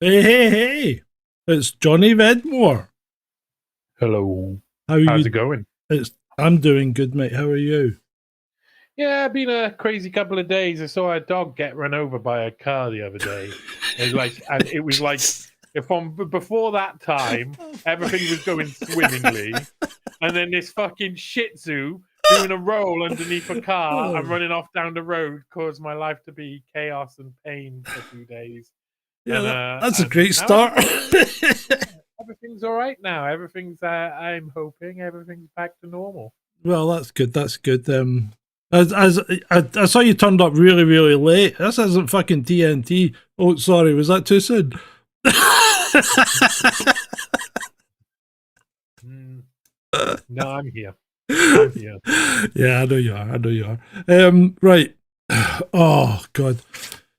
Hey, hey, hey! It's Johnny Vedmore. Hello. How are How's it you? going? I'm doing good, mate. How are you? Yeah, been a crazy couple of days. I saw a dog get run over by a car the other day. And it was like from before that time, Oh, everything was going fuck. swimmingly, and then this fucking Shih Tzu doing a roll underneath a car and Oh, running off down the road caused my life to be chaos and pain for 2 days. yeah, And that's a and great now start. everything's all right now. Everything's I'm hoping everything's back to normal. Well, that's good. That's good. As I saw you turned up really, really late. This isn't fucking TNT. Oh, sorry, was that too soon? Mm, no, I'm here. I'm here. Yeah, I know you are. I know you are. Right. Oh God.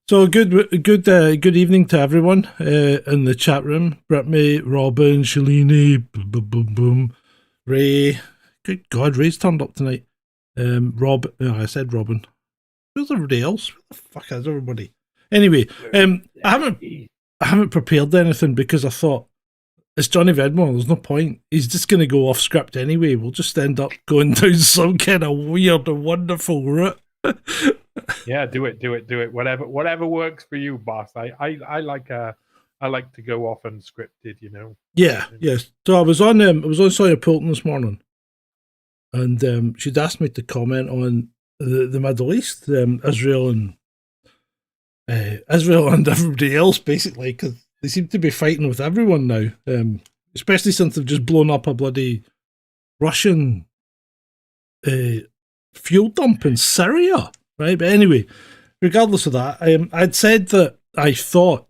So good evening to everyone in the chat room. Brittany, Robin, Shalini, boom, boom, boom, boom, Ray. Good God, Ray's turned up tonight. I said Robin. Where's everybody else? Where the fuck is everybody? Anyway, I haven't prepared anything because I thought it's Johnny Vedmore. There's no point. He's just going to go off script anyway. We'll just end up going down some kind of weird and wonderful route. Yeah, do it, do it, do it. Whatever works for you, boss. I like to go off unscripted. Yeah, yes. So I was on Sawyer Pulton this morning, and she'd asked me to comment on the Middle East, Israel and everybody else, basically, because they seem to be fighting with everyone now. Especially since they've just blown up a bloody Russian uh, fuel dump in Syria, right? But anyway, regardless of that, I'd said that I thought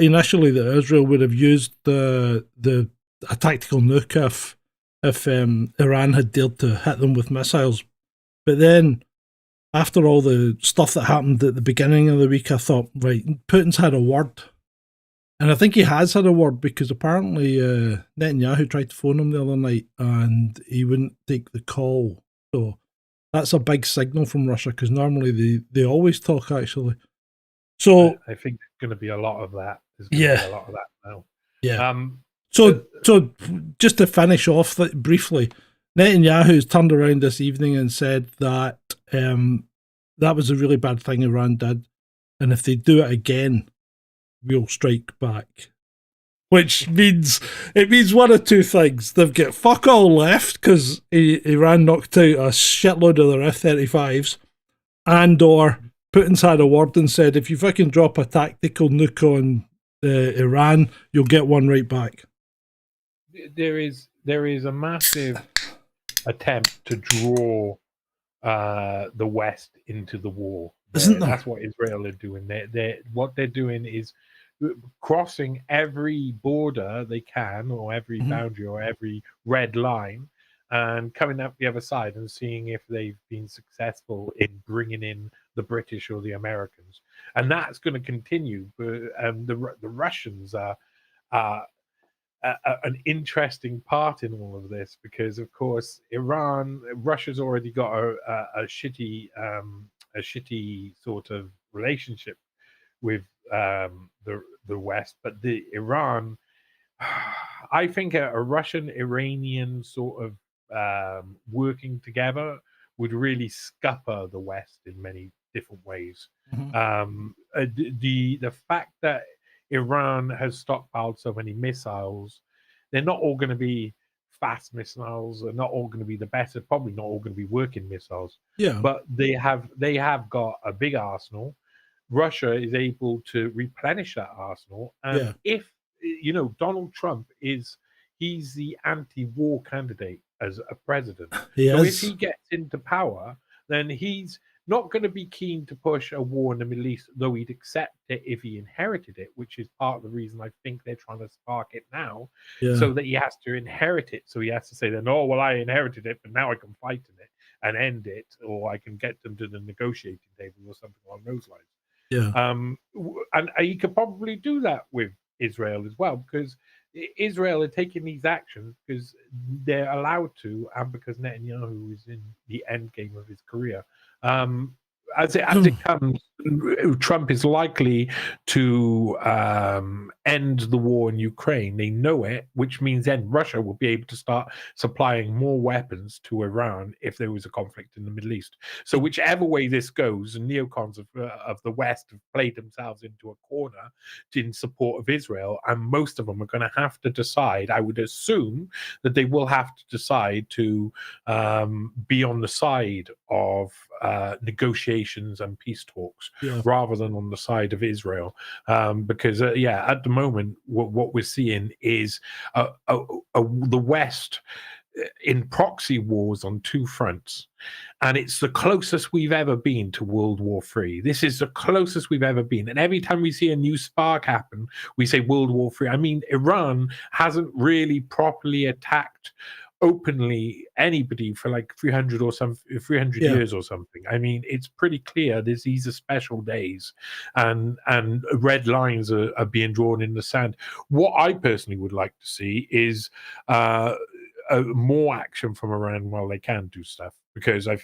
initially that Israel would have used the a tactical nuke if Iran had dared to hit them with missiles. But then after all the stuff that happened at the beginning of the week, I thought, right, Putin's had a word. And I think he has had a word because apparently Netanyahu tried to phone him the other night and he wouldn't take the call. So that's a big signal from Russia because normally they always talk, actually. I, So, I think there's going to be a lot of that. There's going to be yeah, a lot of that now. yeah. Um, uh, So just to finish off briefly, Netanyahu's turned around this evening and said that that was a really bad thing Iran did, and if they do it again, we'll strike back. Which means it means one of two things: they've got fuck all left because Iran knocked out a shitload of their F-35s, and or Putin's had a word and said if you fucking drop a tactical nuke on Iran, you'll get one right back. there is a massive attempt to draw the West into the war. Isn't there? That's what Israel are doing. What they're doing is crossing every border they can, or every Mm-hmm. boundary, or every red line, and coming up the other side and seeing if they've been successful in bringing in the British or the Americans. And that's going to continue. But the Russians are an interesting part in all of this because, of course, Russia's already got a shitty sort of relationship with the West, but the Iran, I think a Russian Iranian sort of working together would really scupper the West in many different ways. Mm-hmm. The fact that Iran has stockpiled so many missiles, they're not all going to be fast missiles. They're not all going to be the better. Probably not all going to be working missiles, Yeah, but they have got a big arsenal. Russia is able to replenish that arsenal, and yeah, if Donald Trump he's the anti-war candidate as a president. he So if is. he gets into power, then he's not going to be keen to push a war in the Middle East, though he'd accept it if he inherited it, which is part of the reason I think they're trying to spark it now, Yeah, so that he has to inherit it. So he has to say then, oh, well, I inherited it, but now I can fight in it and end it, or I can get them to the negotiating table or something along those lines. yeah, And he could probably do that with Israel as well, because Israel are taking these actions because they're allowed to, and because Netanyahu is in the end game of his career. Um, as it comes, Trump is likely to end the war in Ukraine. They know it, which means then Russia will be able to start supplying more weapons to Iran if there was a conflict in the Middle East. So whichever way this goes, the neocons of the West have played themselves into a corner in support of Israel, and most of them are going to have to decide. I would assume that they will have to decide to be on the side of negotiations and peace talks rather than on the side of Israel, because at the moment what we're seeing is the West in proxy wars on two fronts, and it's the closest we've ever been to World War III. This is the closest we've ever been, and every time we see a new spark happen, we say World War III. I mean, Iran hasn't really properly attacked openly anybody for like 300 years or something. I mean, it's pretty clear these are special days, and red lines are being drawn in the sand. What I personally would like to see is more action from Iran while they can do stuff, because I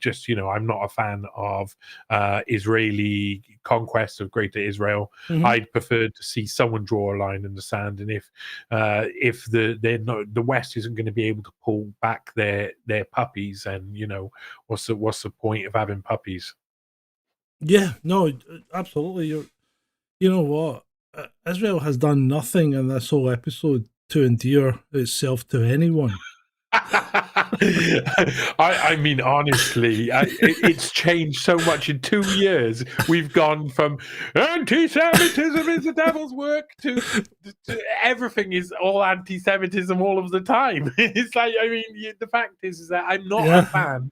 just, I'm not a fan of Israeli conquest of Greater Israel. I'd prefer to see someone draw a line in the sand, and if the West isn't going to be able to pull back their puppies, and what's the point of having puppies? Yeah, no, absolutely. You know what? Israel has done nothing in this whole episode to endear itself to anyone. I mean, honestly, it's changed so much in 2 years. We've gone from anti-Semitism is the devil's work to everything is all anti-Semitism all of the time. It's like, I mean, the fact is that I'm not a fan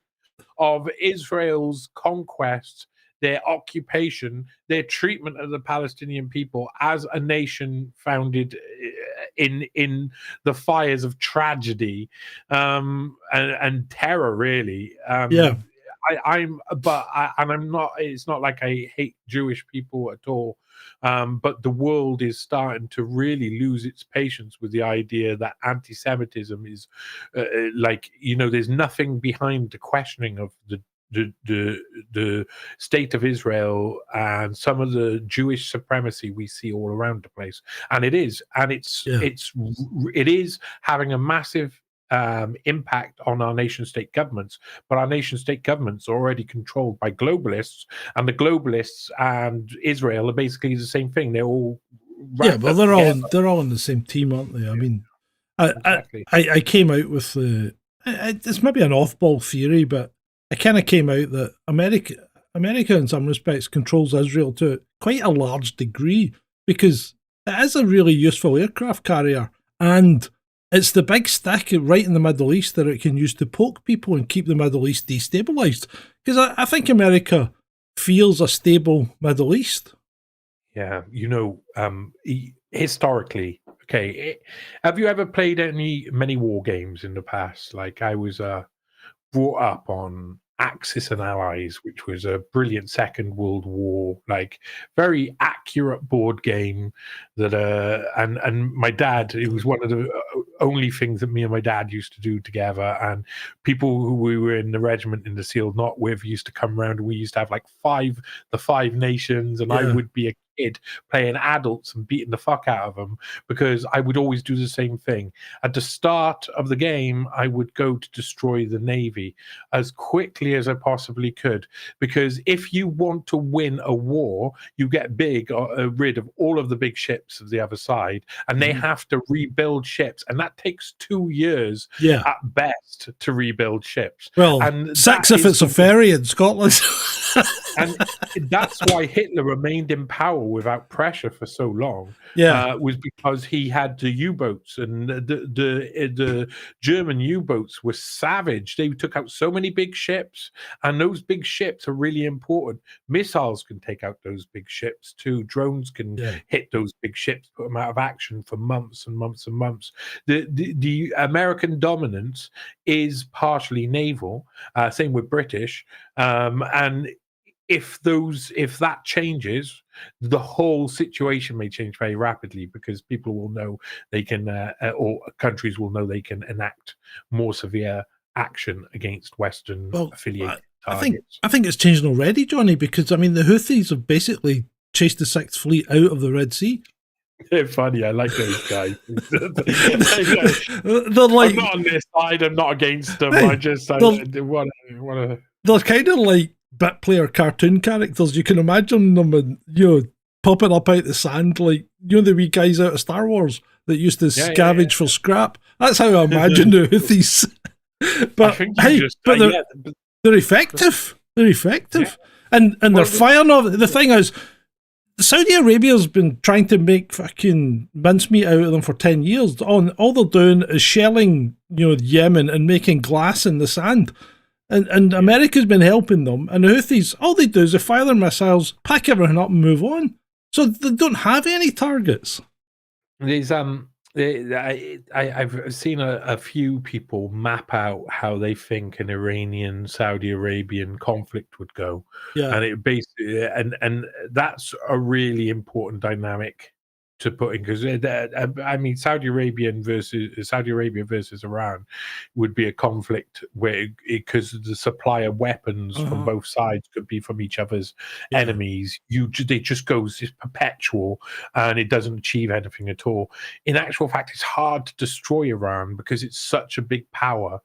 of Israel's conquest, their occupation, their treatment of the Palestinian people as a nation founded in the fires of tragedy and terror, really. I'm not. It's not like I hate Jewish people at all. But the world is starting to really lose its patience with the idea that anti-Semitism is there's nothing behind the questioning of the state of Israel and some of the Jewish supremacy we see all around the place, and it is having a massive impact on our nation state governments, but our nation state governments are already controlled by globalists, and the globalists and Israel are basically the same thing. They're all but they're all on the same team, aren't they? I mean, I came out with it's maybe an off-ball theory, but I kind of came out that America in some respects controls Israel to quite a large degree, because it is a really useful aircraft carrier, and it's the big stick right in the Middle East that it can use to poke people and keep the Middle East destabilized. Because I think America feels a stable Middle East. Yeah, historically, okay, have you ever played many war games in the past? Like, I was brought up on Axis and Allies, which was a brilliant Second World War, like very accurate board game that and my dad, it was one of the only things that me and my dad used to do together, and people who we were in the regiment in the SEAL not with used to come around, and we used to have like the five nations, and I would be a kid playing adults and beating the fuck out of them, because I would always do the same thing. At the start of the game, I would go to destroy the Navy as quickly as I possibly could, because if you want to win a war, you get rid of all of the big ships of the other side, and they have to rebuild ships, and that takes 2 years at best to rebuild ships. Well, and 6 if it's a ferry in Scotland. And that's why Hitler remained in power without pressure for so long. Was because he had the U-boats, and the German U-boats were savage. They took out so many big ships, and those big ships are really important. Missiles can take out those big ships too. Drones can hit those big ships, put them out of action for months and months and months. The American dominance is partially naval. Same with British, and if that changes, the whole situation may change very rapidly, because people will know they can, or countries will know they can enact more severe action against Western affiliated targets. I think it's changing already, Johnny, because I mean the Houthis have basically chased the Sixth Fleet out of the Red Sea. They're funny. I like those guys. They're I'm like, not on their side. I'm not against them. hey, I just want to. they're kind of like bit player cartoon characters. You can imagine them, and popping up out the sand like the wee guys out of Star Wars that used to scavenge for scrap. That's how I imagine the Houthis. But they're effective. They're effective, and they're firing off. The thing is, Saudi Arabia's been trying to make fucking mincemeat out of them for 10 years. All they're doing is shelling, Yemen and making glass in the sand. And America's been helping them. And the Houthis, all they do is they fire their missiles, pack everything up and move on. So they don't have any targets. There's I've seen a few people map out how they think an Iranian Saudi Arabian conflict would go, and it basically and that's a really important dynamic to put in, because I mean Saudi Arabia versus Iran would be a conflict where, because the supply of weapons from both sides could be from each other's enemies, it just goes, it's perpetual and it doesn't achieve anything at all. In actual fact, it's hard to destroy Iran because it's such a big power.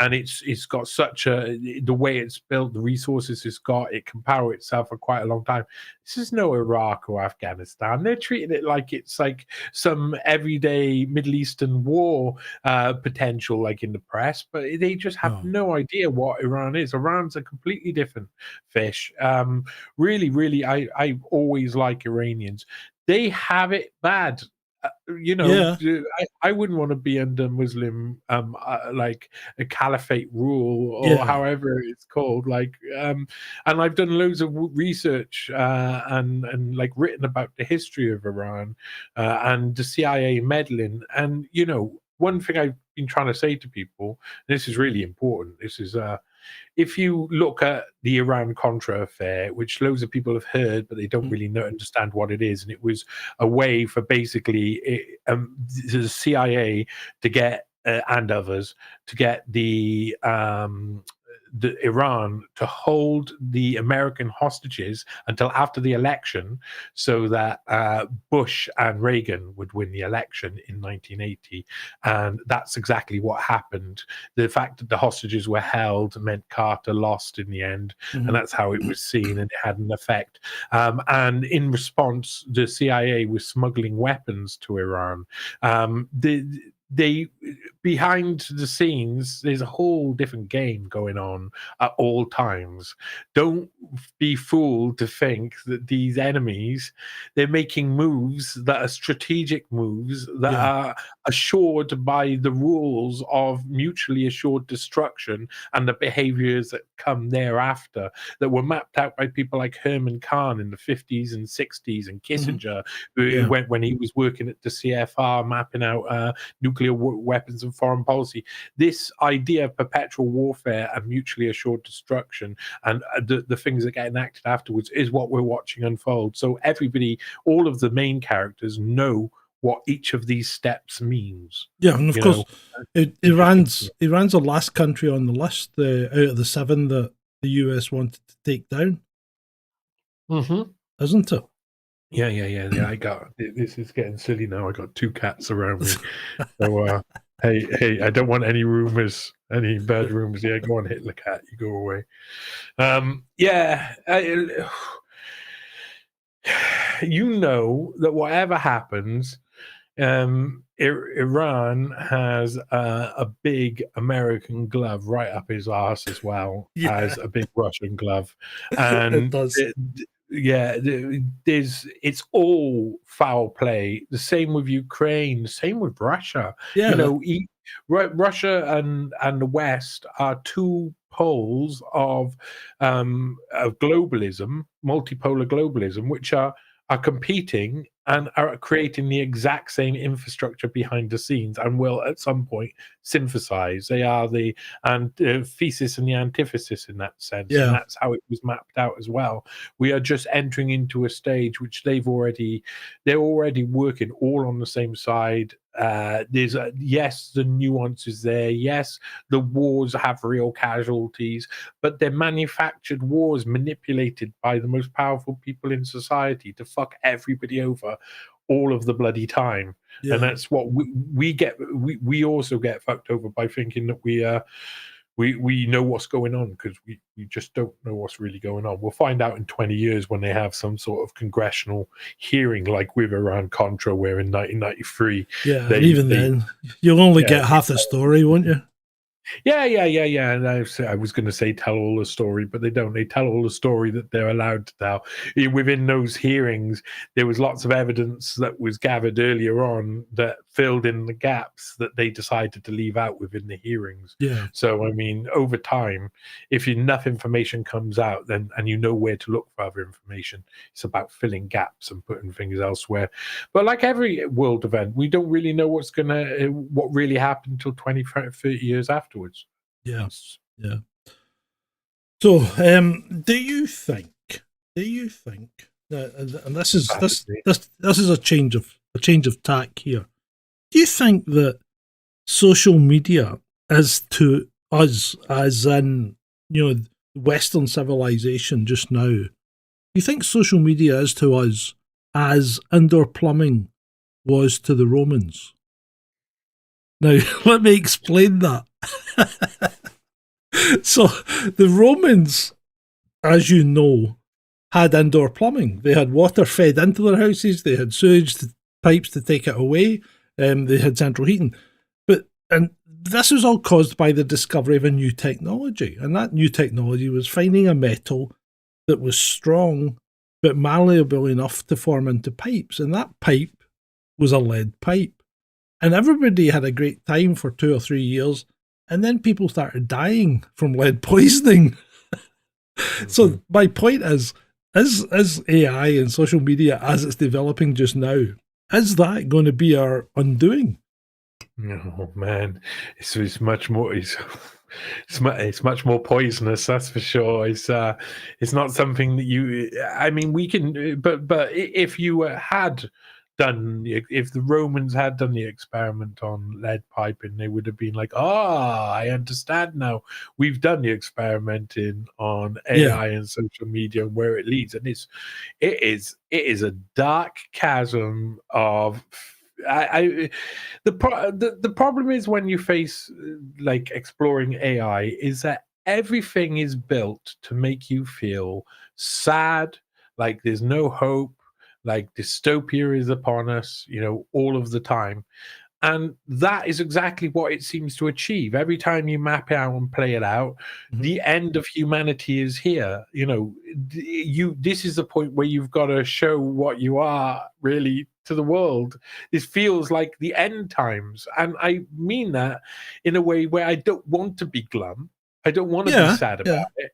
And it's got such the way it's built, the resources it's got, it can power itself for quite a long time. This is no Iraq or Afghanistan. They're treating it like it's like some everyday Middle Eastern war potential, like in the press, but they just have no idea what Iran is. Iran's a completely different fish. Really, I always like Iranians. They have it bad. I wouldn't want to be under Muslim like a caliphate rule or however it's called, and I've done loads of research and like written about the history of Iran and the CIA meddling. And one thing I've been trying to say to people, and this is really important, this is if you look at the Iran-Contra affair, which loads of people have heard, but they don't really understand what it is, and it was a way for basically the CIA to get and others to get the Iran to hold the American hostages until after the election, so that Bush and Reagan would win the election in 1980. And that's exactly what happened. The fact that the hostages were held meant Carter lost in the end, and that's how it was seen, and it had an effect. And in response, the CIA was smuggling weapons to Iran. They behind the scenes, there's a whole different game going on at all times. Don't be fooled to think that these enemies, they're making moves that are strategic moves that are assured by the rules of mutually assured destruction and the behaviors that come thereafter, that were mapped out by people like Herman Kahn in the 50s and 60s, and Kissinger when he was working at the CFR mapping out nuclear weapons and foreign policy. This idea of perpetual warfare and mutually assured destruction and the things that get enacted afterwards is what we're watching unfold. So everybody, all of the main characters, know what each of these steps means. Yeah, and of course, Iran's the last country on the list out of the 7 that the US wanted to take down. Isn't it? Yeah. I got this is getting silly now. I got 2 cats around me. So hey, I don't want any rumors, any bad rumors. Yeah, go on, Hitler cat, you go away. That whatever happens, Iran has a big American glove right up his arse, as well as a big Russian glove, and it does. It's all foul play. The same with Ukraine, the same with Russia. Russia and the West are 2 poles of globalism, multipolar globalism, which are competing and are creating the exact same infrastructure behind the scenes, and will at some point synthesize. They are the thesis and the antithesis in that sense, and that's how it was mapped out as well. We are just entering into a stage which they're already working all on the same side, There's yes, the nuance is there. Yes, the wars have real casualties, but they're manufactured wars manipulated by the most powerful people in society to fuck everybody over all of the bloody time. And Yeah. that's what we get. We also get fucked over by thinking that we know what's going on, because we just don't know what's really going on. We'll find out in 20 years when they have some sort of congressional hearing, like with Iran-Contra, where in 1993 Yeah. And they even they then, you'll only yeah get half the story, won't you? yeah. And I was going to say tell all the story, but they don't. They tell all the story that they're allowed to tell. Within those hearings, there was lots of evidence that was gathered earlier on that filled in the gaps that they decided to leave out within the hearings. Yeah. So, I mean, over time, if enough information comes out, then and you know where to look for other information, it's about filling gaps and putting things elsewhere. But like every world event, we don't really know what really happened until 20, 30 years afterwards. Yeah. Yeah. So, do you think that, and this is a change of tack here. Do you think that social media is to us, as in, Western civilization just now? Do you think social media is to us as indoor plumbing was to the Romans? Now, let me explain that. So, the Romans, as you know, had indoor plumbing. They had water fed into their houses. They had sewage pipes to take it away. They had central heating. And this was all caused by the discovery of a new technology. And that new technology was finding a metal that was strong but malleable enough to form into pipes. And that pipe was a lead pipe. And everybody had a great time for 2 or 3 years. And then people started dying from lead poisoning. So my point is AI and social media, as it's developing just now, is that going to be our undoing? Oh man, it's much more. It's much more poisonous, that's for sure. It's not something that you. I mean, we can, but if you had if the Romans had done the experiment on lead piping, they would have been like, I understand now. We've done the experimenting on Yeah. AI and social media and where it leads, and it is a dark chasm of. The problem is when you face like exploring AI is that everything is built to make you feel sad, like there's no hope, like dystopia is upon us, all of the time. And that is exactly what it seems to achieve. Every time you map it out and play it out, the end of humanity is here. This is the point where you've got to show what you are really to the world. This feels like the end times. And I mean that in a way where I don't want to be glum. I don't want to be sad about it.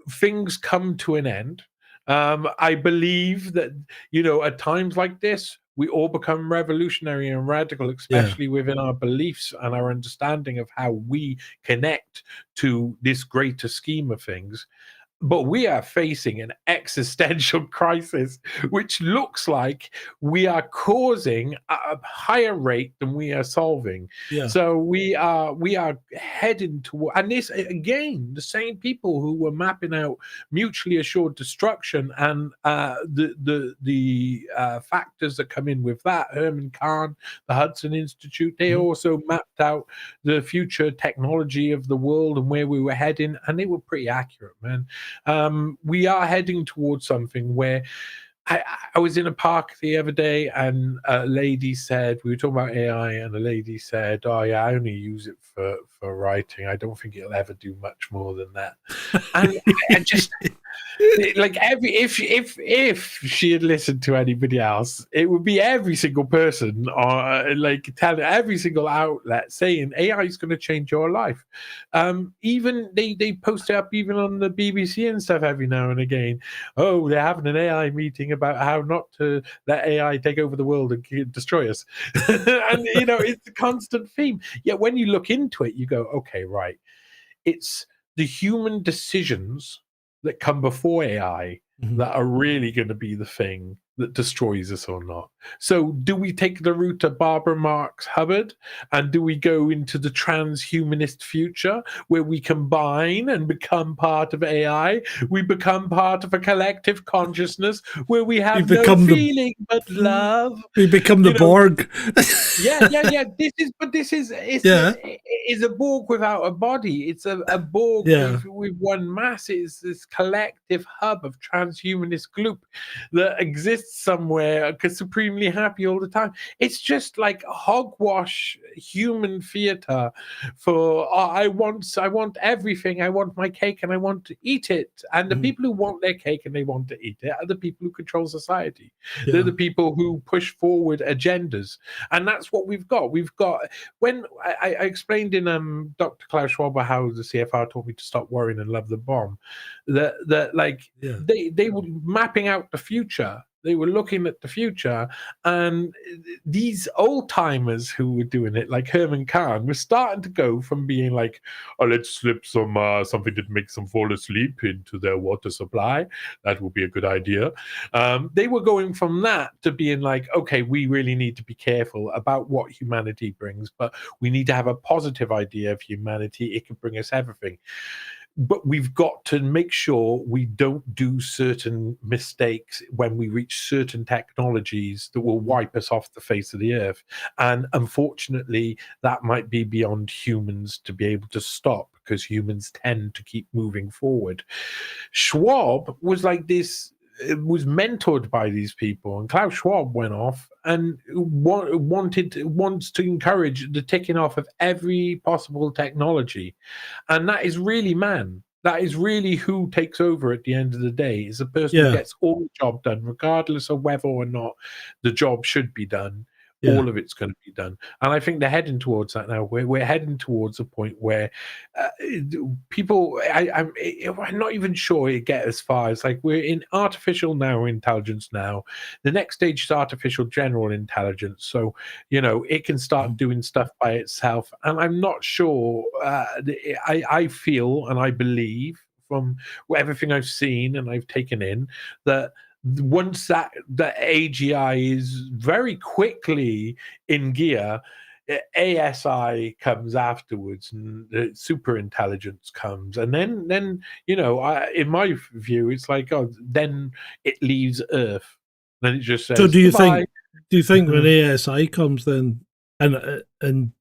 Things come to an end. I believe that, at times like this, we all become revolutionary and radical, especially within our beliefs and our understanding of how we connect to this greater scheme of things. But we are facing an existential crisis, which looks like we are causing a higher rate than we are solving. Yeah. So we are heading toward, and this again, the same people who were mapping out mutually assured destruction and the factors that come in with that. Herman Kahn, the Hudson Institute, they also mapped out the future technology of the world and where we were heading, and they were pretty accurate, man. We are heading towards something where I was in a park the other day and a lady said, we were talking about AI, and a lady said, oh yeah, I only use it for writing. I don't think it'll ever do much more than that. And I just like if she had listened to anybody else, it would be every single person or like telling every single outlet saying AI is going to change your life. Even they post it up even on the BBC and stuff every now and again. Oh, they're having an AI meeting about how not to let AI take over the world and destroy us. And it's a constant theme. Yet when you look into it, you go, okay, right. It's the human decisions that come before AI that are really going to be the thing that destroys us or not. So do we take the route of Barbara Marx Hubbard, and do we go into the transhumanist future where we combine and become part of AI? We become part of a collective consciousness where we have no feeling but love. We become the Borg. Yeah. This is a Borg without a body. It's a Borg with one mass. It's this collective hub of transhumanist gloop that exists somewhere, supremely happy all the time. It's just like hogwash human theater for I want everything. I want my cake and I want to eat it. And the people who want their cake and they want to eat it are the people who control society. They're the people who push forward agendas, and that's what we've got. When I explained in Dr. Klaus Schwab how the CFR taught me to stop worrying and love the bomb, they were mapping out the future. They were looking at the future, and these old timers who were doing it, like Herman Kahn, were starting to go from being like, "Oh, let's slip some something that makes them fall asleep into their water supply. That would be a good idea." They were going from that to being like, "Okay, we really need to be careful about what humanity brings, but we need to have a positive idea of humanity. It can bring us everything." But we've got to make sure we don't do certain mistakes when we reach certain technologies that will wipe us off the face of the earth. And unfortunately, that might be beyond humans to be able to stop, because humans tend to keep moving forward. Schwab was like this. It was mentored by these people, and Klaus Schwab went off and wants to encourage the ticking off of every possible technology, and that is really man. That is really who takes over at the end of the day. Is the person who gets all the job done, regardless of whether or not the job should be done. All of it's going to be done, and I think they're heading towards that now. We're heading towards a point where people. I'm not even sure it get as far as, like, we're in artificial narrow intelligence now. The next stage is artificial general intelligence. So it can start doing stuff by itself, and I'm not sure. I feel and I believe from everything I've seen and I've taken in that once that the AGI is very quickly in gear, ASI comes afterwards, and the super intelligence comes, and then in my view, it's like, then it leaves Earth. Then it just says. So do you goodbye. think when ASI comes, then and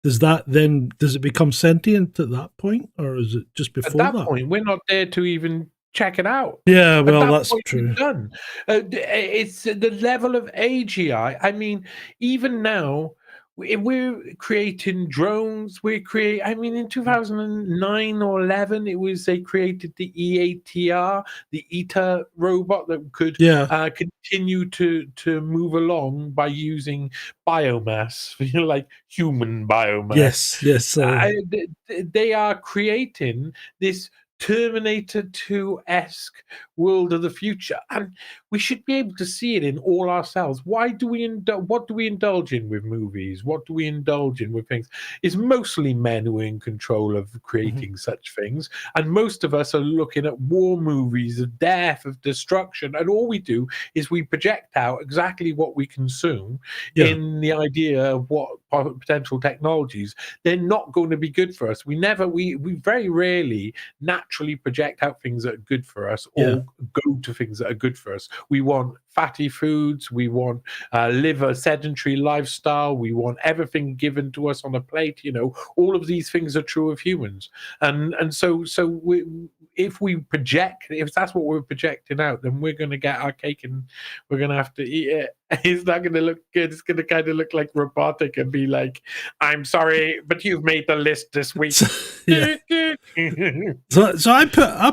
does it become sentient at that point, or is it just before that? At that point, we're not there to even check it out. Yeah, well, that's true. Done. It's the level of AGI. I mean, even now, we're creating drones. in 2009 or 11, they created the EATR, the ETA robot that could continue to move along by using biomass, like human biomass. Yes. They are creating this Terminator 2-esque world of the future, and we should be able to see it in all ourselves. What do we indulge in with movies? What do we indulge in with things? It's mostly men who are in control of creating such things, and most of us are looking at war movies of death, of destruction, and all we do is we project out exactly what we consume in the idea of what potential technologies. They're not going to be good for us. We very rarely naturally project out things that are good for us, or go to things that are good for us. We want fatty foods. We want live a sedentary lifestyle. We want everything given to us on a plate. All of these things are true of humans, and so if that's what we're projecting out, then we're going to get our cake and we're going to have to eat it. It's not going to look good. It's going to kind of look like robotic and be like, "I'm sorry, but you've made the list this week." So I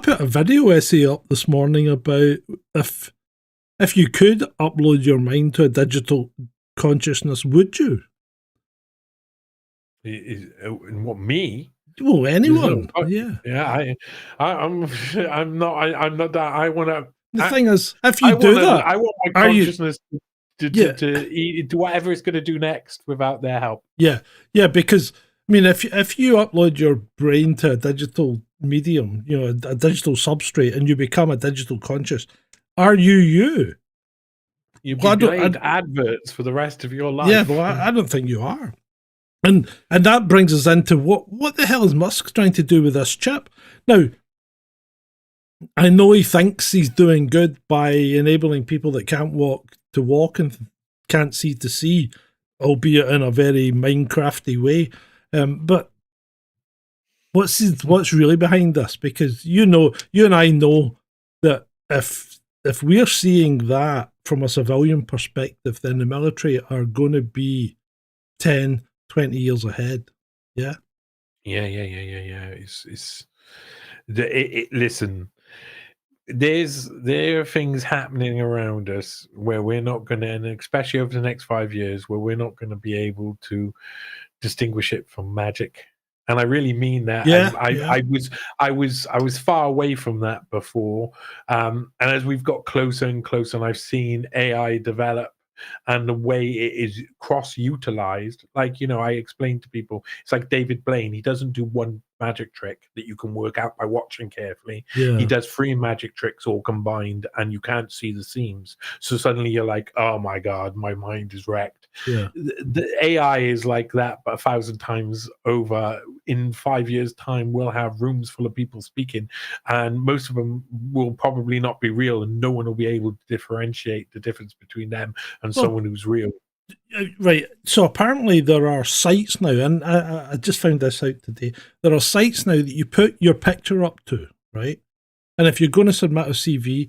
put a video essay up this morning about if you could upload your mind to a digital consciousness, would you? What, me? Well, anyone. I'm not that. I want to. The thing is, if you do that, I want my consciousness to eat, do whatever it's going to do next without their help. Yeah, because if you upload your brain to a digital medium, a digital substrate, and you become a digital conscious, are you? You'd Well, be playing adverts for the rest of your life. Yeah, well, I don't think you are. And that brings us into what the hell is Musk trying to do with this chip? Now, I know he thinks he's doing good by enabling people that can't walk to walk and can't see to see, albeit in a very Minecrafty way. But what's really behind this? Because you and I know that if we're seeing that from a civilian perspective, then the military are going to be 10, 20 years ahead. Yeah. Yeah. Listen, there are things happening around us where we're not going to, and especially over the next 5 years, where we're not going to be able to distinguish it from magic. And I really mean that. Yeah, I was far away from that before, and as we've got closer and closer, and I've seen AI develop and the way it is cross-utilized. Like, I explain to people, it's like David Blaine. He doesn't do one magic trick that you can work out by watching carefully. Yeah. He does 3 magic tricks all combined, and you can't see the seams. So suddenly you're like, oh my God, my mind is wrecked. Yeah. The AI is like that, but 1,000 times over. In 5 years' time, we'll have rooms full of people speaking, and most of them will probably not be real, and no one will be able to differentiate the difference between them and someone who's real. Right. So apparently there are sites now, and I just found this out today. There are sites now that you put your picture up to, right? And if you're going to submit a CV,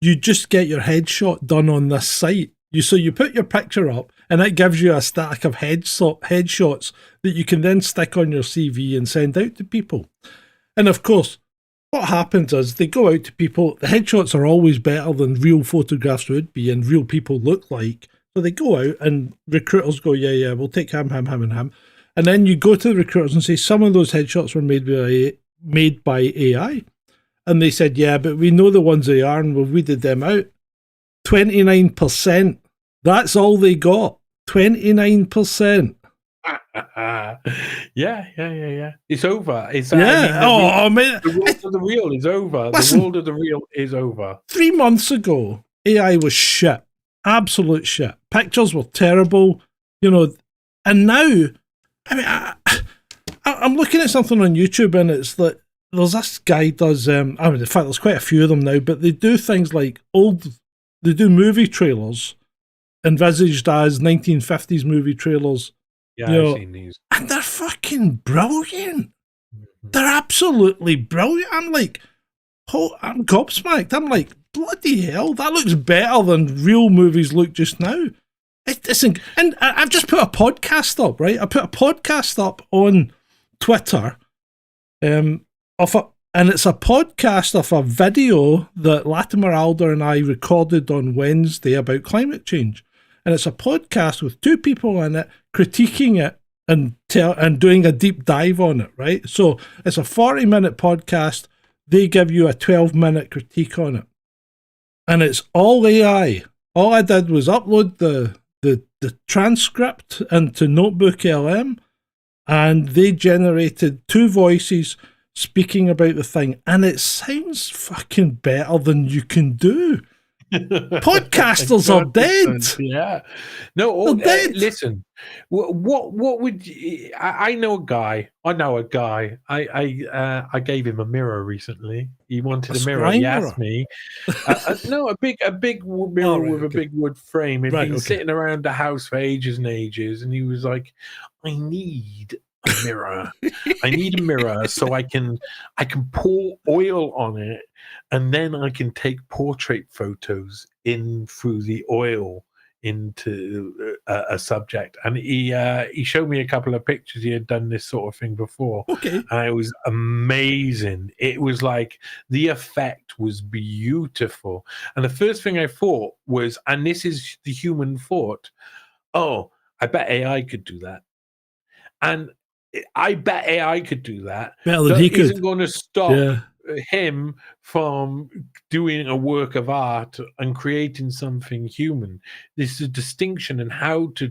you just get your headshot done on this site. So you put your picture up, and it gives you a stack of headshots that you can then stick on your CV and send out to people. And of course, what happens is they go out to people. The headshots are always better than real photographs would be, and real people look like. So they go out, and recruiters go, yeah, we'll take him, and him. And then you go to the recruiters and say, some of those headshots were made by AI. And they said, yeah, but we know the ones they are, and we've weeded them out. 29%. That's all they got. 29%. Yeah. It's over. It's the world of the real is over. Listen, the world of the real is over. 3 months ago, AI was shit. Absolute shit. Pictures were terrible, and now, I'm looking at something on YouTube, and it's like, there's this guy does, in fact, there's quite a few of them now, but they do things like they do movie trailers envisaged as 1950s movie trailers. Yeah, I've seen these. And they're fucking brilliant. Mm-hmm. They're absolutely brilliant. I'm like, I'm gobsmacked. I'm like, bloody hell, that looks better than real movies look just now. And I've just put a podcast up, right? I put a podcast up on Twitter, and it's a podcast of a video that Latimer Alder and I recorded on Wednesday about climate change. And it's a podcast with 2 people in it critiquing it and doing a deep dive on it, right? So it's a 40-minute podcast. They give you a 12-minute critique on it. And it's all AI. All I did was upload the transcript into Notebook LM, and they generated 2 voices speaking about the thing, and it sounds fucking better than you can do. Podcasters are dead. Yeah, no. Listen, what would I know a guy? I know a guy. I gave him a mirror recently. He wanted a mirror. He asked me. No, a big mirror with a big wood frame. He'd been sitting around the house for ages and ages, and he was like, "I need a mirror. I need a mirror so I can pour oil on it, and then I can take portrait photos in through the oil into a subject." And he showed me a couple of pictures. He had done this sort of thing before. Okay. And it was amazing. It was like the effect was beautiful. And the first thing I thought was, and this is the human thought, oh, I bet AI could do that. And I bet AI could do that. Better than he could. Isn't going to stop him from doing a work of art and creating something human. There's a distinction in how to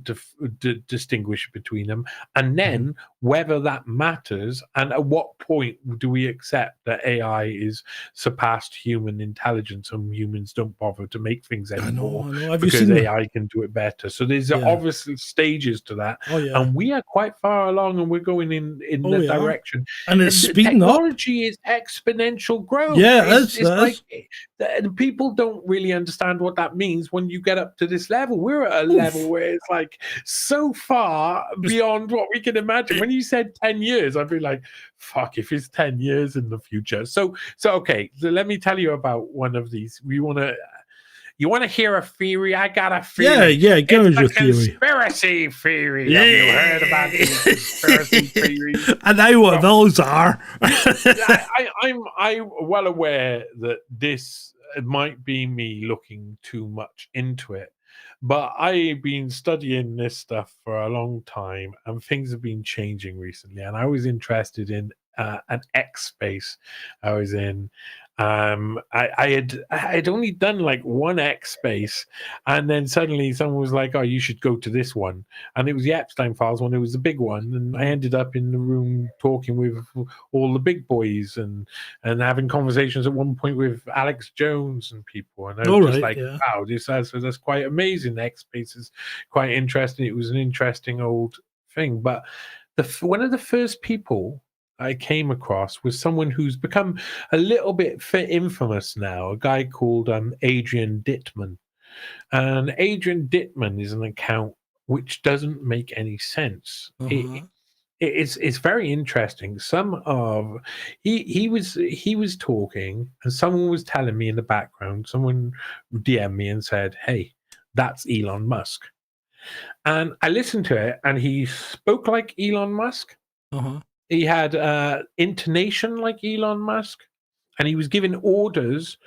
distinguish between them, and then whether that matters, and at what point do we accept that AI is surpassed human intelligence and humans don't bother to make things anymore I know. Have you because seen AI can do it better. So there's Yeah. obviously stages to that, Oh, yeah. and we are quite far along, and we're going in Oh, that we are. direction. And it's speeding up. Technology is exponential growth. Yeah, It's it like is. people don't really understand what that means when you get up to this level. We're at a level where it's like so far beyond what we can imagine. When you said 10 years, I'd be like, fuck, if it's 10 years in the future. So okay, so let me tell you about one of these. You want to hear a theory? I got a theory. Yeah, give us your theory. Conspiracy theory. Have you heard about these conspiracy theories? I know what those are. I'm well aware that this might be me looking too much into it, but I've been studying this stuff for a long time, and things have been changing recently. And I was interested in an X space I was in. I had only done like one X space, and then suddenly someone was like, "Oh, you should go to this one," and it was the Epstein files one. It was the big one, and I ended up in the room talking with all the big boys and having conversations at one point with Alex Jones and people. And I was wow, that's quite amazing. X space is quite interesting. It was an interesting old thing, but one of the first people I came across was someone who's become a little bit infamous now, a guy called Adrian Dittman. And Adrian Dittman is an account which doesn't make any sense. It's very interesting. He was talking, and someone was telling me in the background. Someone DM'd me and said, "Hey, that's Elon Musk." And I listened to it, and he spoke like Elon Musk. He had intonation like Elon Musk, and he was giving orders,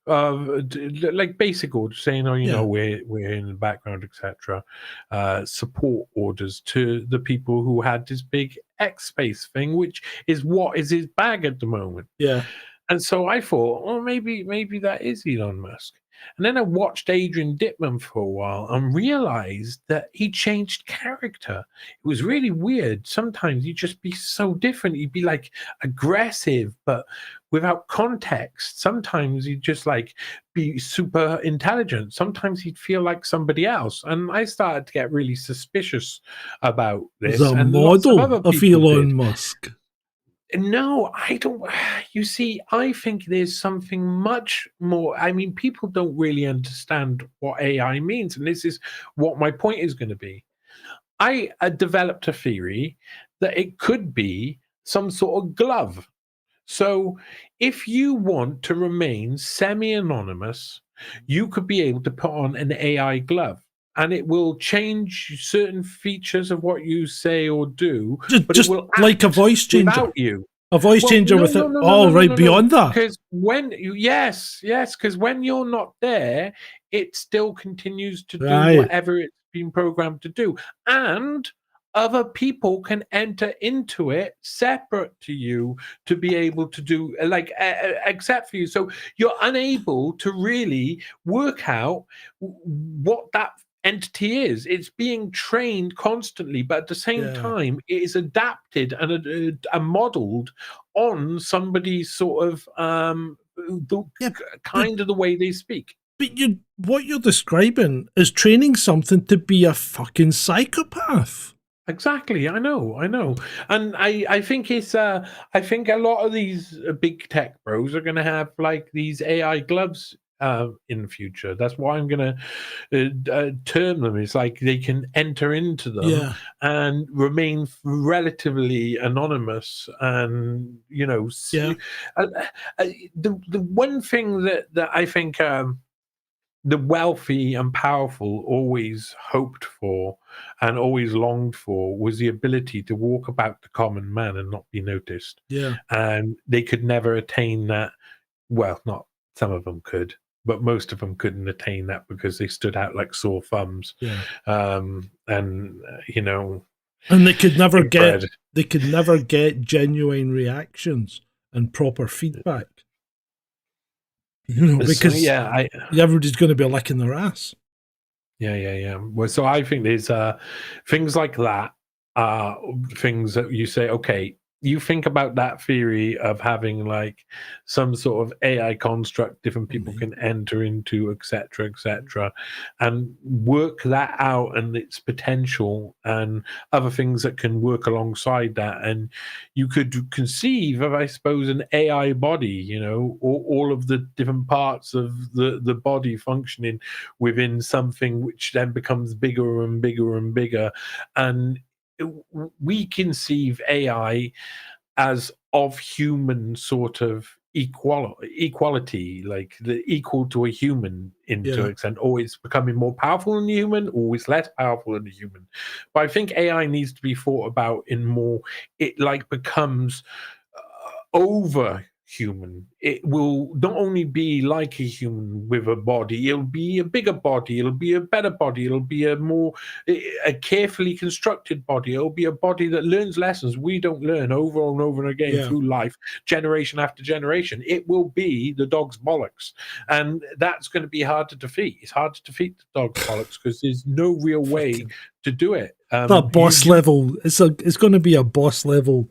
like basic orders, saying, "Oh, we're in the background, etc." Support orders to the people who had this big X space thing, which is what is his bag at the moment. Yeah. And so I thought, well, maybe that is Elon Musk. And then I watched Adrian Dittman for a while and realized that he changed character. It was really weird. Sometimes he'd just be so different. He'd be like aggressive, but without context. Sometimes he'd just like be super intelligent. Sometimes he'd feel like somebody else. And I started to get really suspicious about this. The and model lots of other of people Elon did. Musk. No, I don't. You see, I think there's something much more. I mean, people don't really understand what AI means. And this is what my point is going to be. I developed a theory that it could be some sort of glove. So if you want to remain semi-anonymous, you could be able to put on an AI glove. And it will change certain features of what you say or do, but Just it will like a voice changer. without you. A voice changer with it. Beyond that. Because when because when you're not there, it still continues to do whatever it's been programmed to do, and other people can enter into it separate to you to be able to do except for you. So you're unable to really work out what that entity is. It's being trained constantly, but at the same time it is adapted and modeled on somebody's sort of the way they speak. But what you're describing is training something to be a fucking psychopath. Exactly, I know, and I think it's I think a lot of these big tech bros are going to have like these AI gloves in the future. That's why I'm going to term them. It's like they can enter into them and remain relatively anonymous, and the one thing that I think the wealthy and powerful always hoped for and always longed for was the ability to walk about the common man and not be noticed. Yeah. And they could never attain that. Well, not some of them could, but most of them couldn't attain that because they stood out like sore thumbs. Yeah. And they could never get genuine reactions and proper feedback. Because yeah, everybody's going to be licking their ass. Yeah. Well, so I think there's things like that are things that you say, okay, you think about that theory of having like some sort of AI construct different people can enter into, etc., and work that out and its potential and other things that can work alongside that. And you could conceive of, I suppose, an AI body, all of the different parts of the body functioning within something which then becomes bigger and bigger and bigger. And we conceive AI as of human sort of equality, like the equal to a human into an extent, always becoming more powerful than the human, always less powerful than the human. But I think AI needs to be thought about in more, it like becomes over human. It will not only be like a human with a body, it'll be a bigger body, it'll be a better body, it'll be a carefully constructed body, it'll be a body that learns lessons we don't learn over and over and again through life, generation after generation. It will be the dog's bollocks, and that's going to be hard to defeat. It's hard to defeat the dog's bollocks because there's no real way to do it. That boss level, it's going to be a boss level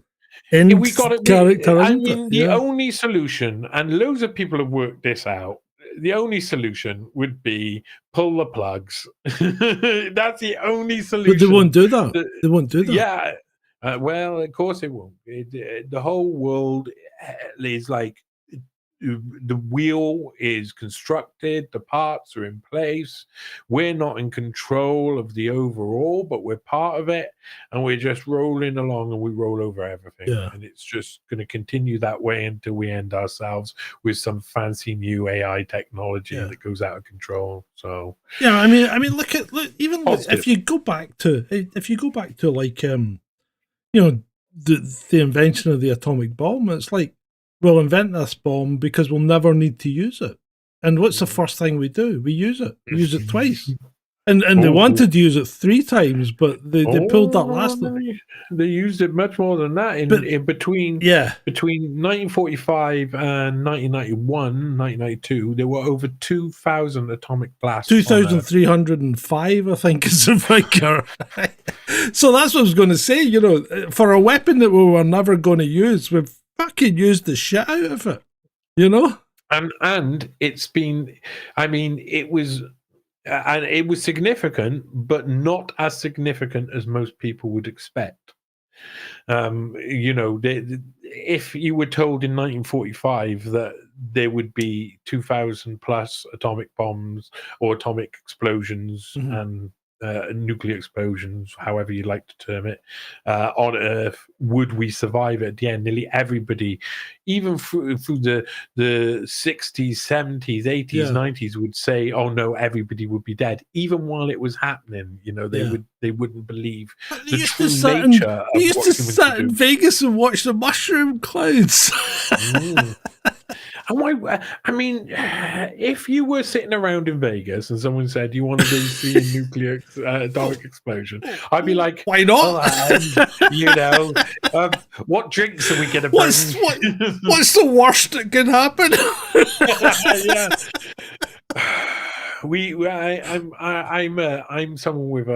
we got it. Character, I mean, the only solution, and loads of people have worked this out. The only solution would be pull the plugs. That's the only solution. But they won't do that. They won't do that. Yeah. Well, of course it won't. The whole world is like the wheel is constructed, the parts are in place. We're not in control of the overall, but we're part of it, and we're just rolling along, and we roll over everything. And it's just going to continue that way until we end ourselves with some fancy new AI technology that goes out of control. So I mean, look even if you go back to like the invention of the atomic bomb, it's like, we'll invent this bomb because we'll never need to use it. And what's the first thing we do? We use it. We use it twice. And they wanted to use it 3 times, but they pulled that last one. They used it much more than that in between 1945 and 1991, 1992. There were over 2,000 atomic blasts. 2,305, I think, is the figure. So that's what I was going to say. For a weapon that we were never going to use, we've fucking used the shit out of it. And it's been. I mean, it was. And it was significant, but not as significant as most people would expect. If you were told in 1945 that there would be 2,000 plus atomic bombs or atomic explosions and nuclear explosions, however you like to term it, on Earth, would we survive it? At the end, nearly everybody, even through the 60s, 70s, 80s, 90s, would say, "Oh no, everybody would be dead." Even while it was happening, they wouldn't believe the true nature of what humans could do. They used to sit in Vegas and watch the mushroom clouds. And why? I mean, if you were sitting around in Vegas and someone said, "Do you want to go see a nuclear atomic explosion?" I'd be like, "Why not?" What drinks are we going to bring? What's the worst that can happen? I'm someone with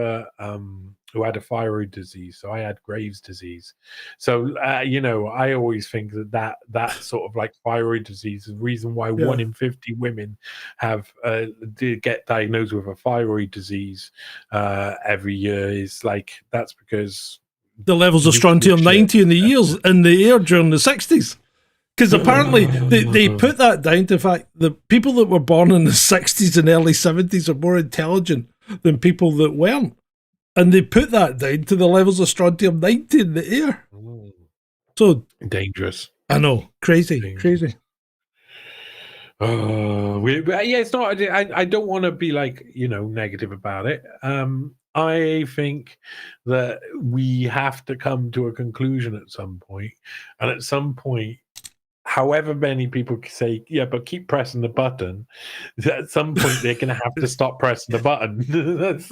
who had a thyroid disease, so I had Graves' disease. So I always think that sort of like thyroid disease is the reason why 1 in 50 women have get diagnosed with a thyroid disease every year. Is like, that's because the levels of strontium-90 in the air during the 60s. Because apparently they put that down to the fact the people that were born in the 60s and early 70s are more intelligent than people that weren't. And they put that down to the levels of strontium-90 in the air. So dangerous. I know. Crazy. It's not. I don't want to be like, negative about it. I think that we have to come to a conclusion at some point. And at some point, however many people say, yeah, but keep pressing the button, at some point they're going to have to stop pressing the button. That's,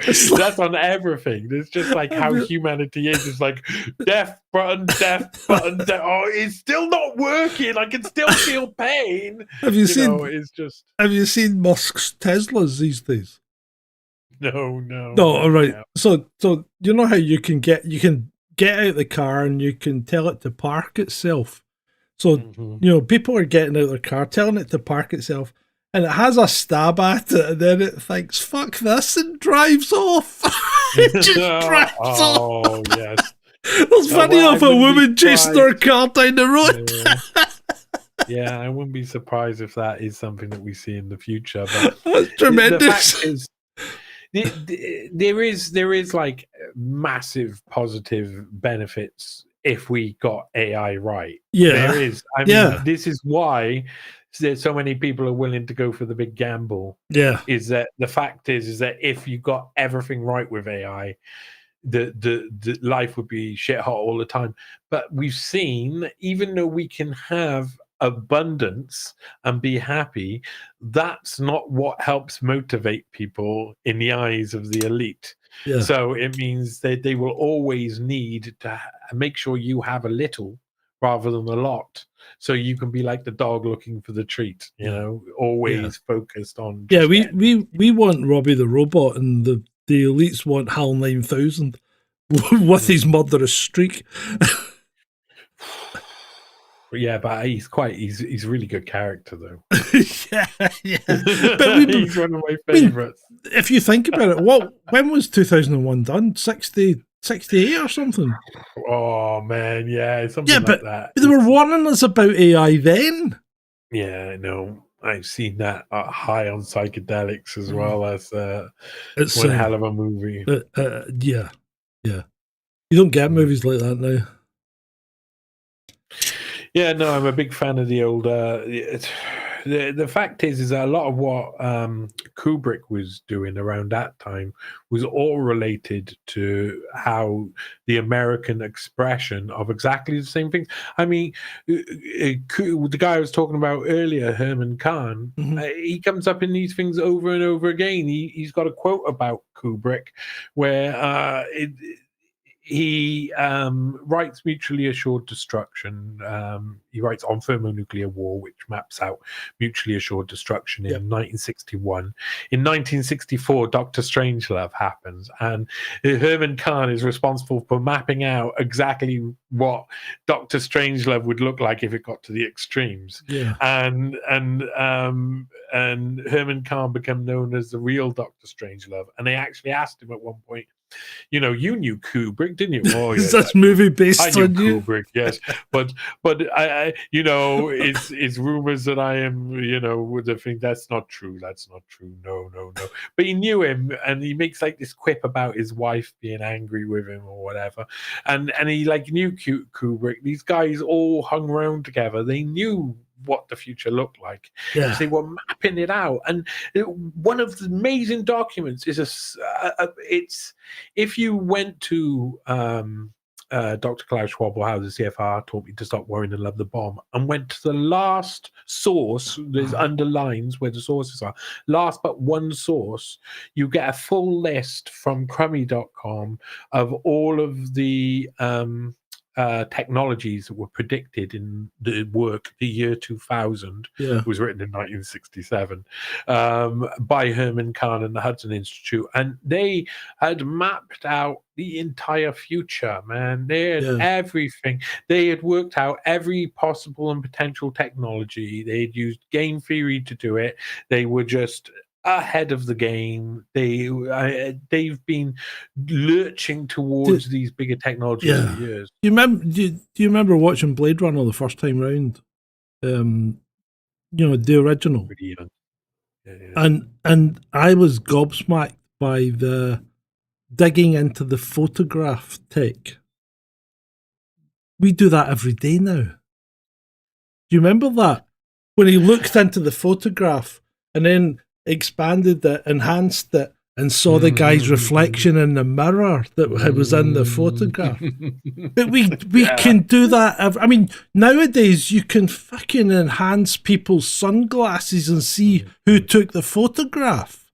It's like, that's on everything. It's just like have how you, humanity is. It's like death button, oh, it's still not working. I can still feel pain. have you seen It's just have you seen Musk's Teslas these days? no, No, all right. yeah. So you know how you can get out of the car and you can tell it to park itself. So people are getting out of their car, telling it to park itself, and it has a stab at it, and then it thinks "fuck this" and drives off. It just drives off. Oh yes. There's video of a woman chasing her car down the road. Yeah, I wouldn't be surprised if that is something that we see in the future. But that's tremendous. The fact is, there is like massive positive benefits if we got AI right. Yeah, there is. I mean, this is why there's so many people are willing to go for the big gamble. Yeah, is that the fact is that if you got everything right with AI, the life would be shit hot all the time. But we've seen, even though we can have abundance and be happy, that's not what helps motivate people in the eyes of the elite. Yeah. So it means that they will always need to make sure you have a little rather than a lot, so you can be like the dog looking for the treat, always focused on we want Robbie the robot, and the elites want HAL 9000 with his murderous streak. Yeah, but he's a really good character though. yeah. But he's one of my favorites. If you think about it, when was 2001 done? 68 or something? Oh man, yeah, something like that. But they were warning us about AI then. Yeah, I know. I've seen that high on psychedelics as well as it's one hell of a movie. Yeah. You don't get movies like that now. Yeah, no, I'm a big fan of the old. The fact is that a lot of what Kubrick was doing around that time was all related to how the American expression of exactly the same things. I mean, the guy I was talking about earlier, Herman Kahn, he comes up in these things over and over again. He's got a quote about Kubrick where he writes Mutually Assured Destruction. He writes On Thermonuclear War, which maps out mutually assured destruction in 1961. In 1964, Dr. Strangelove happens, and Herman Kahn is responsible for mapping out exactly what Dr. Strangelove would look like if it got to the extremes. Yeah. And Herman Kahn became known as the real Dr. Strangelove. And they actually asked him at one point, you knew Kubrick, didn't you? Oh, yeah, that's movie based on Kubrick, yes. But I it's rumors that I am, with the thing that's not true. That's not true. No. But he knew him, and he makes like this quip about his wife being angry with him or whatever, and he like knew Kubrick. These guys all hung around together. They knew what the future looked like. Yeah. They were mapping it out, and one of the amazing documents is it's if you went to Dr. Klaus Schwab, or how the CFR taught me to stop worrying and love the bomb, and went to the last source. There's underlines where the sources are. Last but one source, you get a full list from crummy.com of all of the technologies that were predicted in the work, the year 2000, was written in 1967 by Herman Kahn and the Hudson Institute, and they had mapped out the entire future, man. They had everything. They had worked out every possible and potential technology. They had used game theory to do it. They were just ahead of the game. They've been lurching towards these bigger technologies for years. Do you remember watching Blade Runner the first time round? The original. Pretty young. And I was gobsmacked by the digging into the photograph tech. We do that every day now. Do you remember that? When he looked into the photograph and then expanded it, enhanced it, and saw the guy's reflection in the mirror that was in the photograph. But we can do that. I mean, nowadays you can fucking enhance people's sunglasses and see who took the photograph.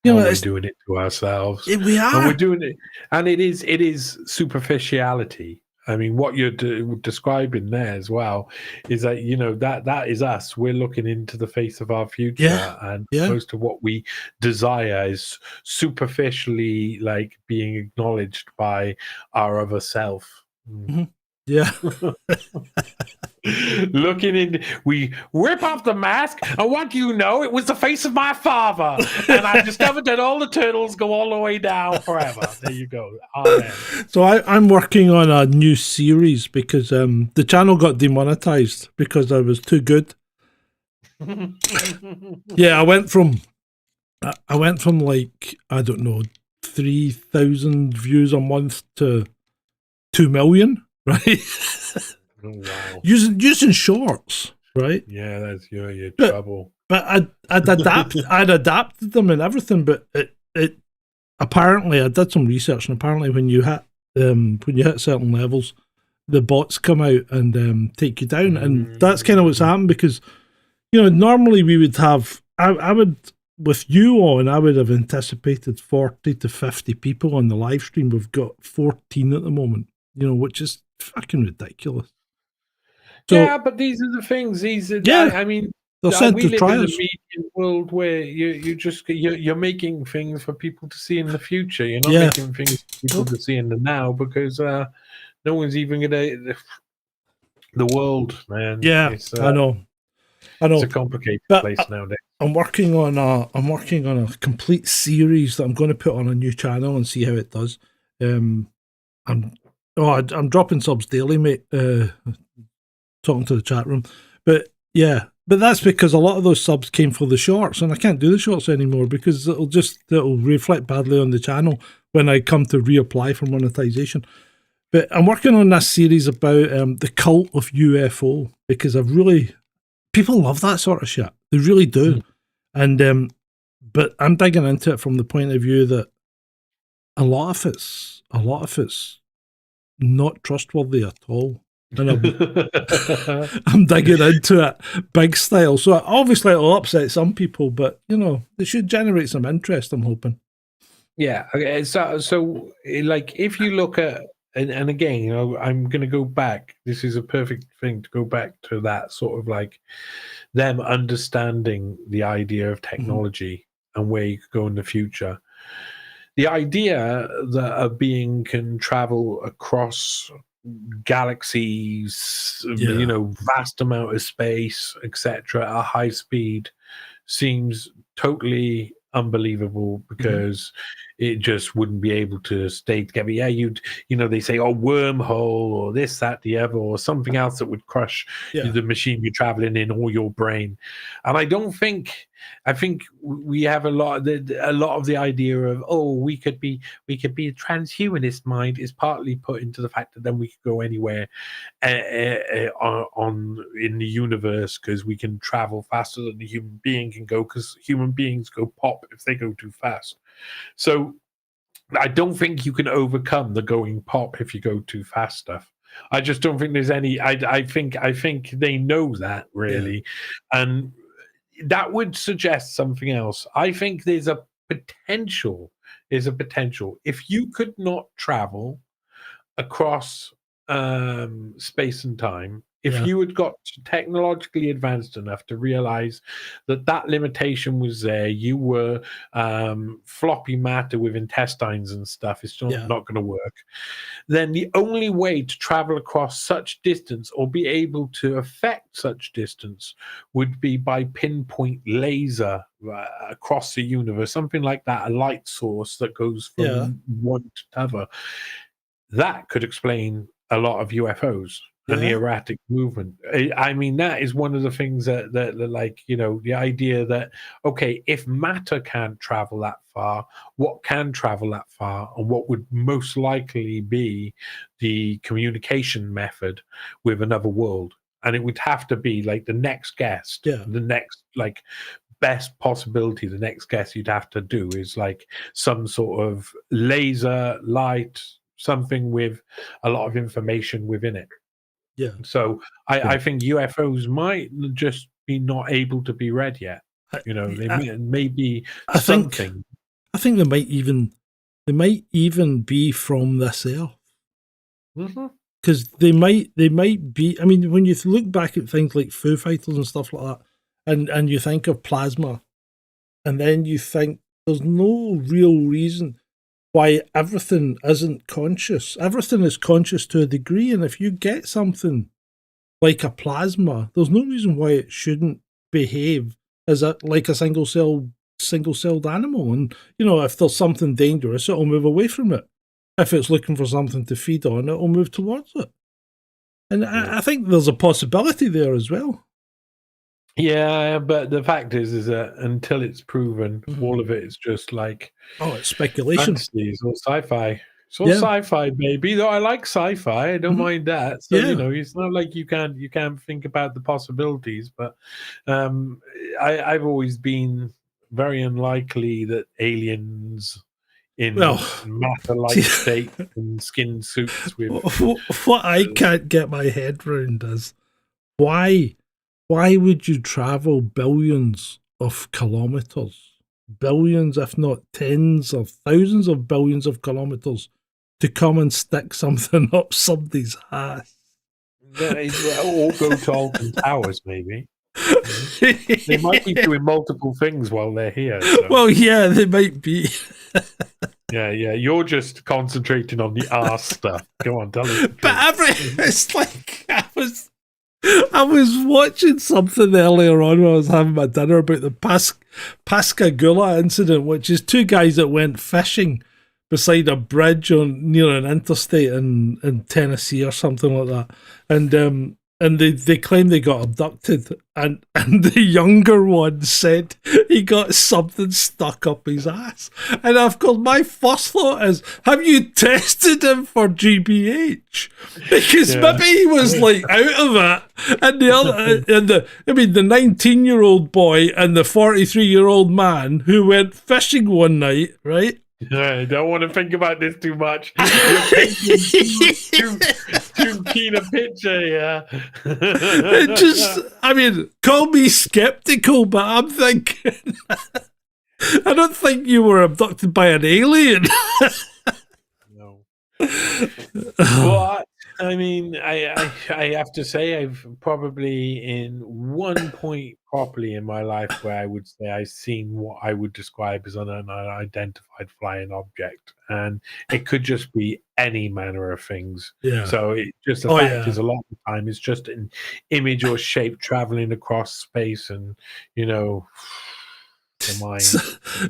You know, we're doing it to ourselves. We are. And we're doing it. And it is superficiality. I mean, what you're describing there as well is that, you know, that is us. We're looking into the face of our future, and most of what we desire is superficially like being acknowledged by our other self. Mm-hmm. Yeah. Looking in, we rip off the mask, and what do you know? It was the face of my father, and I discovered that all the turtles go all the way down forever. There you go. Amen. So I'm working on a new series because the channel got demonetized because I was too good. Yeah, I went from like, I don't know, 3,000 views a month to 2 million, right? Wow. Using shorts, right? Yeah, that's your trouble. But I'd adapted them and everything. But it apparently, I did some research, and apparently when you hit certain levels, the bots come out and take you down, and that's kind of what's happened. Because, you know, normally we would have I would, with you on, I would have anticipated 40 to 50 people on the live stream. We've got 14 at the moment, you know, which is fucking ridiculous. So, yeah, but these are the things. These are, I mean, we live in a media world where you're making things for people to see in the future. You're not making things for people to see in the now, because no one's even gonna. The world, man. Yeah, I know. It's a complicated place nowadays. I'm working on a complete series that I'm going to put on a new channel and see how it does. I'm dropping subs daily, mate. Talking to the chat room, but that's because a lot of those subs came for the shorts, and I can't do the shorts anymore because it'll reflect badly on the channel when I come to reapply for monetization. But I'm working on this series about the cult of UFO, because people love that sort of shit. They really do. And but I'm digging into it from the point of view that a lot of it's not trustworthy at all. And I'm digging into it big style. So obviously it'll upset some people, but you know, it should generate some interest, I'm hoping. Yeah. Okay. So like, if you look at, and again, you know, I'm going to go back. This is a perfect thing to go back to that sort of like them understanding the idea of technology and where you could go in the future. The idea that a being can travel across galaxies, you know, vast amount of space, etc., at a high speed seems totally unbelievable, because it just wouldn't be able to stay together. Yeah, you know, they say, wormhole, or this, that, the other, or something else that would crush the machine you're traveling in, or your brain. And I think we have a lot of the idea of, we could be a transhumanist mind is partly put into the fact that then we could go anywhere in the universe, because we can travel faster than the human being can go, because human beings go pop if they go too fast. So I don't think you can overcome the going pop if you go too fast stuff. I just don't think there's any. I think they know that, really, and that would suggest something else. I think there's a potential. If you could not travel across space and time, if you had got technologically advanced enough to realize that limitation was there, you were floppy matter with intestines and stuff, it's not going to work, then the only way to travel across such distance or be able to affect such distance would be by pinpoint laser across the universe, something like that, a light source that goes from one to the other. That could explain a lot of UFOs and the erratic movement. I mean, that is one of the things that like, you know, the idea that, okay, if matter can't travel that far, what can travel that far, and what would most likely be the communication method with another world? And it would have to be like the next guest, the next like best possibility, the next guess you'd have to do is like some sort of laser light, something with a lot of information within it. Yeah. So I think UFOs might just be not able to be read yet. You know, they may be something. I think they might even be from this earth. Mm-hmm. Because they might be. I mean, when you look back at things like Foo Fighters and stuff like that, and you think of plasma, and then you think there's no real reason why everything isn't conscious. Everything is conscious to a degree, and if you get something like a plasma, there's no reason why it shouldn't behave as like a single-celled animal. And if there's something dangerous, it'll move away from it. If it's looking for something to feed on, it'll move towards it. And I think there's a possibility there as well. Yeah, but the fact is that until it's proven, all of it is just like it's speculation. Fantasies or sci-fi. It's all sci-fi, baby. Though I like sci-fi, I don't mind that. So it's not like you can't think about the possibilities. But I've always been very unlikely that aliens in matter-like state and skin suits with. What I can't get my head around is why would you travel billions of kilometers, billions, if not tens of thousands of billions of kilometers, to come and stick something up somebody's ass? Or go to Alton Towers, maybe. They might be doing multiple things while they're here. So. Well, yeah, they might be. Yeah. You're just concentrating on the arse stuff. Go on, tell us. But it's like I was watching something earlier on when I was having my dinner about the Pascagoula incident, which is two guys that went fishing beside a bridge near an interstate in Tennessee or something like that, and they claim they got abducted, and the younger one said he got something stuck up his ass. And of course, my first thought is, have you tested him for GBH? Because maybe he was like out of it. And the 19-year-old boy and the 43-year-old man who went fishing one night, right? I don't want to think about this too much. You're too keen a picture, yeah. Call me skeptical, but I'm thinking, I don't think you were abducted by an alien. No. Well, I have to say I've probably in one point properly in my life where I would say I've seen what I would describe as an unidentified flying object, and it could just be any manner of things. Yeah. So it just the fact is a lot of the time it's just an image or shape traveling across space, and the mind.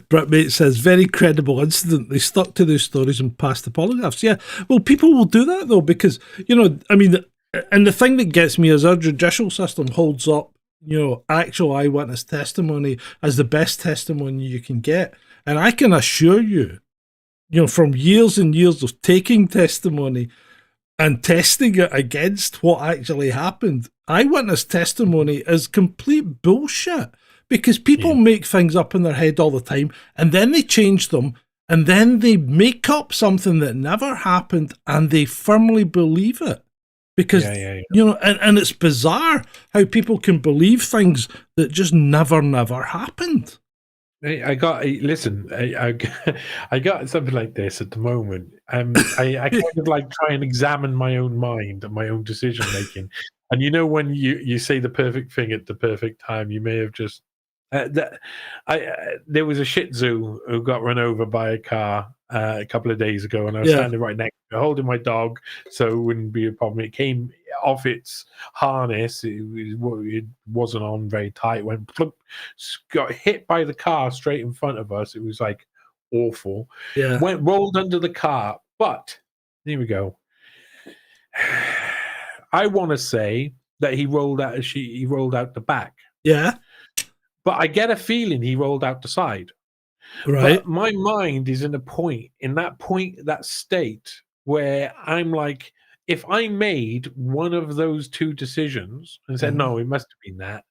Britmate says, very credible incident. They stuck to those stories and passed the polygraphs. Yeah, well, people will do that though, because and the thing that gets me is our judicial system holds up actual eyewitness testimony as the best testimony you can get. And I can assure you, from years and years of taking testimony and testing it against what actually happened, eyewitness testimony is complete bullshit. Because people make things up in their head all the time, and then they change them, and then they make up something that never happened, and they firmly believe it. Because, and it's bizarre how people can believe things that just never happened. I got something like this at the moment. I kind of like try and examine my own mind and my own decision making. And when you say the perfect thing at the perfect time, you may have just there was a Shih Tzu who got run over by a car a couple of days ago, and I was standing right next to it, holding my dog, so it wouldn't be a problem. It came off its harness; it wasn't on very tight. Went plump, got hit by the car straight in front of us. It was like awful. Yeah, rolled under the car, but here we go. I want to say that he rolled out the back. Yeah. But I get a feeling he rolled out the side. Right. But my mind is in that state where I'm like, if I made one of those two decisions and said, no, it must have been that,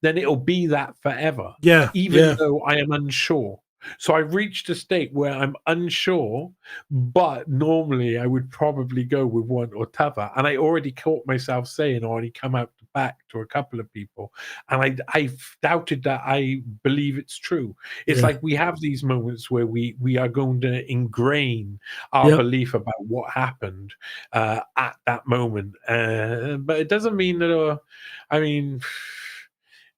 then it'll be that forever. Yeah, Even though I am unsure. So I've reached a state where I'm unsure, but normally I would probably go with one or t'other. And I already caught myself saying, already come out the back to a couple of people, and I've doubted that I believe it's true. It's like we have these moments where we are going to ingrain our belief about what happened at that moment. But it doesn't mean that, I mean,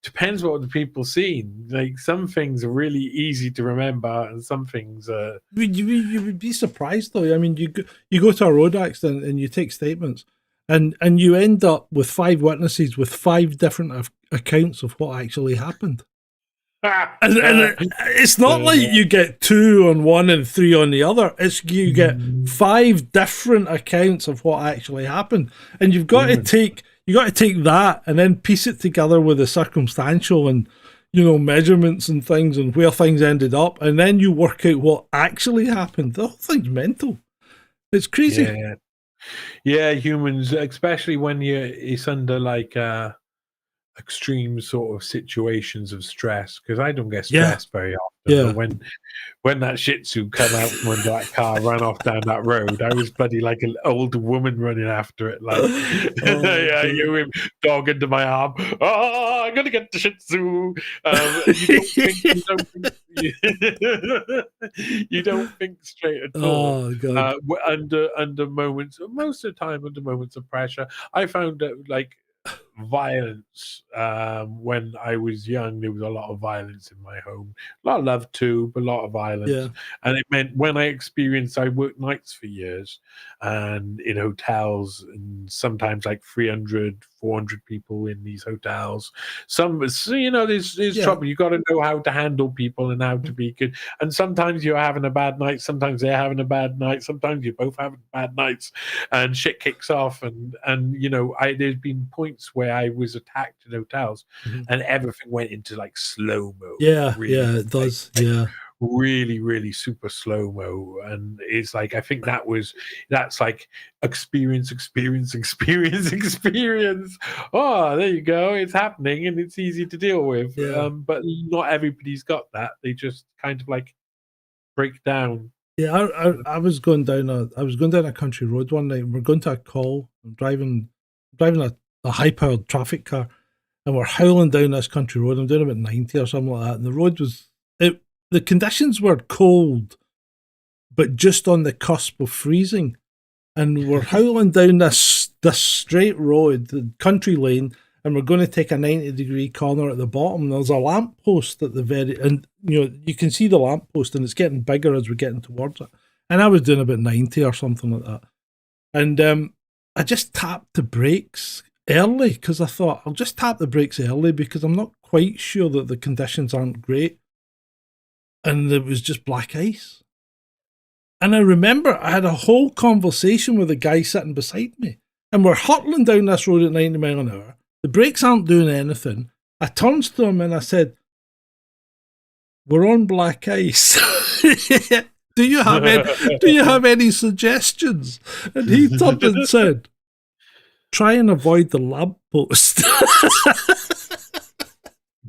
depends what the people seen. Like, some things are really easy to remember, and some things are. You would be surprised though. I mean, you go to a road accident and you take statements, and you end up with 5 witnesses with 5 different accounts of what actually happened. And it's not like you get 2 on one and 3 on the other. It's you get 5 different accounts of what actually happened, and you've got to take that and then piece it together with the circumstantial and, you know, measurements and things and where things ended up, and then you work out what actually happened. The whole thing's mental. It's crazy. Yeah, humans, especially when it's under like extreme sort of situations of stress, because I don't get stressed very often. But when that Shih Tzu come out from under that car, ran off down that road, I was bloody like an old woman running after it, like you dog into my arm. Oh, I'm gonna get the Shih Tzu. You don't think straight at all. Oh God. Under moments, most of the time, under moments of pressure, I found that like violence, when I was young, there was a lot of violence in my home, a lot of love too, but a lot of violence. And it meant when I worked nights for years, and in hotels, and sometimes like 300, 400 people in these hotels. There's trouble. You got to know how to handle people and how to be good. And sometimes you're having a bad night, sometimes they're having a bad night, sometimes you're both having bad nights, and shit kicks off. And there's been points where I was attacked in hotels, and everything went into like slow mo. It does. Really, really super slow mo. And it's like, I think that's like experience. Oh, there you go. It's happening, and it's easy to deal with. But not everybody's got that. They just kind of like break down. I was going down a country road one night, and we're going to a call. I'm driving a high-powered traffic car, and we're howling down this country road. I'm doing about 90 or something like that, and the road the conditions were cold, but just on the cusp of freezing, and we're howling down this straight road, the country lane, and we're going to take a 90-degree corner at the bottom. There's a lamppost at the and you can see the lamppost, and it's getting bigger as we're getting towards it. And I was doing about 90 or something like that, and I just tapped the brakes early because I thought I'll just tap the brakes early because I'm not quite sure that the conditions aren't great. And there was just black ice. And I remember I had a whole conversation with a guy sitting beside me, and we're hurtling down this road at 90 miles an hour. The brakes aren't doing anything. I turned to him and I said, "We're on black ice. Do you have any suggestions?" And he turned and said, "Try and avoid the lamppost."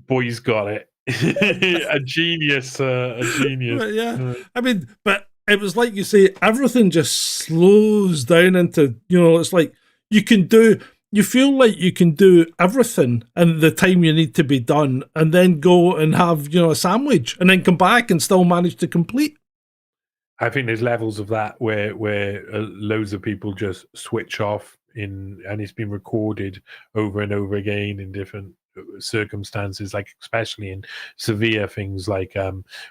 Boy's got it. a genius. But I mean, but it was like you say, everything just slows down into, it's like you feel like you can do everything in the time you need to be done, and then go and have, a sandwich, and then come back and still manage to complete. I think there's levels of that where loads of people just switch off and it's been recorded over and over again in different circumstances, like especially in severe things like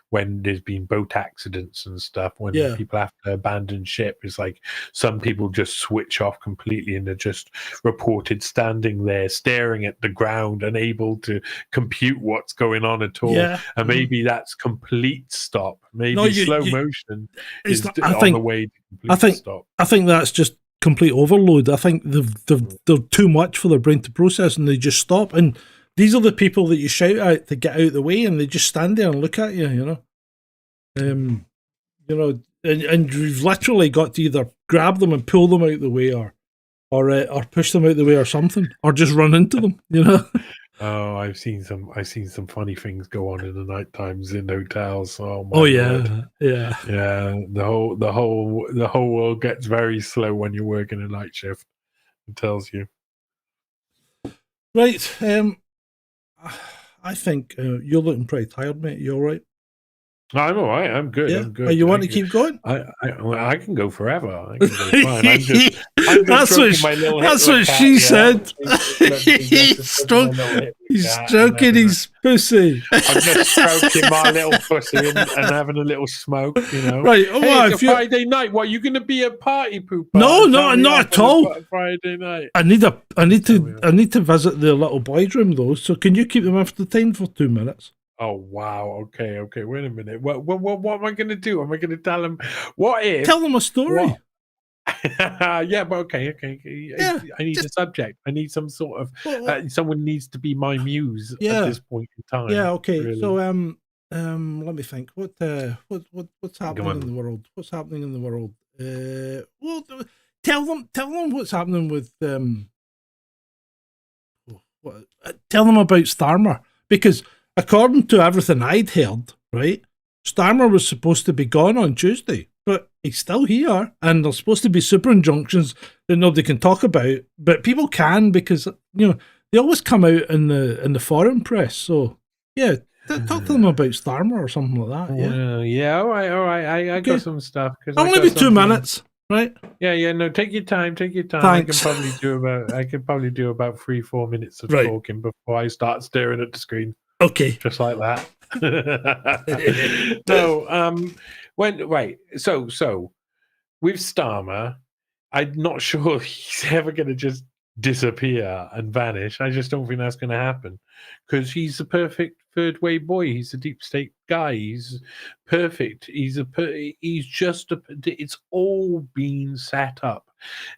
when there's been boat accidents and stuff, when people have to abandon ship. It's like some people just switch off completely, and they're just reported standing there staring at the ground, unable to compute what's going on at all. And maybe that's complete stop. Maybe slow motion is on the way to complete stop. I think that's just complete overload. I think they're too much for their brain to process, and they just stop. And these are the people that you shout at to get out of the way, and they just stand there and look at you. And you've literally got to either grab them and pull them out of the way, or push them out of the way, or something, or just run into them. Oh, I've seen some funny things go on in the night times in hotels. Oh my Oh lord. yeah. Yeah, the whole world gets very slow when you're working a night shift. It tells you. Right. I think you're looking pretty tired, mate. You all right? I'm all right. I'm good. Yeah. I'm Are you good. want to keep going? I can go forever. I can go fine. I'm just stroking my little That's Hitler what cat. she Yeah, said. he's stroking my little Hitler He's cat and stroking having his pussy. I'm just stroking my little pussy and having a little smoke, you know. Right. Oh, Hey, well, it's a if you Friday night. What, you going to be a party pooper? no, And tell no, me not off at on a all. Friday night. I need Tell me off. to visit the little boys' room though. So can you keep them after 10 for 2 minutes? Oh wow. Okay. Wait a minute. What am I going to do? Am I going to tell them? What if? Tell them a story. What? Yeah, but okay. Yeah, I need a subject. I need some sort of well, someone needs to be my muse yeah. at this point in time. Yeah, okay. Really. So let me think. What's happening in the world? What's happening in the world? Well, tell them what's happening with tell them about Starmer, because according to everything I'd heard, right, Starmer was supposed to be gone on Tuesday, but he's still here, and there's supposed to be super injunctions that nobody can talk about, but people can because they always come out in the foreign press. So yeah, talk to them about Starmer or something like that. Yeah. Well, yeah. All right. I got some stuff because I'll maybe 2 minutes. Right. Yeah. No, take your time. Thanks. I can probably do about 3-4 minutes of talking before I start staring at the screen. Okay. Just like that. No. So with Starmer, I'm not sure he's ever going to just disappear and vanish. I just don't think that's going to happen because he's the perfect third way boy. He's a deep state guy. He's perfect. It's all been set up.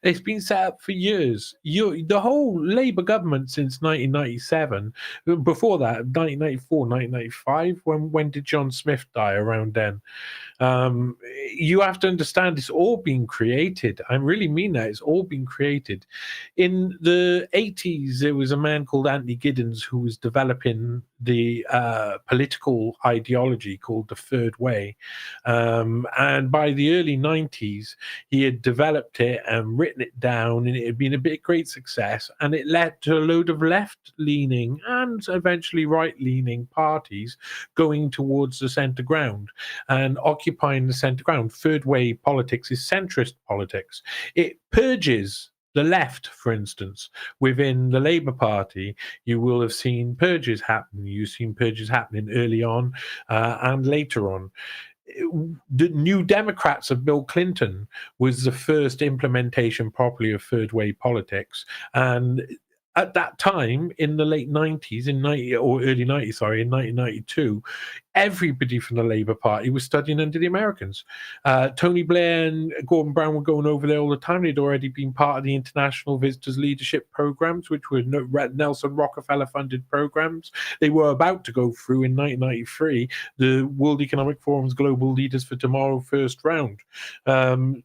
It's been set up for years. The whole Labour government since 1997, before that, 1994, 1995, when did John Smith die around then? You have to understand it's all been created. I really mean that. It's all been created. In the 80s, there was a man called Anthony Giddens who was developing the political ideology called the Third Way. And by the early 90s, he had developed it and written it down, and it had been a great success. And it led to a load of left-leaning and eventually right-leaning parties going towards the centre ground and occupying the centre ground. Third way politics is centrist politics. It purges the left, for instance. Within the Labour Party, you will have seen purges happen. You've seen purges happening early on and later on. The New Democrats of Bill Clinton was the first implementation properly of third way politics. And at that time, in the late 90s, in 1992, everybody from the Labour Party was studying under the Americans. Tony Blair and Gordon Brown were going over there all the time. They'd already been part of the International Visitors Leadership Programs, which were Nelson Rockefeller-funded programs. They were about to go through in 1993 the World Economic Forum's Global Leaders for Tomorrow first round. Yvette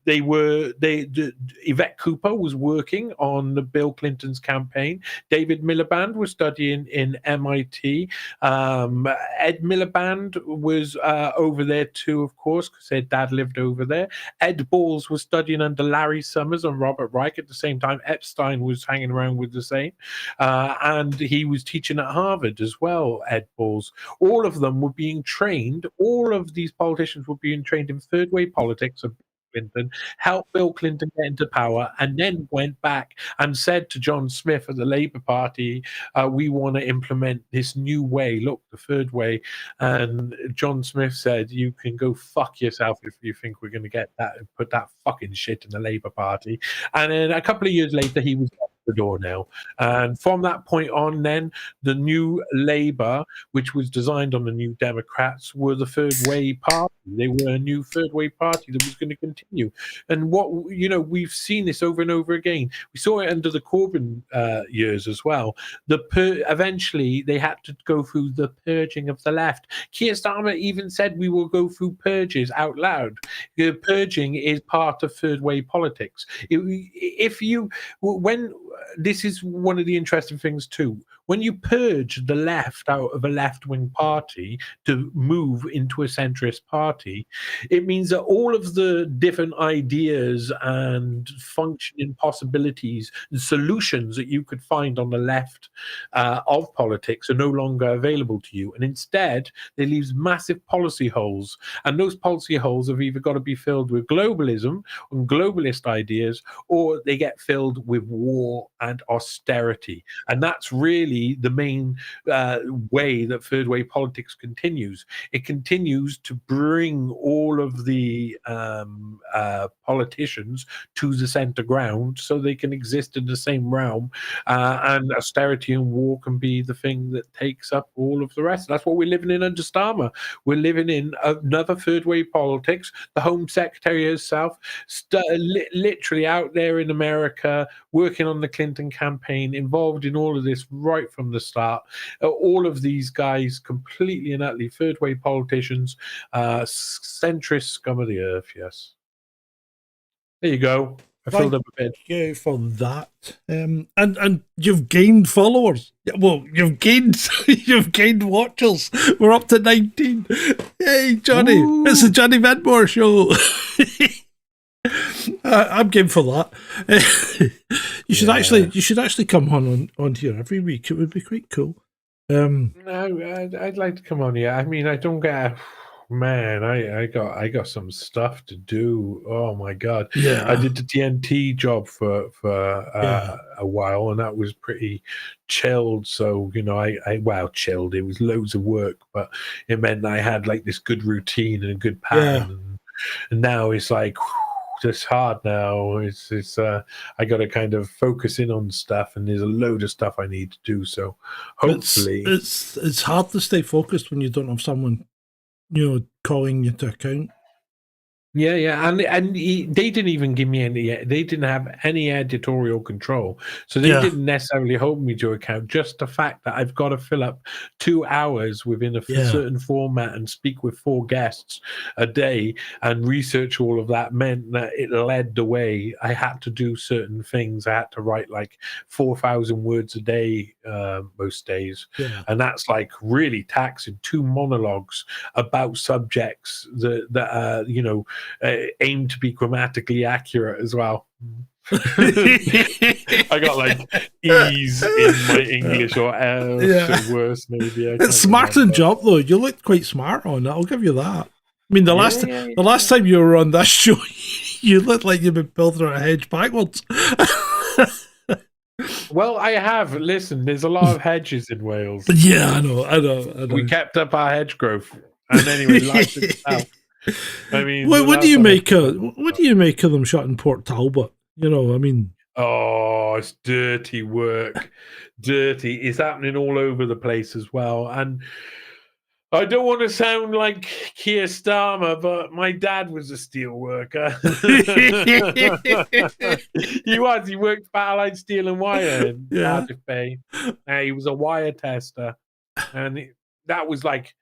Cooper was working on the Bill Clinton's campaign. David Miliband was studying in MIT. Ed Miliband was over there too, of course, because their dad lived over there. Ed Balls was studying under Larry Summers and Robert Reich at the same time. Epstein was hanging around with the same. And he was teaching at Harvard as well, Ed Balls. All of them were being trained. All of these politicians were being trained in third way politics of Clinton, helped Bill Clinton get into power, and then went back and said to John Smith of the Labour Party, we want to implement this new way, look, the third way. And John Smith said, you can go fuck yourself if you think we're going to get that and put that fucking shit in the Labour Party. And then a couple of years later, he was out the door now. And from that point on, then, the new Labour, which was designed on the New Democrats, were the third way party. They were a new third way party that was going to continue. And we've seen this over and over again. We saw it under the Corbyn years as well. Eventually, they had to go through the purging of the left. Keir Starmer even said we will go through purges out loud. Purging is part of third way politics. This is one of the interesting things too. when you purge the left out of a left-wing party to move into a centrist party, it means that all of the different ideas and functioning possibilities and solutions that you could find on the left of politics are no longer available to you. And instead, they leave massive policy holes. And those policy holes have either got to be filled with globalism and globalist ideas, or they get filled with war and austerity. And that's really the main way that third way politics continues. It continues to bring all of the politicians to the center ground so they can exist in the same realm, and austerity and war can be the thing that takes up all of the rest. That's what we're living in under Starmer. We're living in another third way politics. The Home Secretary herself, literally out there in America, working on the Clinton campaign, involved in all of this right from the start. All of these guys, completely and utterly third way politicians, centrist scum of the earth. Yes. There you go. I filled up a bit. Thank you for that. And you've gained followers. Well, you've gained watchers. We're up to 19. Hey, Johnny, Ooh. It's the Johnny Vedmore show. I'm game for that. You should actually come on here every week. It would be quite cool. No, I'd like to come on here. I mean, I don't get. Man, I got some stuff to do. Oh my god! Yeah, I did the TNT job for a while, and that was pretty chilled. So I chilled. It was loads of work, but it meant I had like this good routine and a good pattern. And now it's like. It's hard now. It's I got to kind of focus in on stuff, and there's a load of stuff I need to do. So hopefully, it's hard to stay focused when you don't have someone, calling you to account. Yeah, and they didn't even give me any. They didn't have any editorial control, so they didn't necessarily hold me to account. Just the fact that I've got to fill up 2 hours within a certain format and speak with 4 guests a day and research all of that meant that it led the way. I had to do certain things. I had to write like 4,000 words a day most days, and that's like really taxing. 2 monologues about subjects that aim to be grammatically accurate as well. I got like E's in my English or L's or worse maybe. It's smart and job though. You looked quite smart on it. I'll give you that. I mean, the last time you were on this show, you looked like you'd been pulled through a hedge backwards. Well, I have. Listen, there's a lot of hedges in Wales. Yeah, I know. We kept up our hedge growth, and anyway, life itself. I mean, what do you make of them shutting Port Talbot? I mean, oh, it's dirty work. Dirty. It's happening all over the place as well. And I don't want to sound like Keir Starmer, but my dad was a steel worker. He was. He worked for Allied Steel and Wire in Cardiff Bay. He was a wire tester, and that was like.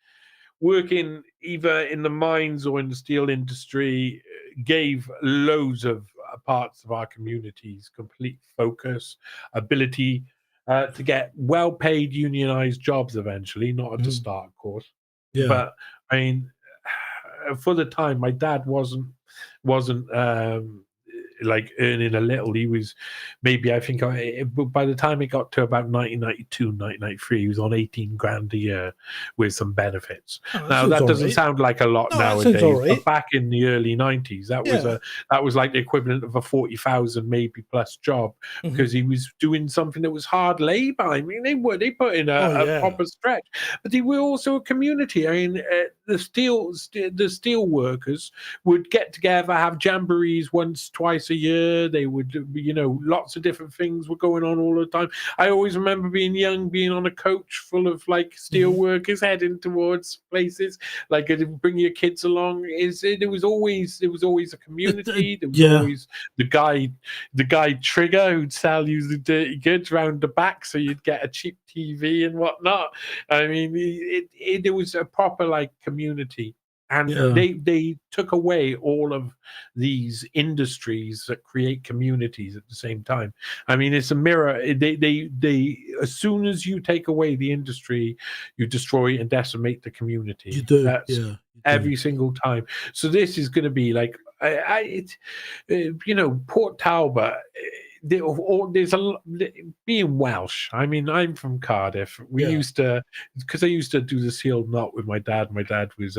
Working either in the mines or in the steel industry gave loads of parts of our communities complete focus, ability to get well-paid unionized jobs eventually, not at the start, of course. Yeah. But I mean, for the time, my dad wasn't like earning a little. He was maybe, I think by the time it got to about 1992, 1993, he was on 18 grand a year with some benefits. Now that doesn't sound like a lot nowadays, but back in the early 90s, that was like the equivalent of a 40,000 maybe plus job, because he was doing something that was hard labor. I mean, they put in a proper stretch, but they were also a community. I mean, the steel workers would get together, have jamborees once, twice a year. They would, lots of different things were going on all the time. I always remember being young, being on a coach full of like steel workers heading towards places. Like, bring your kids along. There was always a community. There was always the guy Trigger who'd sell you the dirty goods round the back, so you'd get a cheap TV and whatnot. I mean, it was a proper like community. And Yeah. they took away all of these industries that create communities at the same time. I mean, it's a mirror. They as soon as you take away the industry, you destroy and decimate the You community. do. That's Yeah. You do. every single time. So this is going to be like, Port Talbot. There's being Welsh. I mean, I'm from Cardiff. We Yeah. used to, because I used to do the sealed knot with my dad. My dad was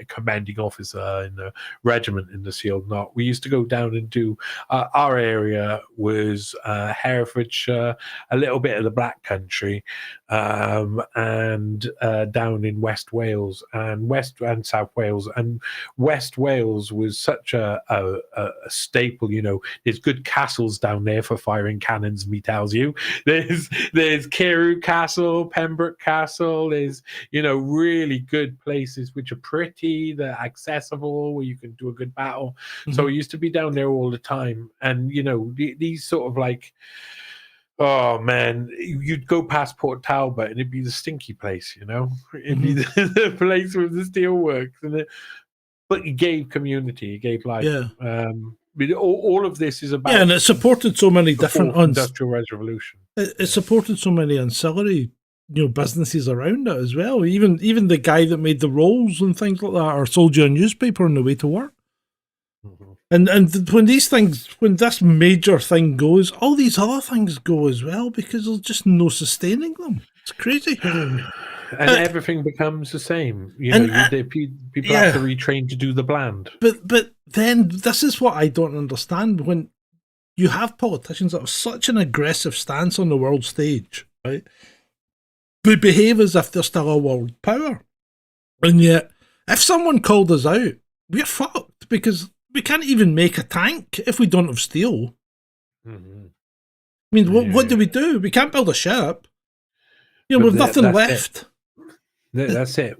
commanding officer in the regiment in the sealed knot. We used to go down and do. Our area was Herefordshire, a little bit of the Black Country, and down in West Wales and West and South Wales. And West Wales was such a staple. There's good castles down there for firing cannons. Me tells you, there's Carew Castle, Pembroke Castle. There's really good places which are pretty, they're accessible, where you can do a good battle. So I used to be down there all the time, and these sort of like. Oh man, you'd go past Port Talbot and it'd be the stinky place, It'd be the place with the steelworks, but it gave community, it gave life. Yeah. All of this is about Yeah, and it supported so many different industrial revolution. It supported so many ancillary, businesses around it as well. Even the guy that made the rolls and things like that, or sold you a newspaper on the way to work. Mm-hmm. And when this major thing goes, all these other things go as well, because there's just no sustaining them. It's crazy. And everything becomes the same. People have to retrain to do the bland. But then this is what I don't understand. When you have politicians that have such an aggressive stance on the world stage, right? They behave as if they're still a world power. And yet, if someone called us out, we're fucked, because we can't even make a tank if we don't have steel. Mm-hmm. I mean, what do? We can't build a ship. We've nothing left. That's it.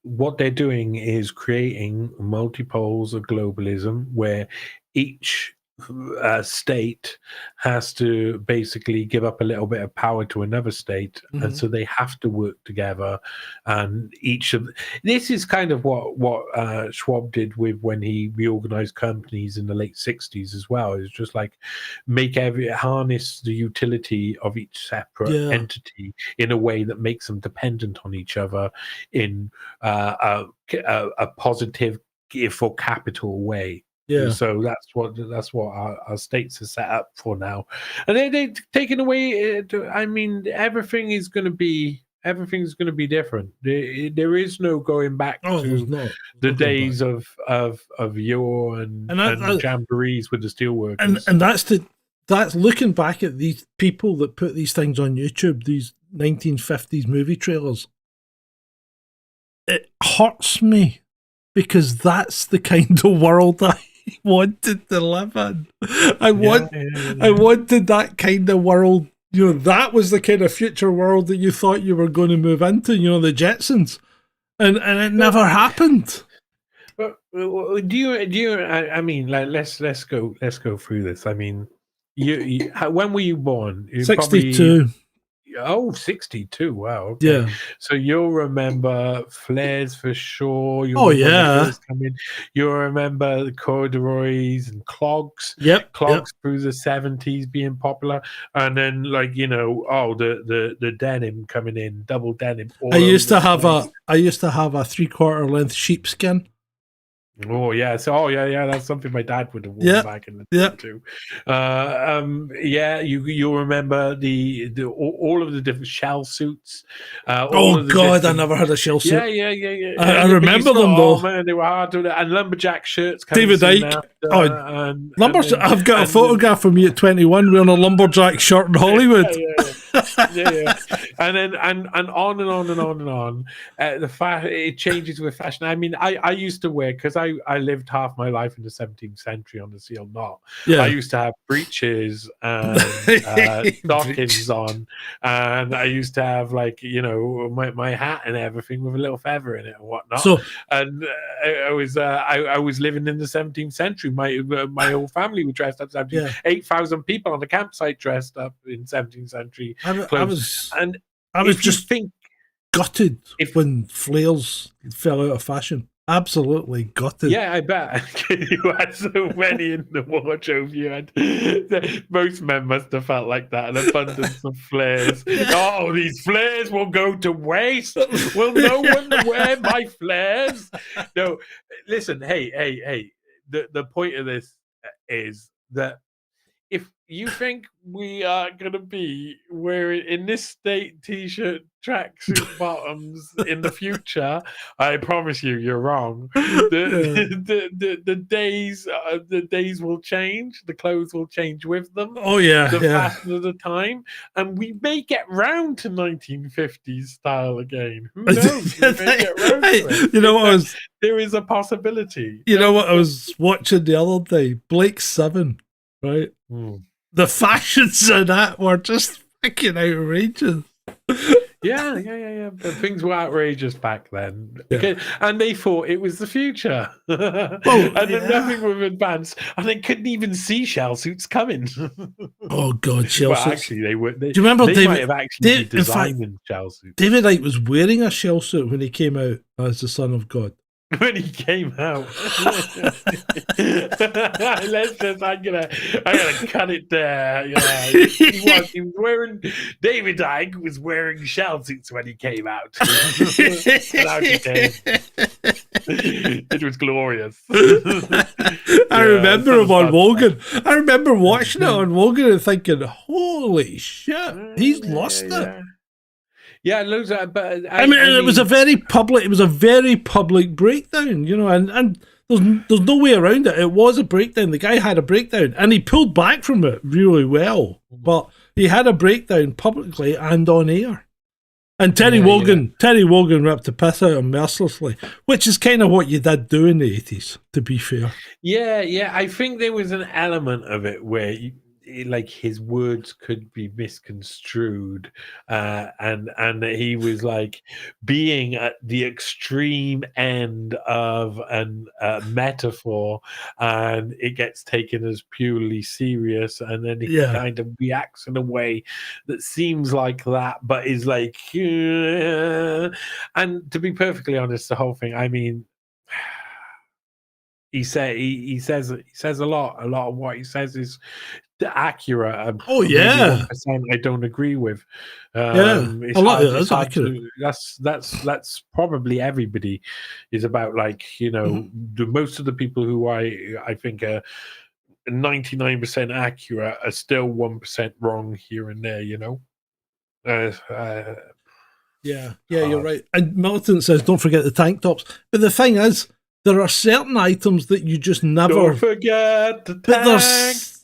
What they're doing is creating multipoles of globalism, where each state has to basically give up a little bit of power to another state, and so they have to work together. And this is kind of what Schwab did when he reorganized companies in the late 60s as well. It's just like harness the utility of each separate entity in a way that makes them dependent on each other in a positive for capital way. Yeah. So that's what our states are set up for now, and they're taking away. I mean, everything's going to be different. There is no going back to the days of yore and jamborees with the steelworkers. And that's looking back at these people that put these things on YouTube, these 1950s movie trailers. It hurts me, because that's the kind of world I wanted to live in. I wanted that kind of world. That was the kind of future world that you thought you were going to move into. The Jetsons, and it never happened. But do you? I mean, like, let's go through this. I mean, when were you born? 62. Oh, 62. Wow. Okay. Yeah. So you'll remember flares for sure. You'll remember the corduroys and clogs. Yep. Clogs through the 70s being popular. And then, like, the denim coming in, double denim. I used to have a 3/4 length sheepskin. Oh yeah, that's something my dad would have worn back in the day too. You'll remember the all of the different shell suits. I never had a shell suit. Yeah. I remember them though. Oh man, they were hard to. And lumberjack shirts. David Icke. I've got a photograph of me at 21 wearing a lumberjack shirt in Hollywood. Yeah. And then and on and on and on and on. It changes with fashion. I mean, I used to wear, because I lived half my life in the 17th century on the sealed knot. Yeah. I used to have breeches and stockings on, and I used to have, like, my hat and everything with a little feather in it and whatnot. So, and I was living in the 17th century. My whole family were dressed up. 8,000 people on the campsite dressed up in 17th century. gutted when flares fell out of fashion. Absolutely gutted. Yeah, I bet. You had so many in the wardrobe. You had most men must have felt like that. An abundance of flares. Oh, these flares will go to waste. Will no one wear my flares? No, listen. Hey. The point of this is that if you think we are going to be wearing in this state t-shirt tracksuit bottoms in the future, I promise you're wrong. The days will change. The clothes will change with them. Oh yeah, the fashion of the time, and we may get round to 1950s style again. Who knows? We may get round to it. You know what there is a possibility. You know what I was watching the other day? Blake 7. Right? The fashions of that were just fucking outrageous. Yeah. But things were outrageous back then. Okay. And they thought it was the future. Then nothing was advanced. And they couldn't even see shell suits coming. Oh, God, shell suits. Actually, they were. Do you remember David? Might have actually been designing shell suits. David Icke was wearing a shell suit when he came out as the Son of God. When he came out, I'm gonna cut it there. He was wearing. David Icke was wearing shell suits when he came out. It was glorious. I remember him on Wogan. I remember watching it on Wogan and thinking, "Holy shit, he's lost it." Yeah, loads of, but I mean, it was a very public. It was a very public breakdown, and there's no way around it. It was a breakdown. The guy had a breakdown, and he pulled back from it really well. But he had a breakdown publicly and on air. And Terry Wogan ripped the piss out of him mercilessly, which is kind of what you did do in the 80s, to be fair. Yeah. I think there was an element of it where like his words could be misconstrued, and that he was like being at the extreme end of a metaphor, and it gets taken as purely serious, and then he kind of reacts in a way that seems like that, but is like, and to be perfectly honest, the whole thing, I mean, he says a lot of what he says is accurate. Maybe 1% I don't agree with. A lot of it is accurate. That's probably everybody is about, like, most of the people who I think are 99% accurate are still 1% wrong here and there. You're right. And Militant says, don't forget the tank tops. But the thing is, there are certain items that you just never... Don't forget the tank tops.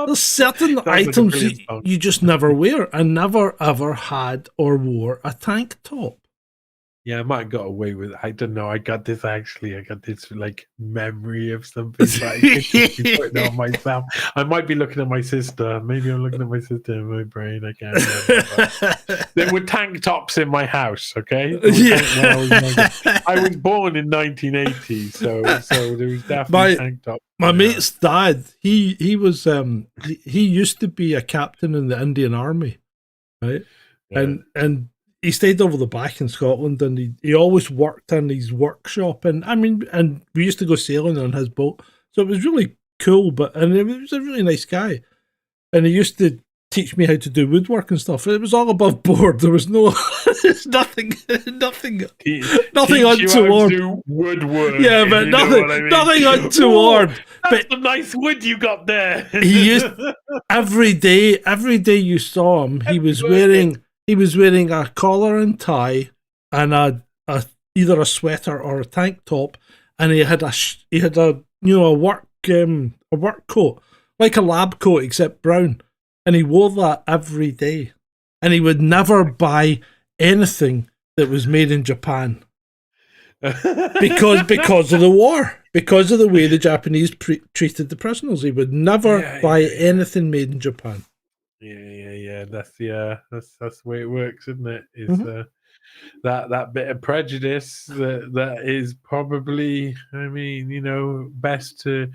There's certain items you just never wear. I never, ever had or wore a tank top. Yeah, I might have got away with it. I don't know. I got this like memory of something that I could be putting on myself. I might be looking at my sister. Maybe I'm looking at my sister in my brain. I can't remember. There were tank tops in my house, okay? I was born in 1980, so there was definitely tank tops. My mate's dad, he used to be a captain in the Indian Army, right? Yeah. And he stayed over the back in Scotland, and he always worked in his workshop, and we used to go sailing on his boat, so it was really cool. And he was a really nice guy, and he used to teach me how to do woodwork and stuff. It was all above board. There was nothing untoward. Woodwork. Yeah, but nothing untoward. That's some nice wood you got there. He used every day you saw him, he was wearing a collar and tie and either a sweater or a tank top, and he had a work coat, like a lab coat except brown, and he wore that every day. And he would never buy anything that was made in Japan because of the war, because of the way the Japanese treated the prisoners. He would never buy anything made in Japan. Yeah. That's the way it works, isn't it? that bit of prejudice that is probably, I mean, best to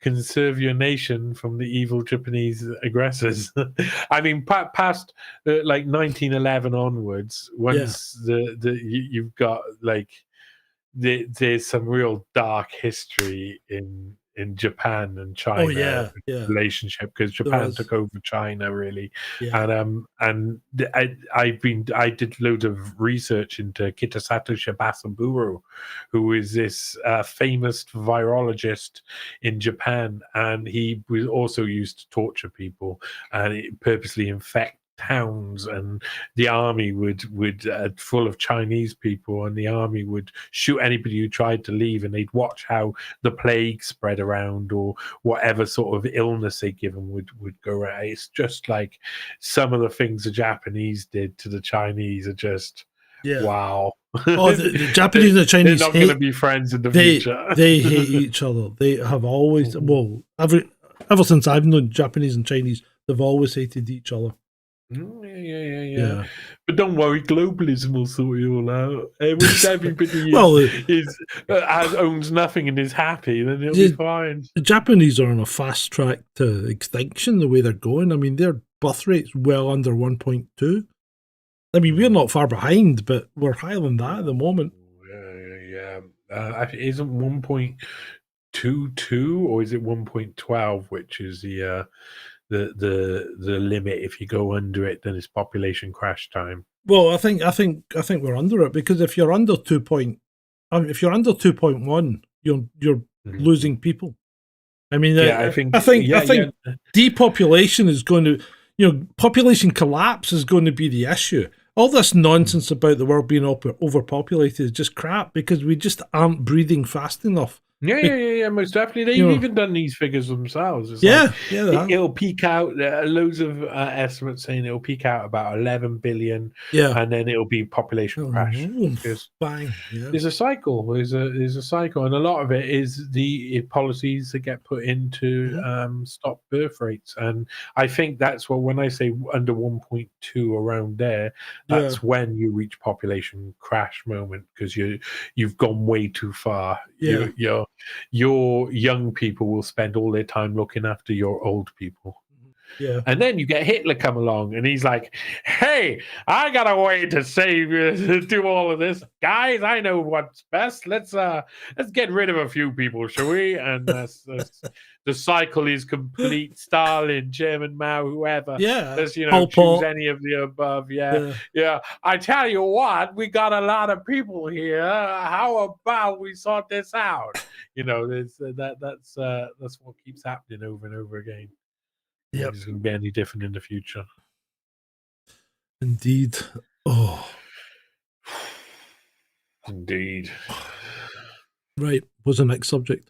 conserve your nation from the evil Japanese aggressors. I mean, past like 1911 onwards, Yeah. once you've got like there's some real dark history in Japan and China Oh yeah, yeah. relationship, because There Japan is. took over China really, Yeah. I did loads of research into Kitasato Shibasaburo, who is this famous virologist in Japan, and he was also used to torture people and purposely infect towns, and the army would full of Chinese people, and the army would shoot anybody who tried to leave, and they'd watch how the plague spread around, or whatever sort of illness they give them would go around. It's just like some of the things the Japanese did to the Chinese are just wow. Oh, the Japanese and the Chinese they're not going to be friends in the future. They hate each other. They have always, well, ever since I've known Japanese and Chinese, they've always hated each other. Yeah. But don't worry, globalism will sort it all out. Once everybody owns nothing and is happy, then it'll be fine. The Japanese are on a fast track to extinction the way they're going. I mean, their birth rate's well under 1.2. I mean, we're not far behind, but we're higher than that at the moment. Yeah. Isn't 1.22 or is it 1.12, which is the limit? If you go under it, then it's population crash time. Well, I think we're under it, because if you're under 2.1, you're losing people. I mean, I think depopulation is going to, population collapse is going to be the issue. All this nonsense about the world being overpopulated is just crap, because we just aren't breathing fast enough. Yeah, most definitely. They've even done these figures themselves. It's it'll peak out. Loads of estimates saying it'll peak out about 11 billion, and then it'll be population crash. Because there's a cycle. There's a cycle, and a lot of it is the policies that get put into stop birth rates. And I think that's what, when I say under 1.2, around there, that's when you reach population crash moment, because you've gone way too far. Your young people will spend all their time looking after your old people. Yeah. And then you get Hitler come along, and he's like, hey, I got a way to save you, to do all of this. Guys, I know what's best. Let's get rid of a few people, shall we? And the cycle is complete. Stalin, Chairman Mao, whoever. Yeah. Let's, choose any of the above. Yeah. I tell you what, we got a lot of people here. How about we sort this out? That's what keeps happening over and over again. Yeah, it's going to be any different in the future. Indeed. Oh, indeed. Right. What's the next subject?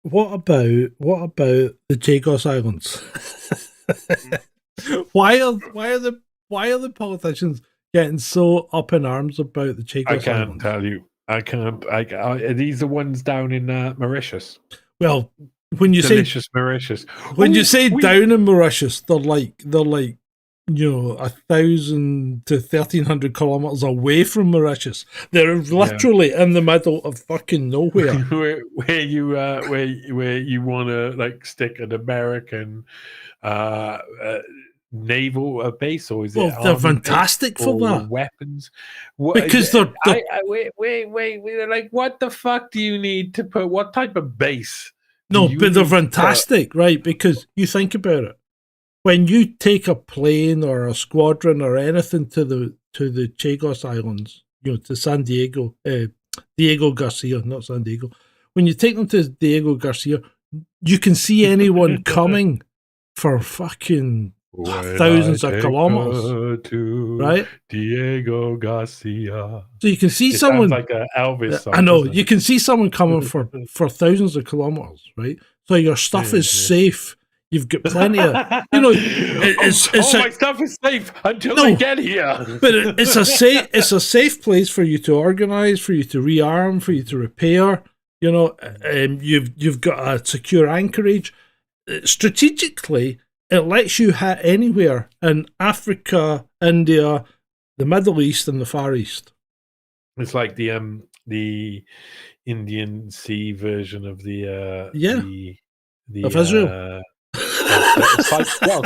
What about the Chagos Islands? Why are the politicians getting so up in arms about the Chagos Islands? I can't tell you. I can't. Are these the ones down in Mauritius? Well, when you Delicious Mauritius. When you say down in Mauritius, they're like 1,000 to 1,300 kilometers away from Mauritius. They're literally in the middle of fucking nowhere. where you want to like stick an American naval base, or is it? Well, they're fantastic for that. Weapons. Because they're wait. Like, what the fuck do you need to put? What type of base? No, but they're fantastic, right? Because you think about it. When you take a plane or a squadron or anything to the Chagos Islands, to San Diego, Diego Garcia, not San Diego. When you take them to Diego Garcia, you can see anyone coming for fucking thousands of kilometers, right? Diego Garcia. So you can see someone like an Elvis song. I know you can see someone coming for thousands of kilometers, right? So your stuff is safe. You've got plenty of, it's my stuff is safe until I get here. But it's a safe place for you to organize, for you to rearm, for you to repair. You've got a secure anchorage. Strategically, it lets you hit anywhere in Africa, India, the Middle East, and the Far East. It's like the Indian Sea version of the of Israel.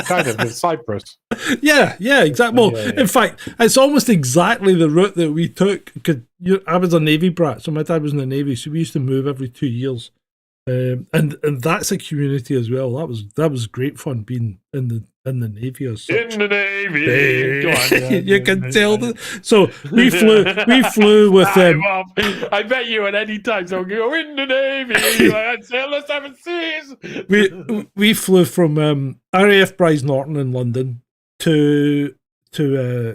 Kind of Cyprus. Yeah, exactly. Well, in fact, it's almost exactly the route that we took. Cause I was a Navy brat, so my dad was in the Navy, so we used to move every 2 years, and that's a community as well. That was great fun being in the Navy as such. In the Navy, go on, you can tell that. So we flew with them. I bet you at any time someone can go in the Navy, like, sail the 7 seas. We flew from RAF Bryce Norton in London to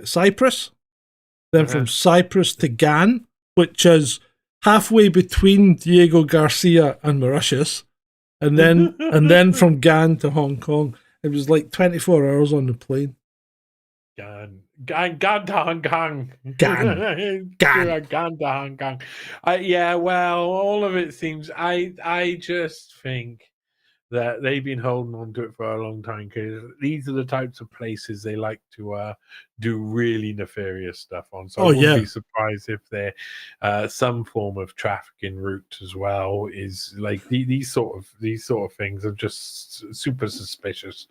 Cyprus, then from Cyprus to Gan, which is halfway between Diego Garcia and Mauritius, and then from Gan to Hong Kong. It was like 24 hours on the plane. Gan to Hong Kong. Gan to Hong Kong. Yeah, well, all of it seems. I just think that they've been holding on to it for a long time because these are the types of places they like to do really nefarious stuff on. So I wouldn't be surprised if they're some form of trafficking route as well. Is like these sort of things are just super suspicious.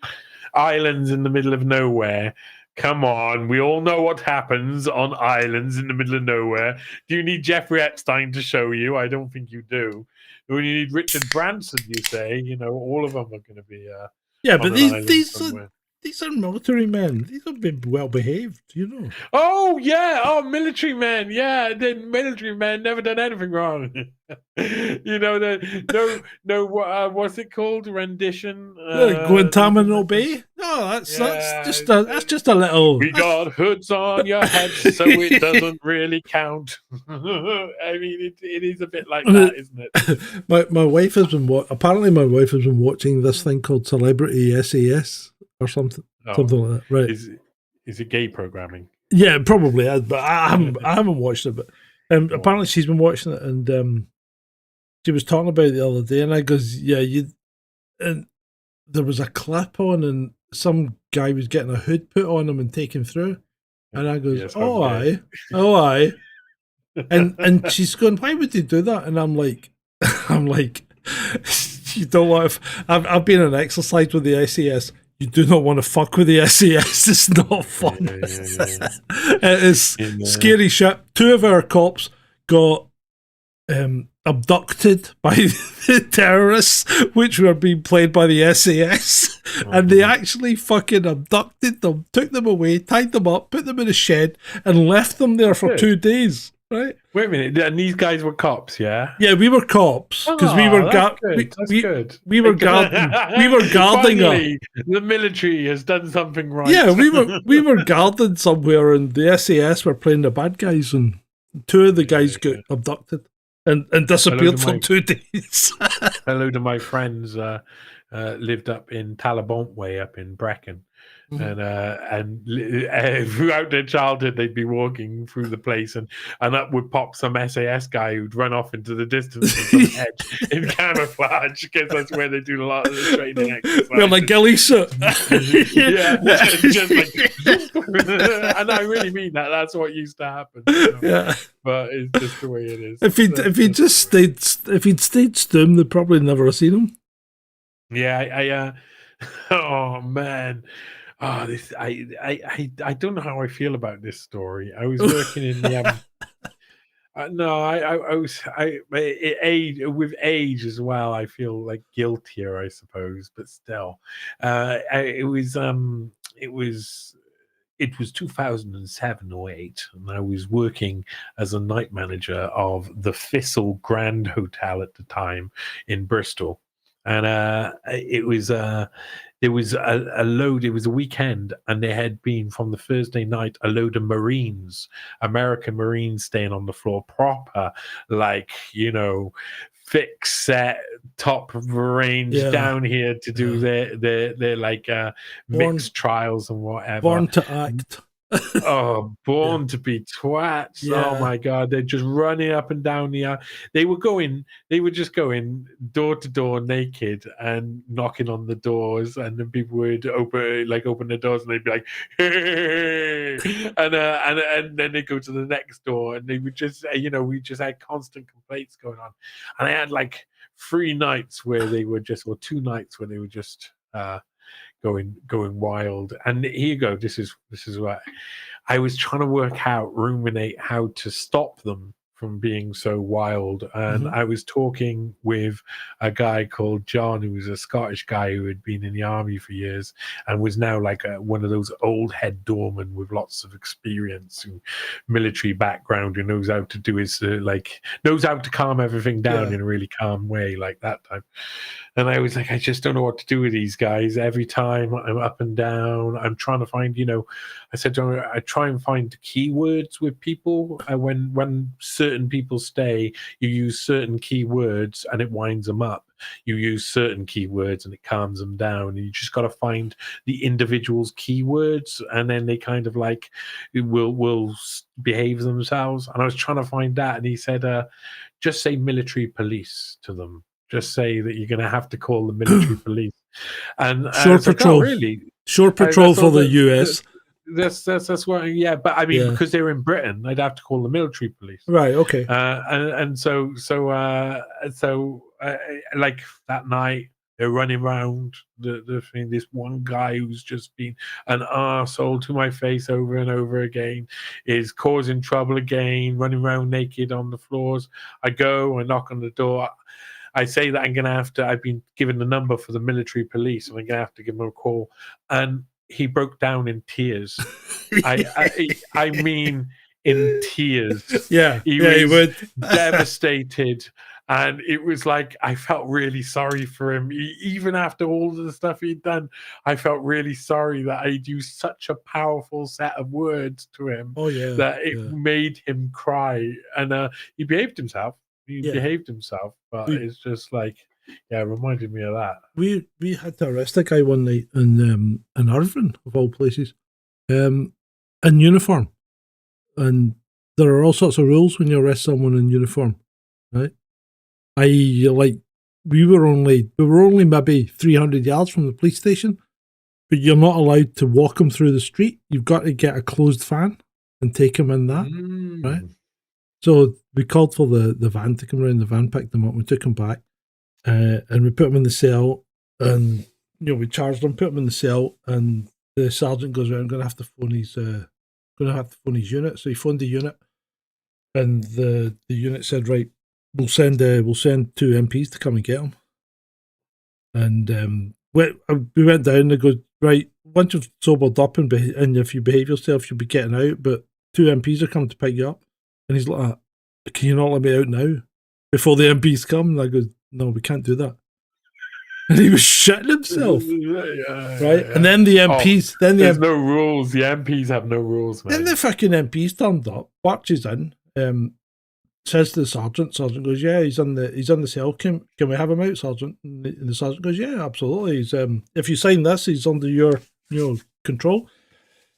Islands in the middle of nowhere. Come on, we all know what happens on islands in the middle of nowhere. Do you need Jeffrey Epstein to show you? I don't think you do. When you need Richard Branson, you say, all of them are going to be. But these are military men. These have been well behaved, Oh yeah, military men. Yeah, the military men never done anything wrong. What's it called? Rendition. Guantanamo Bay. No, that's just a little. We got hoods on your head, so it doesn't really count. I mean, it is a bit like that, isn't it? My wife has been apparently my wife has been watching this thing called Celebrity SAS or something like that. Right? Is it gay programming? Yeah, it probably is, but I haven't watched it. But apparently she's been watching it, and she was talking about it the other day, and I goes, and there was a clip on, and some guy was getting a hood put on him and taken through, and I goes, aye, and she's going, why would they do that? And I'm like, you don't want. I've been in exercise with the SAS. You do not want to fuck with the SAS. It's not fun. It is scary shit. 2 of our cops got abducted by the terrorists, which were being played by the SAS. And they actually fucking abducted them, took them away, tied them up, put them in a shed, and left them there for 2 days. Right? Wait a minute, and these guys were cops, yeah? Yeah, we were cops because we were good. We were guarding Finally, the military has done something right. Yeah, we were guarding somewhere, and the SAS were playing the bad guys, and 2 of the guys got abducted and disappeared for 2 days. Hello to my friends lived up in Talabont Way up in Brecon. And throughout their childhood they'd be walking through the place and up would pop some SAS guy who'd run off into the distance from some hedge in camouflage, because that's where they do a lot of the training exercises. Well, like ghillie suit. Just like and I really mean that. That's what used to happen. Yeah, but it's just the way it is. If he'd stayed stum, they'd probably never have seen him. Yeah, oh man. Oh, this I don't know how I feel about this story. I was working in the with age as well. I feel like guiltier, I suppose, but still, it was 2007 or 8, and I was working as a night manager of the Thistle Grand Hotel at the time in Bristol, and there was a load. It was a weekend, and there had been from the Thursday night a load of Marines, American Marines, staying on the floor, proper, like, thick set, top of the range, down here to do their like mixed trials and whatever. Born to act. Oh, born to be twats. Oh Yeah. my god, they're just running up and down the they were just going door to door naked and knocking on the doors, and then people would open the doors and they'd be like, hey! And then they go to the next door and they would just we just had constant complaints going on. And I had like 3 nights where they were just, or 2 nights where they were just going wild. And here you go, this is what I was trying to ruminate how to stop them from being so wild. And I was talking with a guy called John, who was a Scottish guy who had been in the army for years and was now like one of those old head doormen with lots of experience and military background, who knows how to do his knows how to calm everything down in a really calm way like that time. And I was like, I just don't know what to do with these guys. Every time I'm up and down, I'm trying to find, I said to him, I try and find keywords with people. When certain people stay, you use certain keywords and it winds them up. You use certain keywords and it calms them down. And you just got to find the individual's keywords, and then they kind of like will behave themselves. And I was trying to find that, and he said, just say military police to them. Just say that you're going to have to call the military police. And Shore Patrol. Like, oh, really? Shore Patrol for the US. That's what. Yeah, but I mean, because they're in Britain, they'd have to call the military police. Right. Okay. Like that night, they're running around the thing. This one guy who's just been an arsehole to my face over and over again is causing trouble again, running around naked on the floors. I knock on the door. I say that I've been given the number for the military police, and I'm going to have to give them a call. And he broke down in tears. I mean, in tears. Yeah, he was devastated. And it was like, I felt really sorry for him. Even after all of the stuff he'd done, I felt really sorry that I'd used such a powerful set of words to him that it made him cry. And he behaved himself. Behaved himself, but it's just like, it reminded me of that. We had to arrest a guy one night in Irvine, of all places, in uniform, and there are all sorts of rules when you arrest someone in uniform, right? We were only maybe 300 yards from the police station, but you're not allowed to walk him through the street. You've got to get a closed van and take him in that, right? So we called for the van to come around. The van picked him up. We took him back, and we put him in the cell. And we charged him, put him in the cell. And the sergeant goes around. I'm going to have to phone his unit. So he phoned the unit, and the unit said, "Right, we'll send 2 MPs to come and get him." And we went down. And they go, "Right, once you've sobered up and if you behave yourself, you'll be getting out. But 2 MPs are coming to pick you up." And he's like, "Can you not let me out now before the MPs come?" And I go, "No, we can't do that." And he was shitting himself. Right? And then the MPs... there's no rules. The MPs have no rules, man. Then the fucking MPs turned up, watches in, says to the sergeant. Sergeant goes, "Yeah, he's on the cell. Can we have him out, Sergeant?" And the sergeant goes, "Yeah, absolutely. He's if you sign this, he's under your control."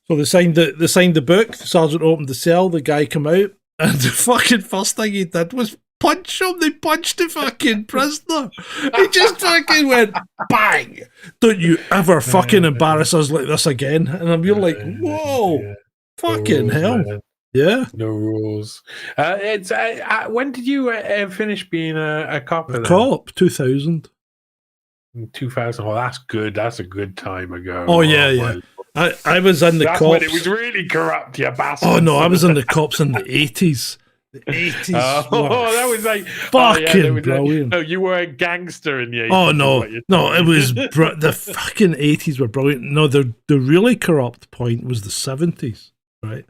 So they signed the book. The sergeant opened the cell. The guy came out. And the fucking first thing he did was punch him. They punched the fucking prisoner. He just fucking went bang. "Don't you ever fucking embarrass us like this again." And you're like, whoa, fucking no rules, hell. Man. Yeah. No rules. When did you finish being a cop? A cop, 2000. 2000. Oh, that's good. That's a good time ago. Oh, yeah. I was in the cops. When it was really corrupt, you bastard. Oh, no, I was in the cops in the 80s. The 80s. That was like fucking brilliant. No, you were a gangster in the 80s. Oh, no, it was the fucking 80s were brilliant. No, the really corrupt point was the 70s, right?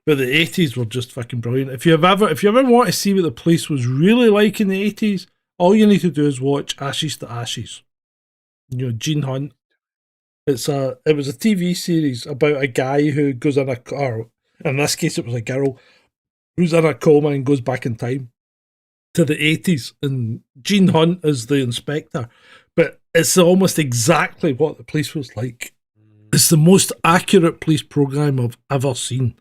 But the 80s were just fucking brilliant. If you ever want to see what the police was really like in the 80s, all you need to do is watch Ashes to Ashes. Gene Hunt. It was a TV series about a guy who goes in in this case it was a girl, who's in a coma and goes back in time to the 80s. And Gene Hunt is the inspector. But it's almost exactly what the police was like It's the most accurate police program I've ever seen.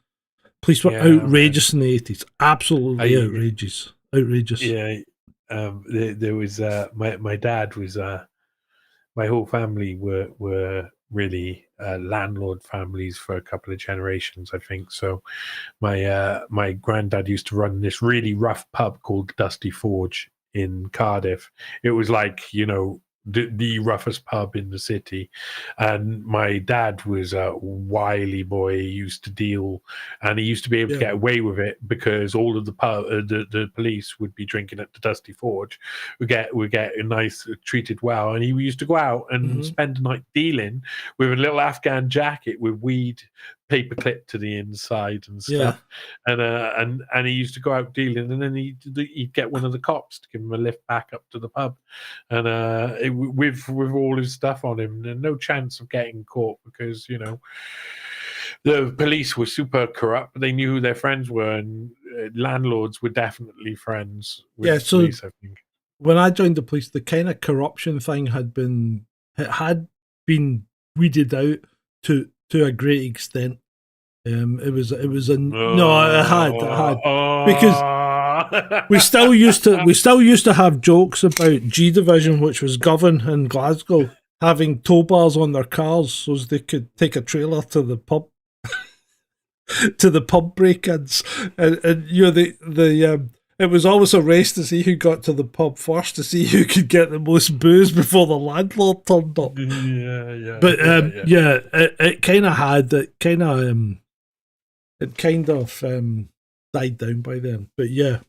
Police were outrageous in the 80s. Absolutely outrageous. Outrageous. Yeah. There was my dad was my whole family were really landlord families for a couple of generations, I think. So my granddad used to run this really rough pub called Dusty Forge in Cardiff. It was like, the roughest pub in the city, and my dad was a wily boy. He used to deal, and he used to be able to get away with it because all of the police would be drinking at the Dusty Forge, would get nice treated well, and he used to go out and spend the night dealing with a little Afghan jacket with weed paper clip to the inside and stuff, and he used to go out dealing, and then he'd get one of the cops to give him a lift back up to the pub, and with all his stuff on him, and no chance of getting caught because the police were super corrupt. They knew who their friends were, and landlords were definitely friends with the police, I think. When I joined the police, the kind of corruption thing had been weeded out to a great extent. It had because we still used to have jokes about G Division, which was Govan in Glasgow, having tow bars on their cars so as they could take a trailer to the pub to the pub break-ins, and it was always a race to see who got to the pub first, to see who could get the most booze before the landlord turned up. It kind of died down by then. But yeah.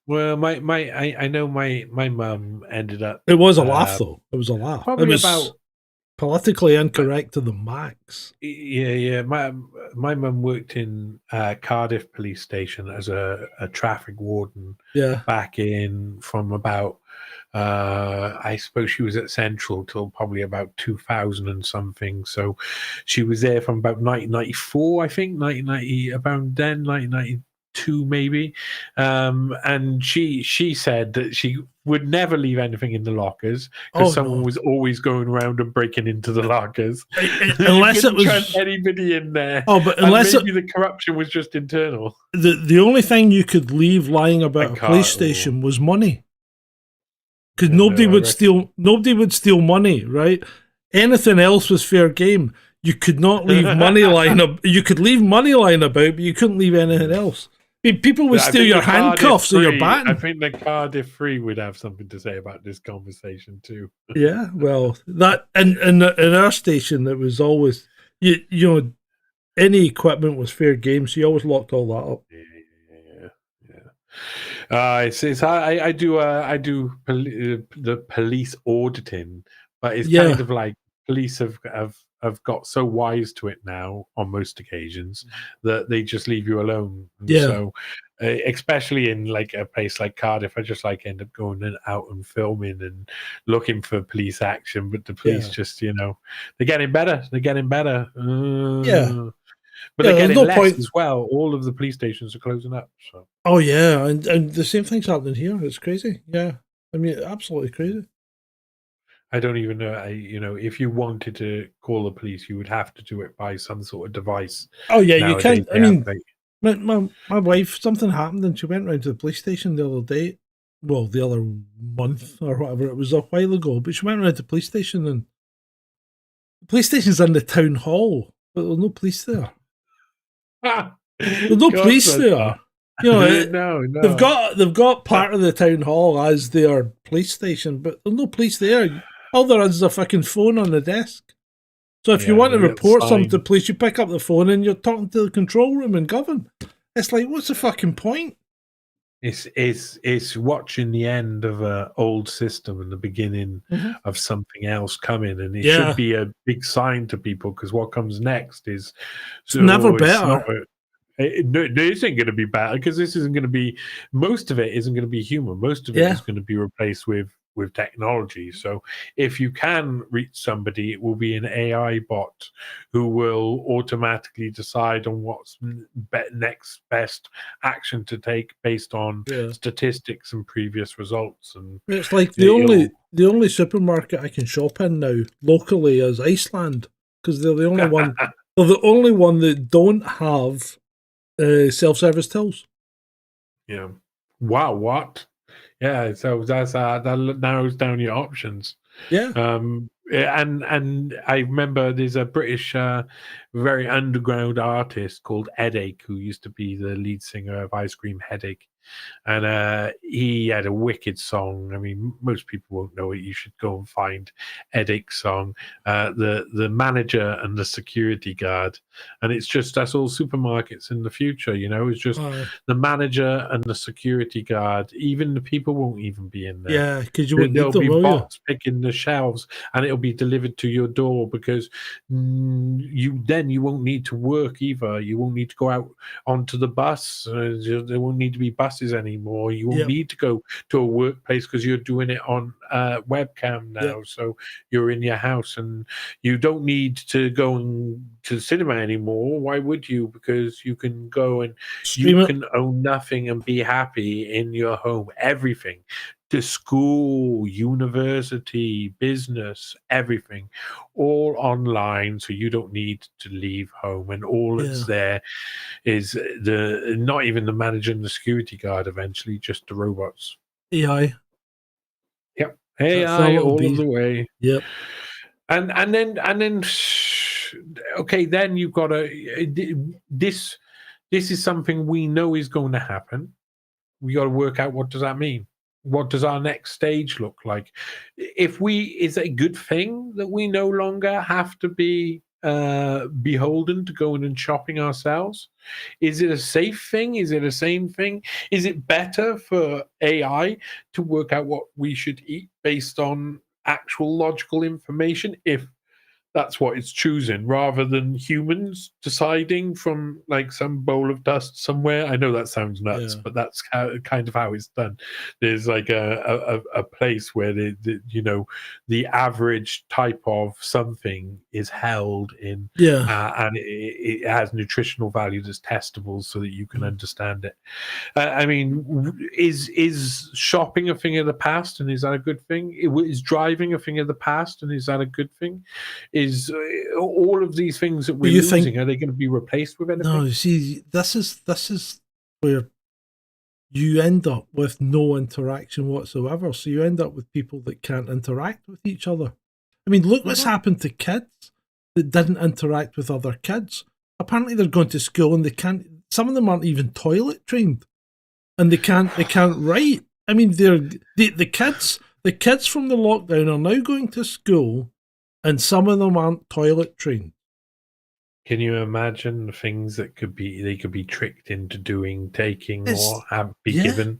Well, I know my mum ended up. It was a laugh though. It was a laugh. Probably it was about politically incorrect to the max. Yeah. My mum worked in Cardiff police station as a traffic warden. Yeah. Back from about I suppose she was at Central till probably about 2000 and something. So she was there from about 1994, I think, 1990, about then, 1992 maybe. And she said that she would never leave anything in the lockers because someone was always going around and breaking into the lockers. Unless it was anybody in there. Oh, but unless maybe the corruption was just internal. The only thing you could leave lying about a police station was money. Because nobody would steal money, right? Anything else was fair game. You could not leave money lying about. You could leave money lying about, but you couldn't leave anything else. I mean, people would steal your handcuffs or your baton. I think the Cardiff Free would have something to say about this conversation too. Yeah, well, that in our station, it was always any equipment was fair game, so you always locked all that up. I do the police auditing, but it's kind of like police have got so wise to it now on most occasions that they just leave you alone. And so especially in like a place like Cardiff, I just end up going out and filming and looking for police action, but the police just they're getting better. But they're getting less as well. All of the police stations are closing up. So. Oh yeah, and the same thing's happening here. It's crazy. Yeah, I mean, absolutely crazy. I don't even know. If you wanted to call the police, you would have to do it by some sort of device. Oh yeah, you can't. I mean, my wife, something happened, and she went round to the police station the other day. Well, the other month or whatever. It was a while ago, but she went round to the police station, and the police station's in the town hall, but there's no police there. There's no police there. No. They've got part of the town hall as their police station, but there's no police there. All there is a fucking phone on the desk. So if you want to report something to police, you pick up the phone and you're talking to the control room in Govan. It's like, what's the fucking point? It's watching the end of an old system and the beginning of something else coming, and it should be a big sign to people, because what comes next is never better. It isn't going to be better, because this isn't going to be. Most of it isn't going to be human. Most of it is going to be replaced with technology. So if you can reach somebody, it will be an AI bot who will automatically decide on what's next best action to take based on statistics and previous results. And it's like the only supermarket I can shop in now locally is Iceland, because they're the only one. They're the only one that don't have self-service tills. Yeah. Wow. What? Yeah. So that's that narrows down your options. Yeah. And I remember there's a British, very underground artist called Headache, who used to be the lead singer of Ice Cream Headache. And he had a wicked song. I mean, most people won't know it. You should go and find Headache's song, the manager and the security guard. And it's just, that's all supermarkets in the future, you know. It's just the manager and the security guard. Even the people won't even be in there. Yeah, because you won't need There'll them, be will you? bots picking the shelves, and it'll be delivered to your door, because you won't need to work either. You won't need to go out onto the bus. There won't need to be buses anymore. You won't need to go to a workplace, because you're doing it on webcam now. So you're in your house, and you don't need to go to the cinema anymore. Why would you? Because you can go and Stream you can own nothing and be happy in your home. Everything. To school, university, business, everything, all online, so you don't need to leave home, and all that's there is not even the manager and the security guard. Eventually, just the robots. AI. Yep, AI all of the way. Yep. And then, okay, then you've got this. This is something we know is going to happen. We got to work out, what does that mean? What does our next stage look like? Is it a good thing that we no longer have to be beholden to going and shopping ourselves? Is it a safe thing? Is it a sane thing? Is it better for AI to work out what we should eat based on actual logical information, if that's what it's choosing, rather than humans deciding from like some bowl of dust somewhere? I know that sounds nuts, but that's kind of how it's done. There's like a place where the average type of something is held in, and it has nutritional value that's testable, so that you can understand it. I mean, is shopping a thing of the past, and is that a good thing? Is driving a thing of the past, and is that a good thing? Is all of these things that we're losing, are they going to be replaced with anything? No, you see, this is where you end up with no interaction whatsoever. So you end up with people that can't interact with each other. I mean, look what's happened to kids that didn't interact with other kids. Apparently they're going to school and they can't, some of them aren't even toilet trained, and they can't write. I mean, the kids from the lockdown are now going to school, and some of them aren't toilet trained. Can you imagine the things that they could be tricked into doing, taking, or be given?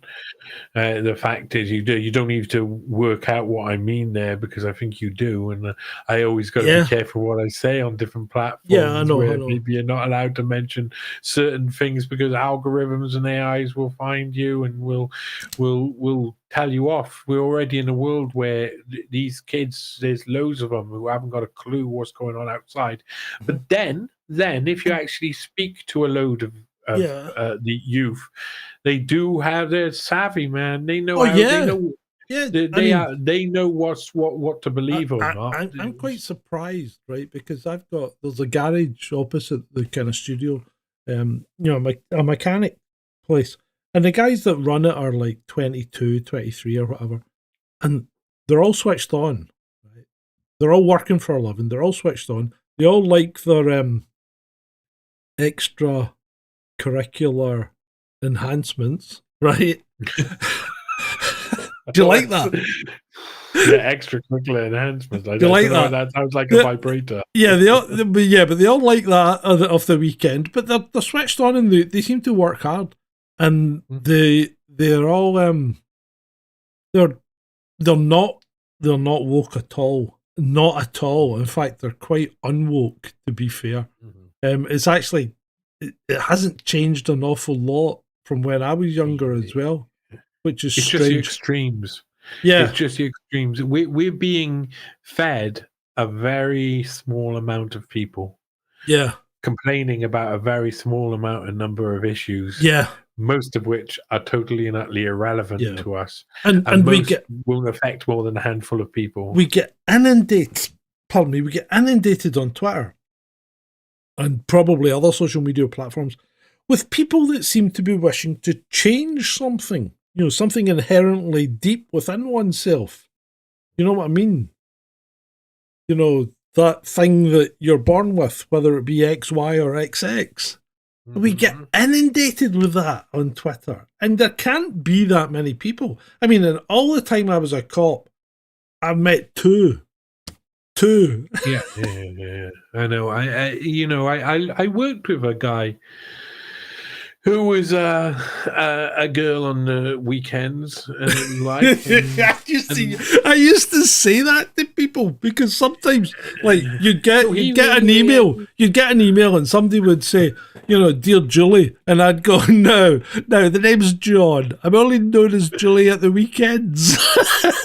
The fact is, you don't need to work out what I mean there, because I think you do, and I always got to be careful what I say on different platforms. I know. Maybe you're not allowed to mention certain things, because algorithms and AIs will find you and will tell you off. We're already in a world where these kids, there's loads of them who haven't got a clue what's going on outside. But then if you actually speak to a load of the youth, they do have their savvy, man. They know they know what to believe or not. I'm quite surprised, right? Because there's a garage opposite the kind of studio, a mechanic place, and the guys that run it are like 22, 23 or whatever, and they're all switched on, right? They're all working for a living. They're all switched on. They all like their extra curricular enhancements, right? Do you like that? Yeah, extracurricular enhancements. Do you like that? That sounds like a vibrator. Yeah, but they all like that of the weekend. But they're switched on, and they seem to work hard, and they're all they're not woke at all. Not at all. In fact, they're quite unwoke, to be fair. It's actually it hasn't changed an awful lot from when I was younger as well, which is strange. Just the extremes. Yeah, it's just the extremes. We're being fed a very small amount of people. Yeah, complaining about a very small number of issues. Yeah, most of which are totally and utterly irrelevant to us, and most won't affect more than a handful of people. We get inundated. Pardon me. We get inundated on Twitter and probably other social media platforms, with people that seem to be wishing to change something, something inherently deep within oneself. You know what I mean? That thing that you're born with, whether it be X, Y, or XX. We get inundated with that on Twitter. And there can't be that many people. I mean, in all the time I was a cop, I've met two. Yeah. I know. I worked with a guy who was a girl on the weekends. I used to say that to people because sometimes, like, you'd get an email, and somebody would say, "Dear Julie," and I'd go, "No, the name's John. I'm only known as Julie at the weekends."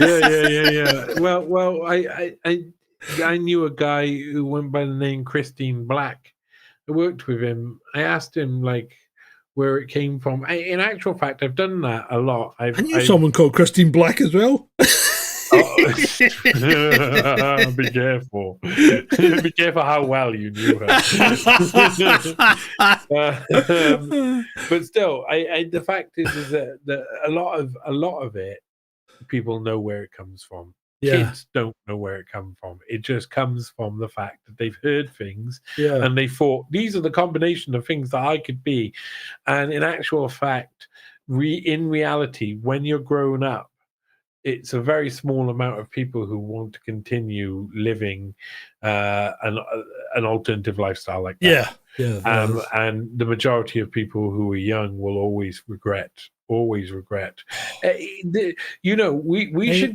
Yeah. Well, I knew a guy who went by the name Christine Black. I worked with him. I asked him where it came from. In actual fact, I've done that a lot. I knew someone called Christine Black as well. Be careful. Be careful how well you knew her. But still, the fact is that a lot of it, people know where it comes from. Yeah. Kids don't know where it comes from. It just comes from the fact that they've heard things and they thought these are the combination of things that I could be. And in actual fact, in reality, when you're grown up, it's a very small amount of people who want to continue living an alternative lifestyle like that. Yeah. And the majority of people who are young will always regret. We should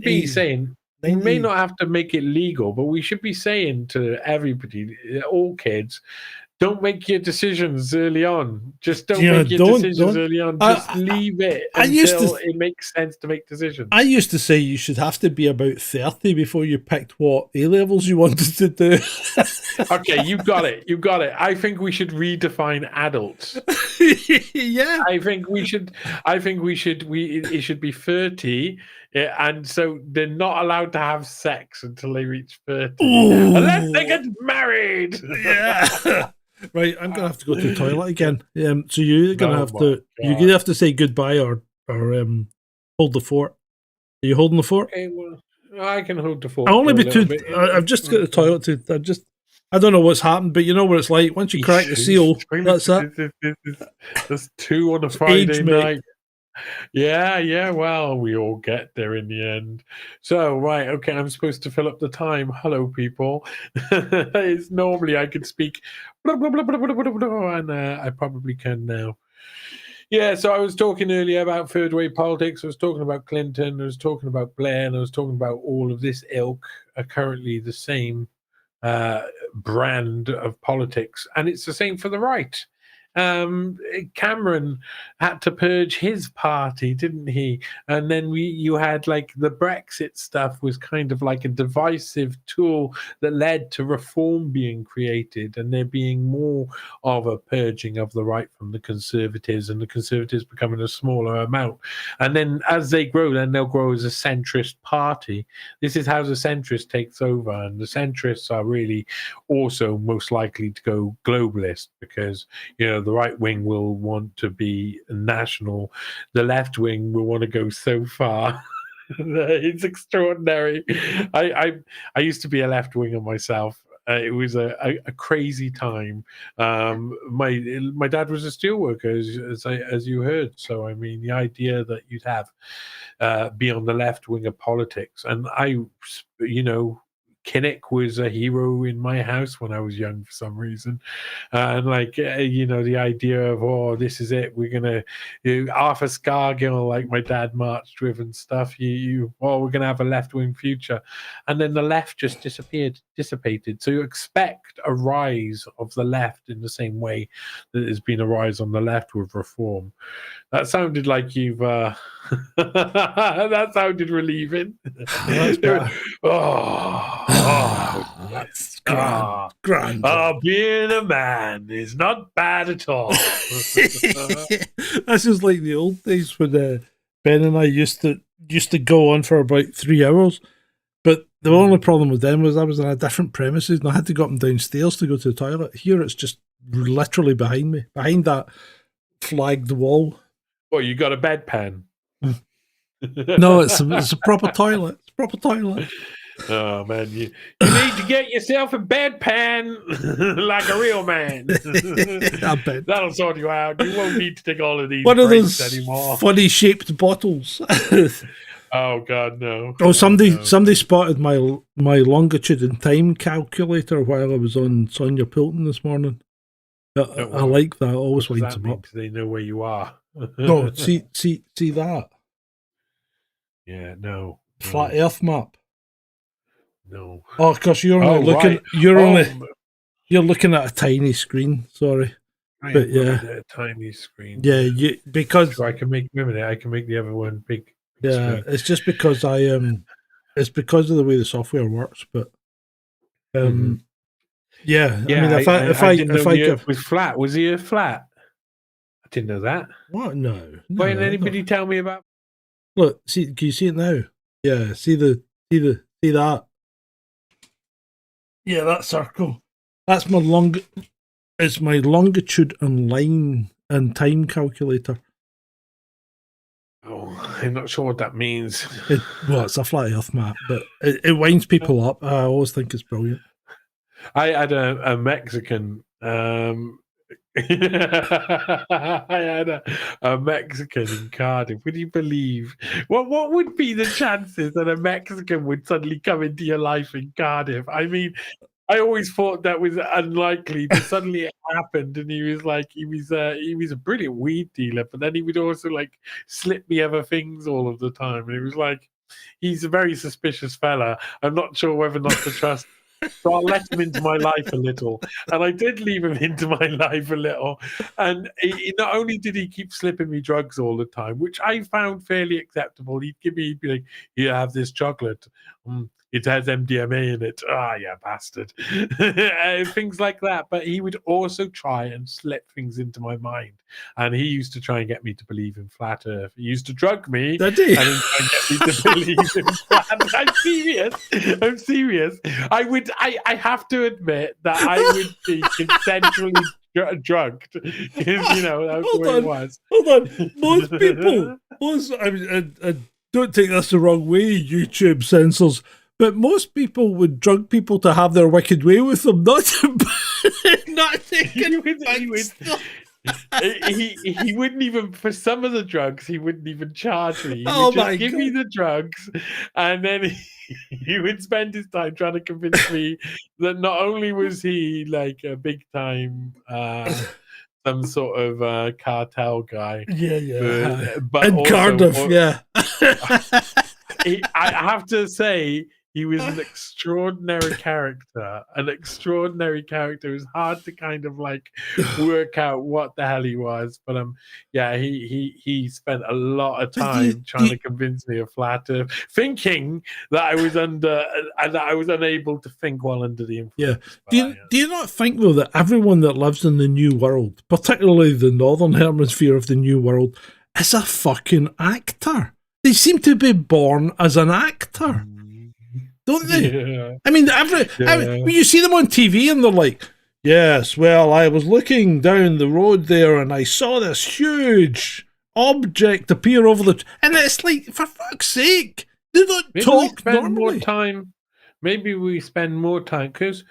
be saying, we may not have to make it legal, but we should be saying to everybody, all kids, don't make your decisions early on. Just don't make your decisions early on. Just leave it until it makes sense to make decisions. I used to say you should have to be about 30 before you picked what A-levels you wanted to do. Okay, you got it. I think we should redefine adults. Yeah. I think we should. It should be 30. And so they're not allowed to have sex until they reach 30. Ooh. Unless they get married. Yeah. Right, I'm gonna have to go to the toilet again. So you're gonna have to say goodbye or hold the fort. Are you holding the fort? Okay, well, I can hold the fort. I'll only be two. I've just got the toilet to. I don't know what's happened, but you know what it's like. Once you crack the seal, that's it. There's two on a Friday night. Yeah. Well, we all get there in the end. So, right, okay, I'm supposed to fill up the time. Hello, people. It's normally I could speak, blah, blah, blah, blah, blah, blah, blah, and I probably can now. Yeah, so I was talking earlier about third wave politics. I was talking about Clinton. I was talking about Blair, and I was talking about all of this ilk are currently the same brand of politics, and it's the same for the right. Cameron had to purge his party, didn't he? And then you had like the Brexit stuff was kind of like a divisive tool that led to reform being created, and there being more of a purging of the right from the Conservatives, and the Conservatives becoming a smaller amount. And then as they grow, then they'll grow as a centrist party. This is how the centrist takes over, and the centrists are really also most likely to go globalist because, the right wing will want to be national. The left wing will want to go so far. It's extraordinary. I used to be a left winger myself. It was a crazy time. My dad was a steelworker, as you heard. So I mean, the idea that you'd have be on the left wing of politics, and Kinnock was a hero in my house when I was young for some reason. And the idea of, this is it. We're going to, Arthur Scargill, like my dad marched with and stuff. We're going to have a left-wing future. And then the left just dissipated. So you expect a rise of the left in the same way that there's been a rise on the left with reform. That sounded like you've, that sounded relieving. That's better. That's grand. Being a man is not bad at all. That's just like the old days when Ben and I used to go on for about 3 hours. But The only problem with them was I was in a different premises and I had to go up and downstairs to go to the toilet. Here it's just literally behind me, behind that flagged wall. Well, you got a bedpan. No, it's a proper toilet. It's a proper toilet. Oh man, you need to get yourself a bedpan like a real man. I bet. That'll sort you out. You won't need to take all of these One of those anymore. funny shaped bottles. Oh God, no! Oh, somebody spotted my longitude and time calculator while I was on Sonia Pilton this morning. I like that. It always winds them up. They know where you are. No, see that. Yeah, no. Flat Earth map. No. Oh, because you're only looking. Right. You're looking at a tiny screen. Sorry, but yeah, a tiny screen. Yeah, because so I can make I can make the other one big. Yeah, it's just because it's because of the way the software works. But yeah, I mean, if I it was flat, was he a flat? I didn't know that. What? No. Why didn't anybody tell me about? Look, see, can you see it now? Yeah, see that? Yeah, that circle. That's it's my longitude and line and time calculator. Oh, I'm not sure what that means. It's a flat Earth map, but it winds people up. I always think it's brilliant. I had a Mexican. I had a Mexican in Cardiff. Would you believe what would be the chances that a Mexican would suddenly come into your life in Cardiff? I mean, I always thought that was unlikely, but suddenly it happened, and he was a brilliant weed dealer, but then he would also like slip me other things all of the time, and it was like he's a very suspicious fella. I'm not sure whether or not to trust. So I'll let him into my life a little, and I did leave him into my life a little. And he not only did he keep slipping me drugs all the time, which I found fairly acceptable. He'd be like, "You have this chocolate. It has MDMA in it. Ah, yeah, bastard." Things like that. But he would also try and slip things into my mind. And he used to try and get me to believe in flat Earth. He used to drug me and get me to believe in flat Earth. I'm serious. I have to admit that I would be consensually drugged. Because, that's the way it was. Hold on. Most people, I don't take this the wrong way, YouTube censors, but most people would drug people to have their wicked way with them, not taking he wouldn't even, for some of the drugs, he wouldn't even charge me. He would just give me the drugs, and then he would spend his time trying to convince me that not only was he like a big time some sort of cartel guy, but in also, Cardiff, I have to say, he was an extraordinary character. It was hard to kind of like work out what the hell he was. But he spent a lot of time trying to convince me of flat Earth, thinking that I was unable to think while under the influence. Yeah. Do you not think though that everyone that lives in the New World, particularly the northern hemisphere of the New World, is a fucking actor? They seem to be born as an actor. Don't they? Yeah. I mean, when you see them on TV and they're like, yes, well, I was looking down the road there and I saw this huge object appear over the... And it's like, for fuck's sake, they don't talk normally. Maybe we spend more time, because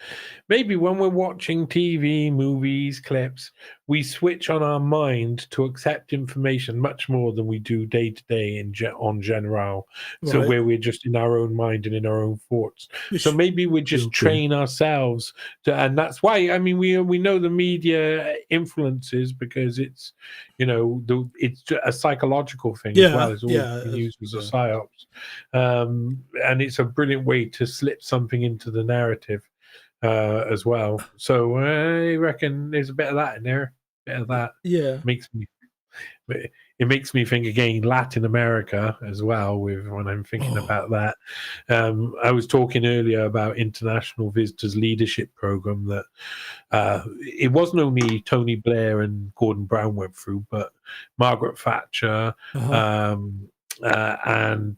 maybe when we're watching TV, movies, clips, we switch on our mind to accept information much more than we do day to day on general. So where we're just in our own mind and in our own thoughts. So maybe we just train ourselves to, and that's why, I mean, we know the media influences, because it's, it's a psychological thing as well. It's always been used as a psyops. And it's a brilliant way to slip something into the narrative as well. So I reckon there's a bit of that in there. Bit of that. Yeah. It makes me think again, Latin America as well, when I'm thinking about that. I was talking earlier about International Visitors Leadership Program, that it wasn't only Tony Blair and Gordon Brown went through, but Margaret Thatcher and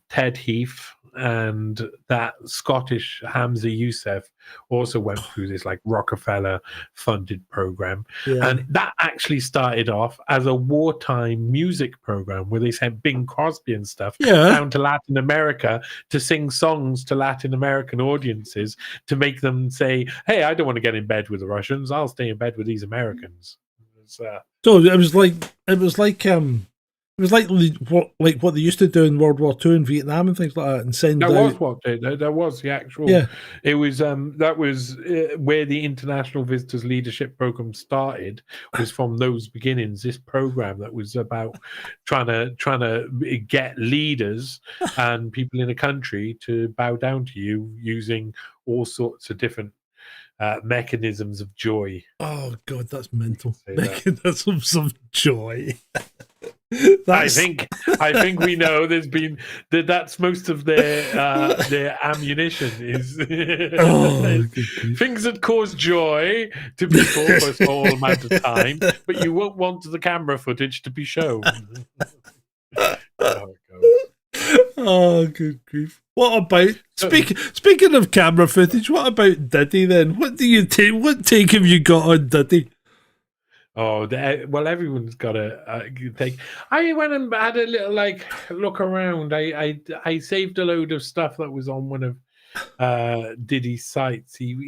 Ted Heath and that Scottish Hamza Youssef also went through this like Rockefeller funded program. Yeah. And that actually started off as a wartime music program where they sent Bing Crosby and stuff Yeah. down to Latin America to sing songs to Latin American audiences to make them say, hey, I don't want to get in bed with the Russians. I'll stay in bed with these Americans. So it was what they used to do in World War II in Vietnam and things like that, and send that out. was the actual. Yeah. It was that was where the International Visitors Leadership Program started. Was from those beginnings. This program that was about trying to get leaders and people in a country to bow down to you using all sorts of different mechanisms of joy. Oh God, that's mental. That. Mechanisms of joy. I think we know that's most of their ammunition is things that cause joy to people for a small amount of time, but you won't want the camera footage to be shown. Oh, good grief! What about speaking of camera footage? What about Diddy then? What do you take? What take have you got on Diddy? Oh, well, everyone's got a take. I went and had a little look around. I saved a load of stuff that was on one of Diddy's sites. He's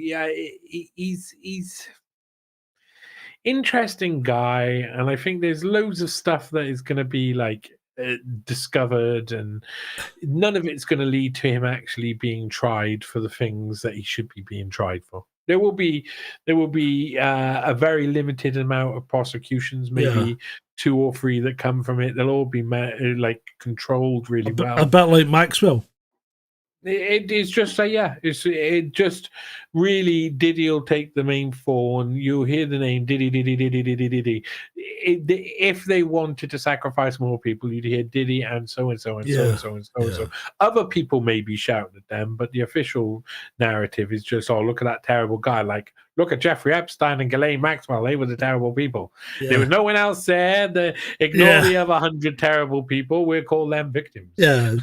interesting guy, and I think there's loads of stuff that is going to be discovered, and none of it's going to lead to him actually being tried for the things that he should be being tried for. There will be a very limited amount of prosecutions, maybe 2 or 3 that come from it. They'll all be controlled really well. A bit like Maxwell. It's just it just really Diddy will take the main 4, and you'll hear the name Diddy. If they wanted to sacrifice more people, you'd hear Diddy and so and so and so and so and so and so. Other people may be shouting at them, but the official narrative is just, oh, look at that terrible guy. Like, look at Jeffrey Epstein and Ghislaine Maxwell. They were the terrible people. There was no one else there. Ignore the other 100 terrible people. We'll call them victims. Yeah.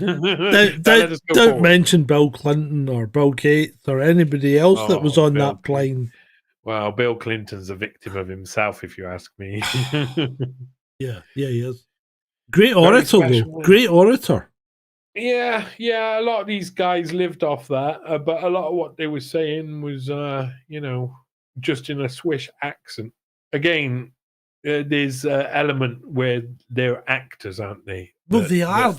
Don't mention Bill Clinton or Bill Gates or anybody else that was on that plane. Well, Bill Clinton's a victim of himself, if you ask me. Yeah, he is. Great orator, though. Great orator. Yeah. A lot of these guys lived off that, but a lot of what they were saying was, just in a Swiss accent. Again, there's an element where they're actors, aren't they? Well, they are.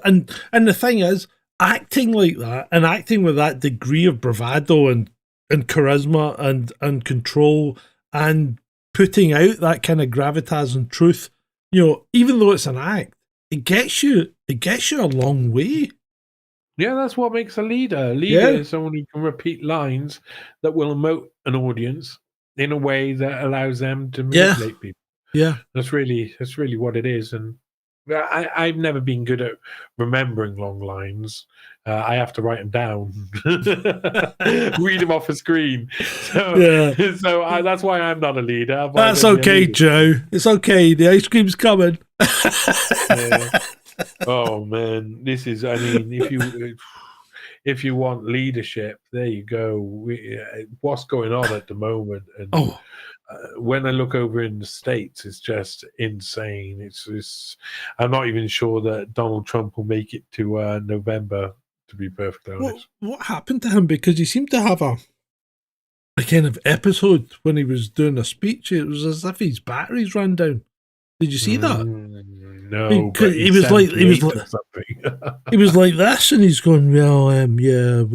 And the thing is, acting like that and acting with that degree of bravado and charisma and control and putting out that kind of gravitas and truth, even though it's an act, it gets you a long way. Yeah, that's what makes a leader. A leader is someone who can repeat lines that will emote an audience in a way that allows them to manipulate people. Yeah, that's really what it is. And I've never been good at remembering long lines. I have to write them down, read them off a screen. So that's why I'm not a leader. That's okay, Joe. It's okay. The ice cream's coming. Oh man, this is. I mean, if you want leadership, there you go. What's going on at the moment? And when I look over in the States, it's just insane. It's I'm not even sure that Donald Trump will make it to November, to be perfectly honest. What happened to him? Because he seemed to have a kind of episode when he was doing a speech. It was as if his batteries ran down. Did you see that? No, but he was like he was like this, and he's going, well, we're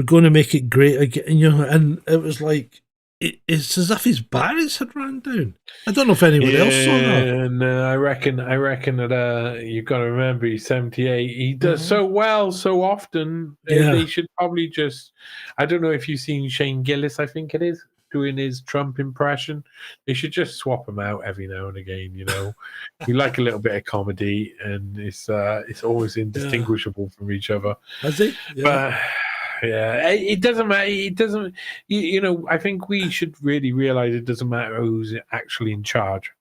going to make it great again, and it was like it's as if his batteries had ran down. I don't know if anyone else saw that. No, I reckon that you've got to remember he's 78. He does so well so often. They should probably just. I don't know if you've seen Shane Gillis. I think it is. Doing his Trump impression, they should just swap him out every now and again. We like a little bit of comedy, and it's always indistinguishable from each other. Has it? Yeah. But it doesn't matter. It doesn't. I think we should really realize it doesn't matter who's actually in charge.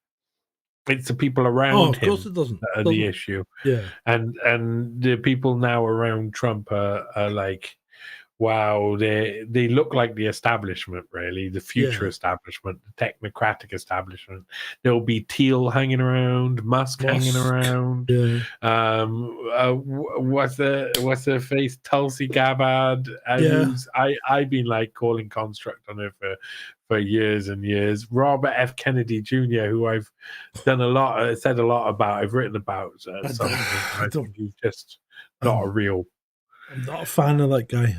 It's the people Oh, around of course him it doesn't. that are the issue. Yeah. And the people now around Trump are like, wow, they look like the establishment, really, the future Yeah. establishment, the technocratic establishment. There'll be Teal hanging around, Musk hanging around. Yeah. What's the face? Tulsi Gabbard, Yeah. who's I've been like calling construct on her for years and years. Robert F. Kennedy Jr., who I've said a lot about, I've written about at some point. I think he's just not a real. I'm not a fan of that guy.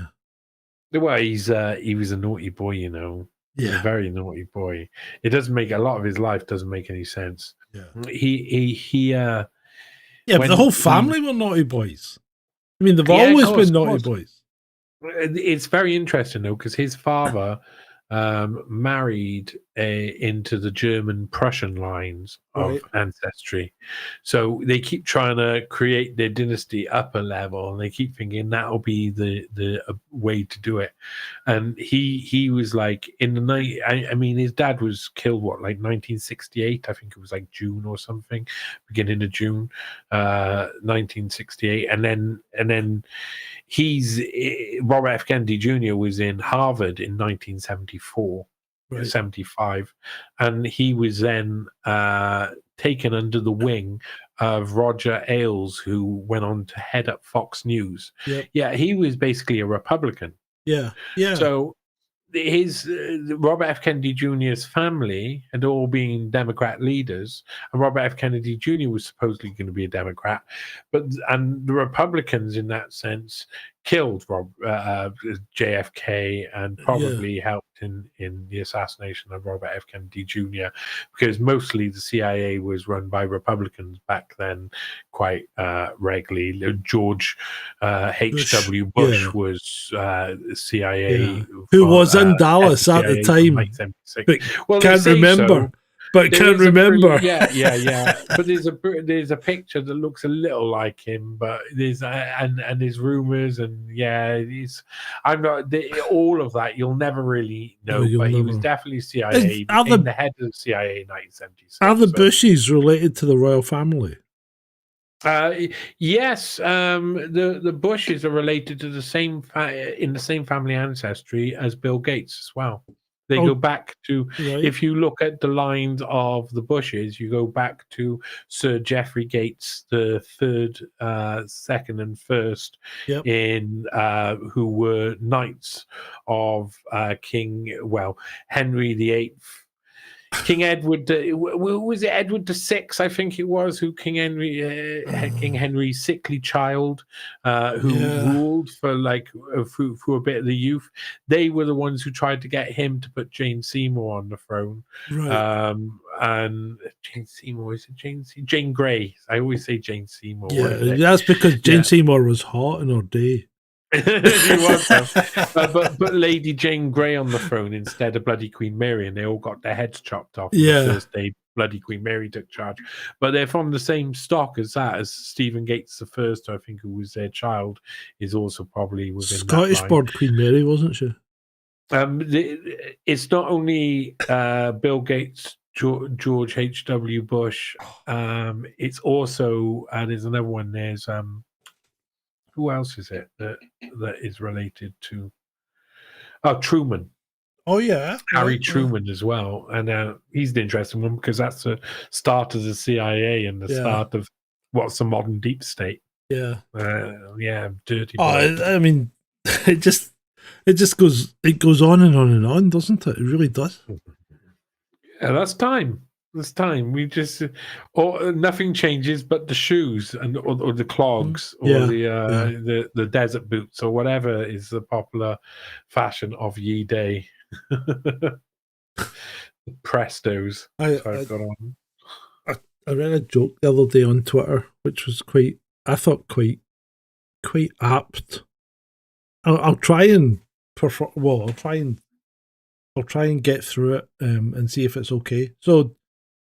Well, he was a naughty boy, you know. He's a very naughty boy. It doesn't make a lot of his life doesn't make any sense. Yeah. Yeah, but the whole family were naughty boys. I mean, they've always been naughty boys. It's very interesting though, because his father married into the German-Prussian lines of ancestry. So they keep trying to create their dynasty up a level, and they keep thinking that'll be the way to do it. And he was like in the night. I mean, his dad was killed like 1968. I think it was like June or something, beginning of June, 1968, and then. Robert F. Kennedy Jr. was in Harvard in 1974, 75, and he was then taken under the wing of Roger Ailes, who went on to head up Fox News. Yeah, he was basically a Republican. Yeah. So his Robert F. Kennedy Jr.'s family had all been Democrat leaders, and Robert F. Kennedy Jr. was supposedly going to be a Democrat, and the Republicans, in that sense, killed JFK and probably helped in the assassination of Robert F. Kennedy Jr. because mostly the CIA was run by Republicans back then, quite regularly. George H.W. Bush was CIA, who was in Dallas at the time, but can't remember. But can't remember. But there's a picture that looks a little like him, but there's and there's rumors and I'm not all of that. You'll never really know, but he was definitely CIA. Became the head of CIA in 1976. Are the Bushes related to the royal family? Yes, the Bushes are related to the same in the same family ancestry as Bill Gates as well. They go back to, if you look at the lines of the Bushes, you go back to Sir Geoffrey Gates, the third, second, and first, who were knights of Henry VIII. King Edward, was it Edward VI? I think it was who King Henry's sickly child, who ruled for for a bit of the youth. They were the ones who tried to get him to put Jane Seymour on the throne. And Jane Seymour, is it Jane Grey? I always say Jane Seymour. Yeah, that's because Jane Seymour was hot in her day. She was, but Lady Jane Grey on the throne instead of bloody Queen Mary, and they all got their heads chopped off the first day bloody Queen Mary took charge. But they're from the same stock as Stephen Gates the first, I think, who was their child, is also probably within Scottish born Queen Mary, wasn't she? It's not only Bill Gates, George H.W. Bush. It's also there's another one. There's who else is it that is related to? Oh, Truman. Oh, yeah. Harry Truman as well. And he's the interesting one because that's the start of the CIA and the start of what's the modern deep state. Yeah. Dirty. I mean, it just goes on and on and on, doesn't it? It really does. Yeah, that's time. This time we just nothing changes but the shoes or the clogs or the desert boots or whatever is the popular fashion of ye day. Prestos. I read a joke the other day on Twitter, which was quite apt. I'll try and get through it and see if it's okay. So.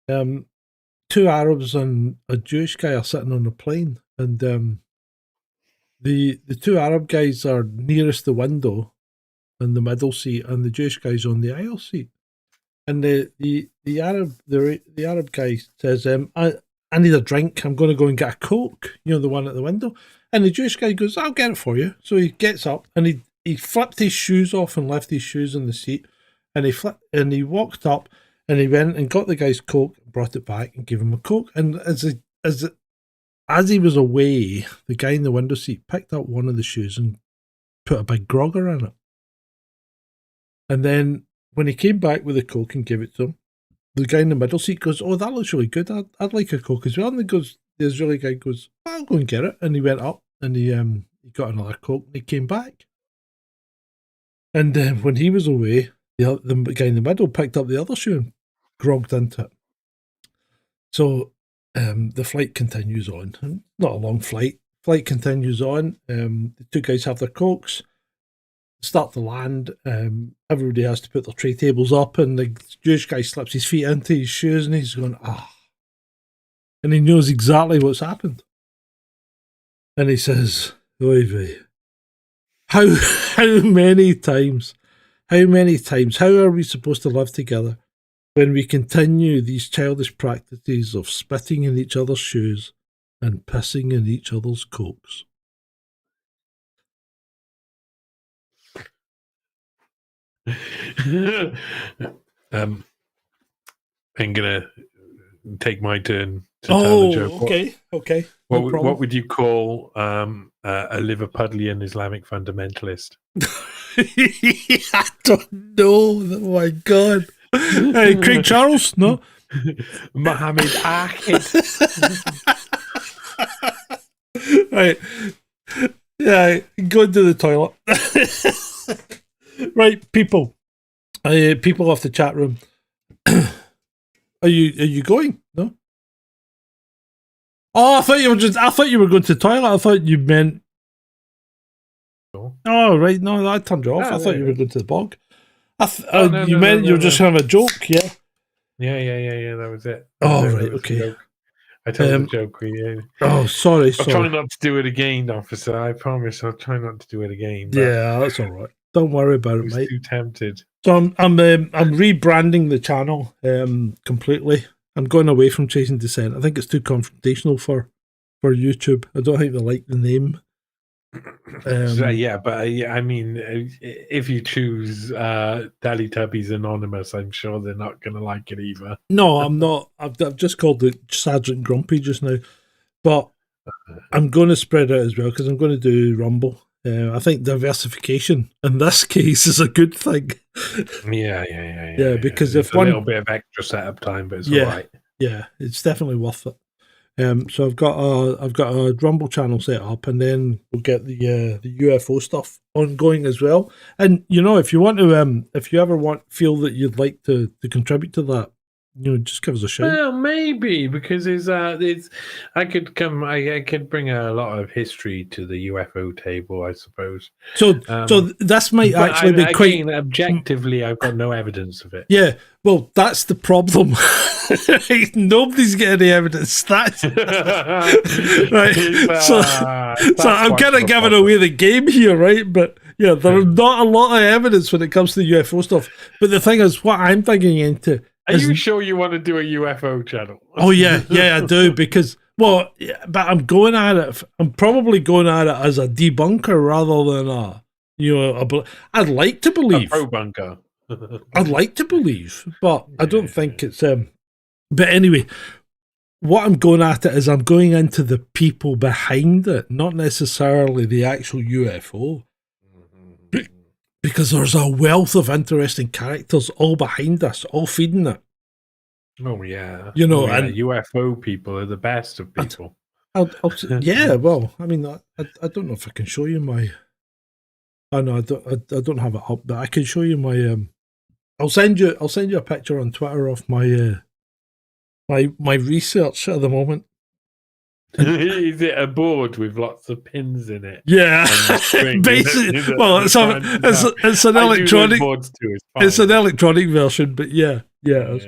Two Arabs and a Jewish guy are sitting on a plane, and the two Arab guys are nearest the window in the middle seat, and the Jewish guy's on the aisle seat. And the Arab guy says, I need a drink. I'm going to go and get a Coke. You know, the one at the window. And the Jewish guy goes, I'll get it for you. So he gets up and he flipped his shoes off and left his shoes in the seat. And he walked up and he went and got the guy's Coke, brought it back and gave him a Coke. And as he was away, the guy in the window seat picked up one of the shoes and put a big grogger in it. And then when he came back with the Coke and gave it to him, the guy in the middle seat goes, oh, that looks really good. I'd like a Coke as well. And the Israeli guy goes, I'll go and get it. And he went up and he got another Coke and he came back. And when he was away, the guy in the middle picked up the other shoe and grogged into it. So the flight continues on. Not a long flight. Flight continues on. The two guys have their Cokes, start to land. Everybody has to put their tray tables up, and the Jewish guy slips his feet into his shoes and he's going, and he knows exactly what's happened. And he says, oy vey, how many times, how are we supposed to live together when we continue these childish practices of spitting in each other's shoes and pissing in each other's Cokes? I'm gonna take my turn to tell the joke. Okay. What would you call a Liverpudlian Islamic fundamentalist? I don't know. Oh my God. Craig Charles? No. Mohammed Ahmed. Right. Yeah, go to the toilet. Right, people off the chat room. Are you going? No. Oh, I thought you were going to the toilet. I thought you meant. Oh, right. No, I turned you off. I thought you were going to the bog. You meant you were just having a joke, yeah? Yeah. That was it. Right. Okay. I told the joke. Yeah. Oh, sorry. I'll try not to do it again, officer. I promise. I'll try not to do it again. Yeah, that's all right. Don't worry about it, mate. Too tempted. So I'm rebranding the channel completely. I'm going away from Chasing Descent. I think it's too confrontational for YouTube. I don't think they like the name. I mean, if you choose Teletubbies Anonymous, I'm sure they're not going to like it either. No, I'm not. I've just called it Sergeant Grumpy just now, but I'm going to spread out as well because I'm going to do Rumble. I think diversification in this case is a good thing. Yeah. Because it's if a little bit of extra setup time, but it's all right. Yeah, it's definitely worth it. So I've got a Rumble channel set up, and then we'll get the UFO stuff ongoing as well. And if you want to, if you ever feel that you'd like to contribute to that, just give us a shout. Well, maybe because I could bring a lot of history to the UFO table, I suppose. So this might actually be quite objectively. I've got no evidence of it. Yeah, well, that's the problem. Nobody's getting any evidence. That's right. So I'm kind of giving away the game here, right? But yeah, there's not a lot of evidence when it comes to the UFO stuff. But the thing is, what I'm digging into. Are you sure you want to do a UFO channel? Oh yeah, I do because but I'm going at it. I'm probably going at it as a debunker rather than I'd like to believe a pro-bunker. I'd like to believe, but I don't think it's. But anyway, what I'm going at it is I'm going into the people behind it, not necessarily the actual UFO. Because there's a wealth of interesting characters all behind us, all feeding it. Oh yeah, and UFO people are the best of people. Yeah, well, I mean, I don't know if I can show you my. I know I don't have it up, but I can show you my. I'll send you a picture on Twitter of my my research at the moment. Is it a board with lots of pins in it? Yeah, basically. Well, it's an electronic. It's an electronic version, but yeah. I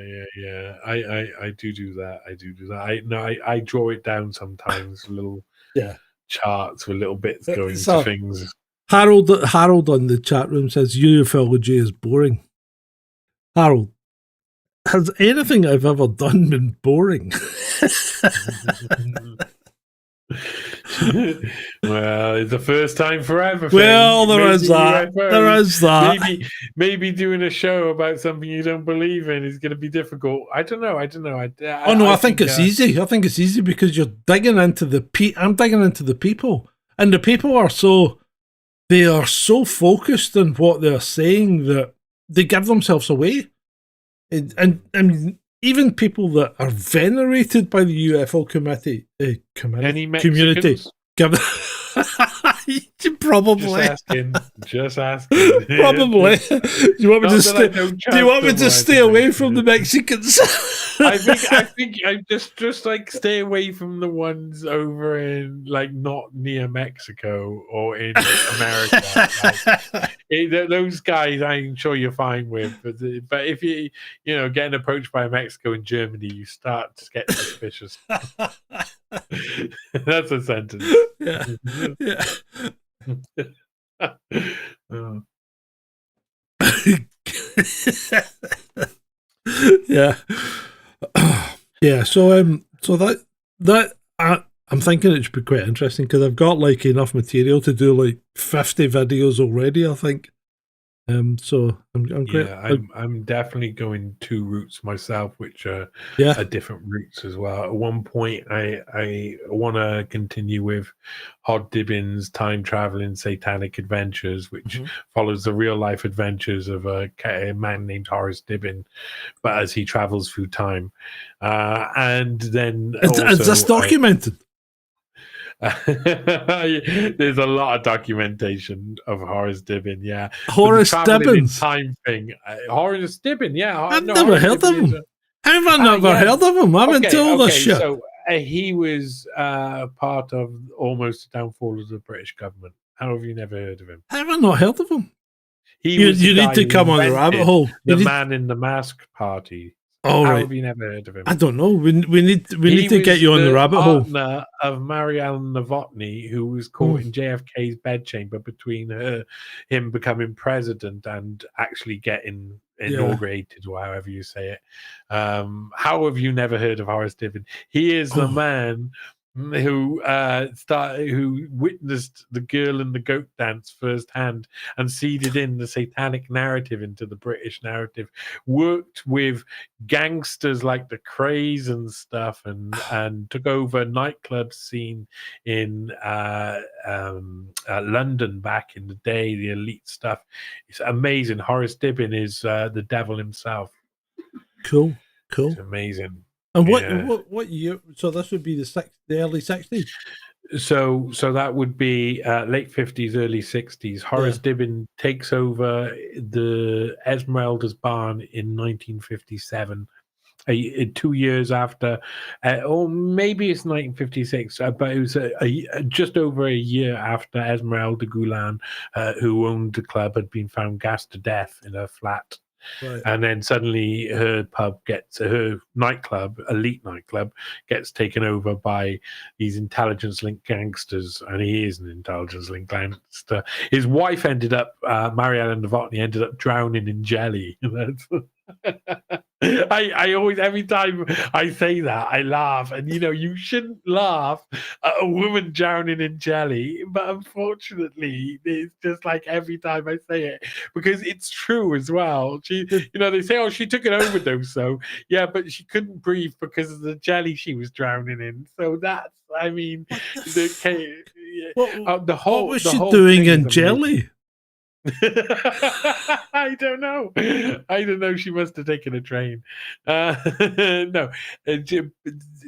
do that. I draw it down sometimes. Little charts with little bits going to things. Harold on the chat room says ufology is boring. Harold, has anything I've ever done been boring? Well, it's the first time for everything. Well, there is that. UFOs. There is that. Maybe doing a show about something you don't believe in is going to be difficult. I don't know. Oh no, I think it's easy. I think it's easy because you're digging into I'm digging into the people, and the people are so focused on what they're saying that they give themselves away, and even people that are venerated by the UFO community, give. Probably. Just asking. Probably. Do you want me to stay away from the Mexicans? I think I just like stay away from the ones over in like not near Mexico or in America. Those guys, I'm sure you're fine with, but if you getting approached by Mexico and Germany, you start to get suspicious. That's a sentence. Yeah. Oh. Yeah. Yeah. So that I'm thinking it should be quite interesting because I've got like enough material to do like 50 videos already, I think. So I'm great. Yeah, I'm definitely going 2 routes myself, which are different routes as well. At one point, I want to continue with Hod Dibbin's time traveling satanic adventures, which follows the real life adventures of a man named Horace Dibbin, but as he travels through time, and then is this documented? There's a lot of documentation of Horace Dibbin, yeah. Horace Dibbin's time thing. Horace Dibbin, yeah. I've never heard of him. How have I never heard of him? I'm into all this shit. So he was part of almost the downfall of the British government. How have you never heard of him? How have I not heard of him? You need to come on the rabbit hole. The Man in the Mask Party. Oh, How right. have you never heard of him? I don't know. We need to get you on the rabbit hole. He was the partner of Marianne Novotny, who was caught in JFK's bedchamber between him becoming president and actually getting inaugurated, or however you say it. How have you never heard of Horace Dibbin? He is the man who witnessed the girl and the goat dance firsthand and seeded in the satanic narrative into the British narrative, worked with gangsters like the Krays and stuff, and took over nightclub scene in London back in the day, the elite stuff. It's amazing. Horace Dibbin is the devil himself. Cool. It's amazing. And what year? So this would be the early 60s. So that would be late 50s, early 60s. Horace Dibbin takes over the Esmeralda's barn in 1957. 2 years after, or maybe it's 1956, but it was just over a year after Esmeralda Gulan, who owned the club, had been found gassed to death in her flat. Right. And then suddenly her nightclub, elite nightclub, gets taken over by these intelligence-linked gangsters, and he is an intelligence-linked gangster. His wife Marianne Novotny, ended up drowning in jelly. I always, every time I say that, I laugh, and you shouldn't laugh at a woman drowning in jelly, but unfortunately it's just like every time I say it, because it's true as well. She, they say, oh, she took an overdose, so yeah, but she couldn't breathe because of the jelly she was drowning in. So that's, I mean, what was she doing in jelly? I don't know. She must have taken a train. No,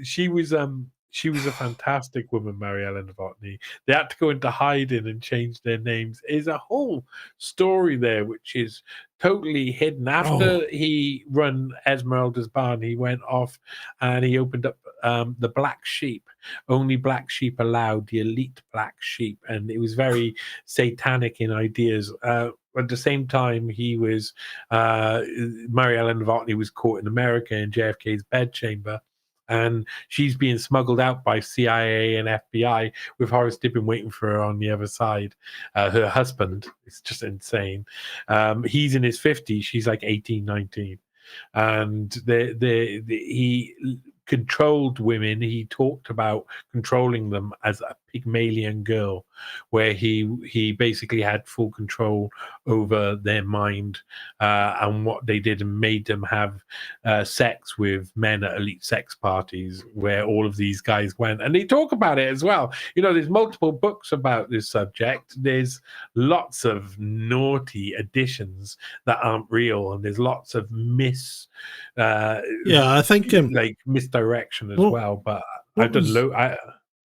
she was a fantastic woman, Mariella Novotny. They had to go into hiding and change their names. There's a whole story there which is totally hidden. After he run Esmeralda's barn, he went off and he opened up the Black Sheep. Only black sheep allowed, the elite black sheep, and it was very satanic in ideas. At the same time, he was Mariella Novotny was caught in America in JFK's bedchamber, and she's being smuggled out by CIA and FBI with Horace Dibbin waiting for her on the other side. Her husband, it's just insane. He's in his 50s. She's like 18, 19. and he controlled women. He talked about controlling them as a Pygmalion girl, where he basically had full control over their mind and what they did, and made them have sex with men at elite sex parties where all of these guys went. And they talk about it as well. There's multiple books about this subject. There's lots of naughty additions that aren't real, and there's lots of I think like misdirection as well. But I what don't was- know.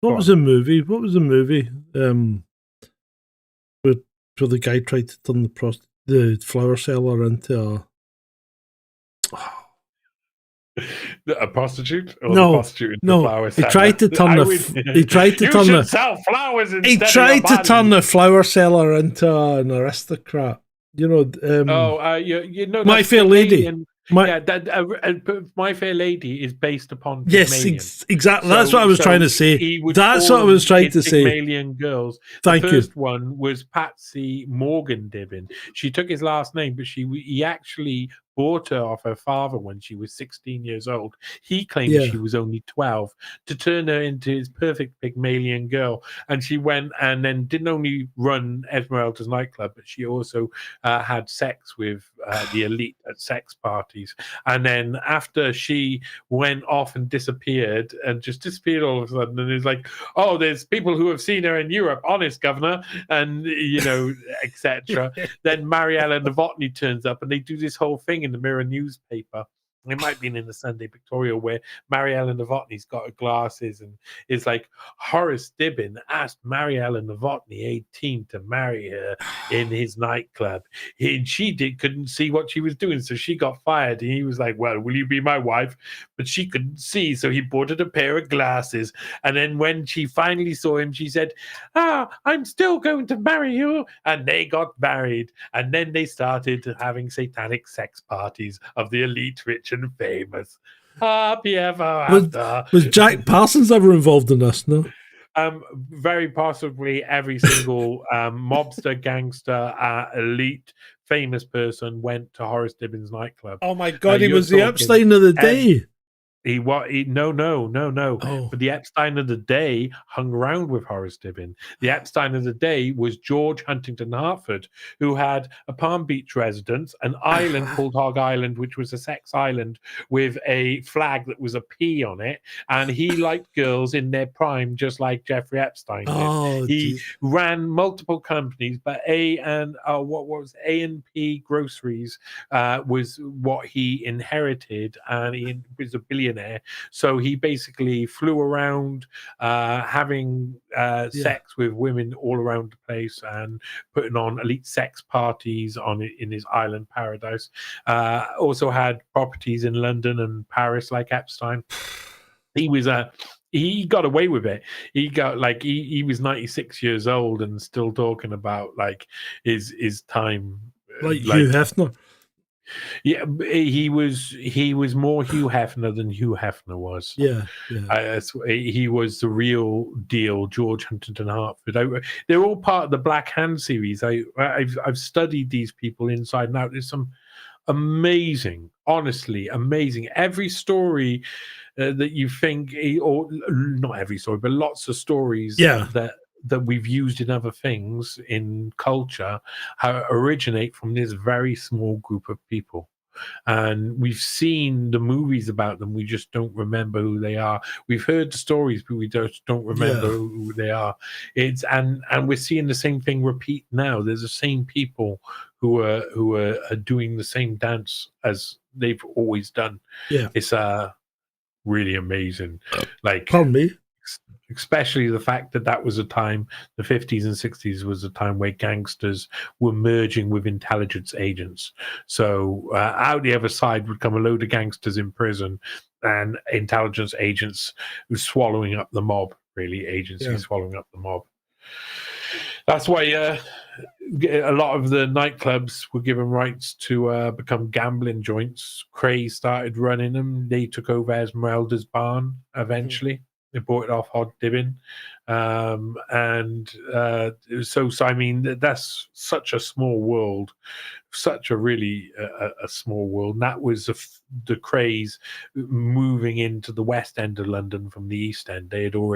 What was the movie? What was the movie? Where the guy tried to turn the flower seller into a prostitute, or No, the prostitute into no, flower he seller? tried to turn You should sell flowers instead he of your tried to body. turn the flower seller into an aristocrat. My Fair Lady. My Fair Lady is based upon Pygmalion. Yes, exactly. That's what I was trying to say. That's what I was trying to say. Pygmalion girls. Thank you. The first one was Patsy Morgan Dibbin. She took his last name, but he actually bought her off her father when she was 16 years old. He claimed she was only 12 to turn her into his perfect Pygmalion girl. And she went and then didn't only run Esmeralda's nightclub, but she also had sex with the elite at sex parties. And then after she went off and disappeared, and just disappeared all of a sudden, and it's like, oh, there's people who have seen her in Europe, honest governor, and etc. Then Mariella Novotny turns up, and they do this whole thing in the Mirror newspaper. It might have been in the Sunday Pictorial, where Mariella Novotny's got her glasses, and it's like Horace Dibbin asked Mariella Novotny, 18, to marry her in his nightclub. And she couldn't see what she was doing, so she got fired. And he was like, well, will you be my wife? But she couldn't see, so he bought her a pair of glasses. And then when she finally saw him, she said, I'm still going to marry you. And they got married. And then they started having satanic sex parties of the elite, rich, and famous. Happy ever after. Was Jack Parsons ever involved in this? No. Very possibly every single mobster, gangster, elite, famous person went to Horace Dibbin's nightclub. Oh my God, he was the Epstein of the day. No. Oh. But the Epstein of the day hung around with Horace Dibbin. The Epstein of the day was George Huntington Hartford, who had a Palm Beach residence, an island called Hog Island, which was a sex island with a flag that was a P on it. And he liked girls in their prime, just like Jeffrey Epstein did. He ran multiple companies, but what was A&P Groceries was what he inherited, and he was a billionaire. So he basically flew around having sex with women all around the place, and putting on elite sex parties in his island paradise. Also had properties in London and Paris like Epstein. He got away with it. He got he was 96 years old and still talking about his time, like Hugh Hefner. Yeah, he was more Hugh Hefner than Hugh Hefner was. Yeah. He was the real deal, George Huntington Hartford. They're all part of the Black Hand series. I've studied these people inside and out. There's some amazing, honestly amazing. Every story that you think, or not every story, but lots of stories that we've used in other things in culture originate from this very small group of people. And we've seen the movies about them, we just don't remember who they are. We've heard the stories, but we don't remember who they are. And we're seeing the same thing repeat now. There's the same people who are doing the same dance as they've always done. It's really amazing. Pardon me. Especially the fact that was a time, the 50s and 60s was a time where gangsters were merging with intelligence agents. So out the other side would come a load of gangsters in prison, and intelligence agents swallowing up the mob, swallowing up the mob. That's why a lot of the nightclubs were given rights to become gambling joints. Cray started running them. They took over Esmeralda's barn eventually. They bought it off Hod Dibbin. So I mean, that's such a small world, such a really a small world. And that was the craze moving into the West End of London from the East End. They were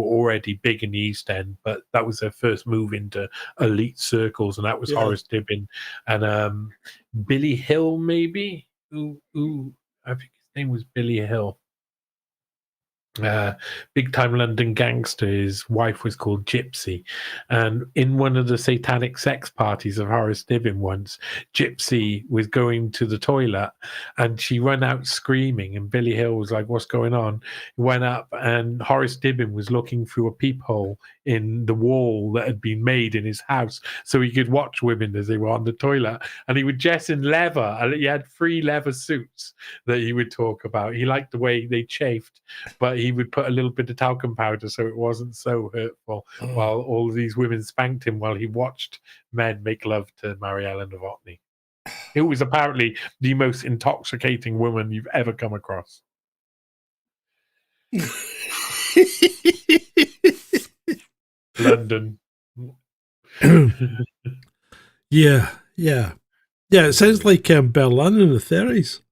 already big in the East End, but that was their first move into elite circles, and that was Horace Dibbin and Billy Hill, maybe. Who I think his name was Billy Hill. Big time London gangster. His wife was called Gypsy, and in one of the satanic sex parties of Horace Dibbin once, Gypsy was going to the toilet and she ran out screaming, and Billy Hill was like, "What's going on?" He went up and Horace Dibbin was looking through a peephole in the wall that had been made in his house so he could watch women as they were on the toilet, and he would dress in leather. He had 3 leather suits that he would talk about. He liked the way they chafed, but he would put a little bit of talcum powder so it wasn't so hurtful, while all of these women spanked him while he watched men make love to Mariella Novotny. It was apparently the most intoxicating woman you've ever come across. London. Yeah. It sounds like Berlin in the 30s.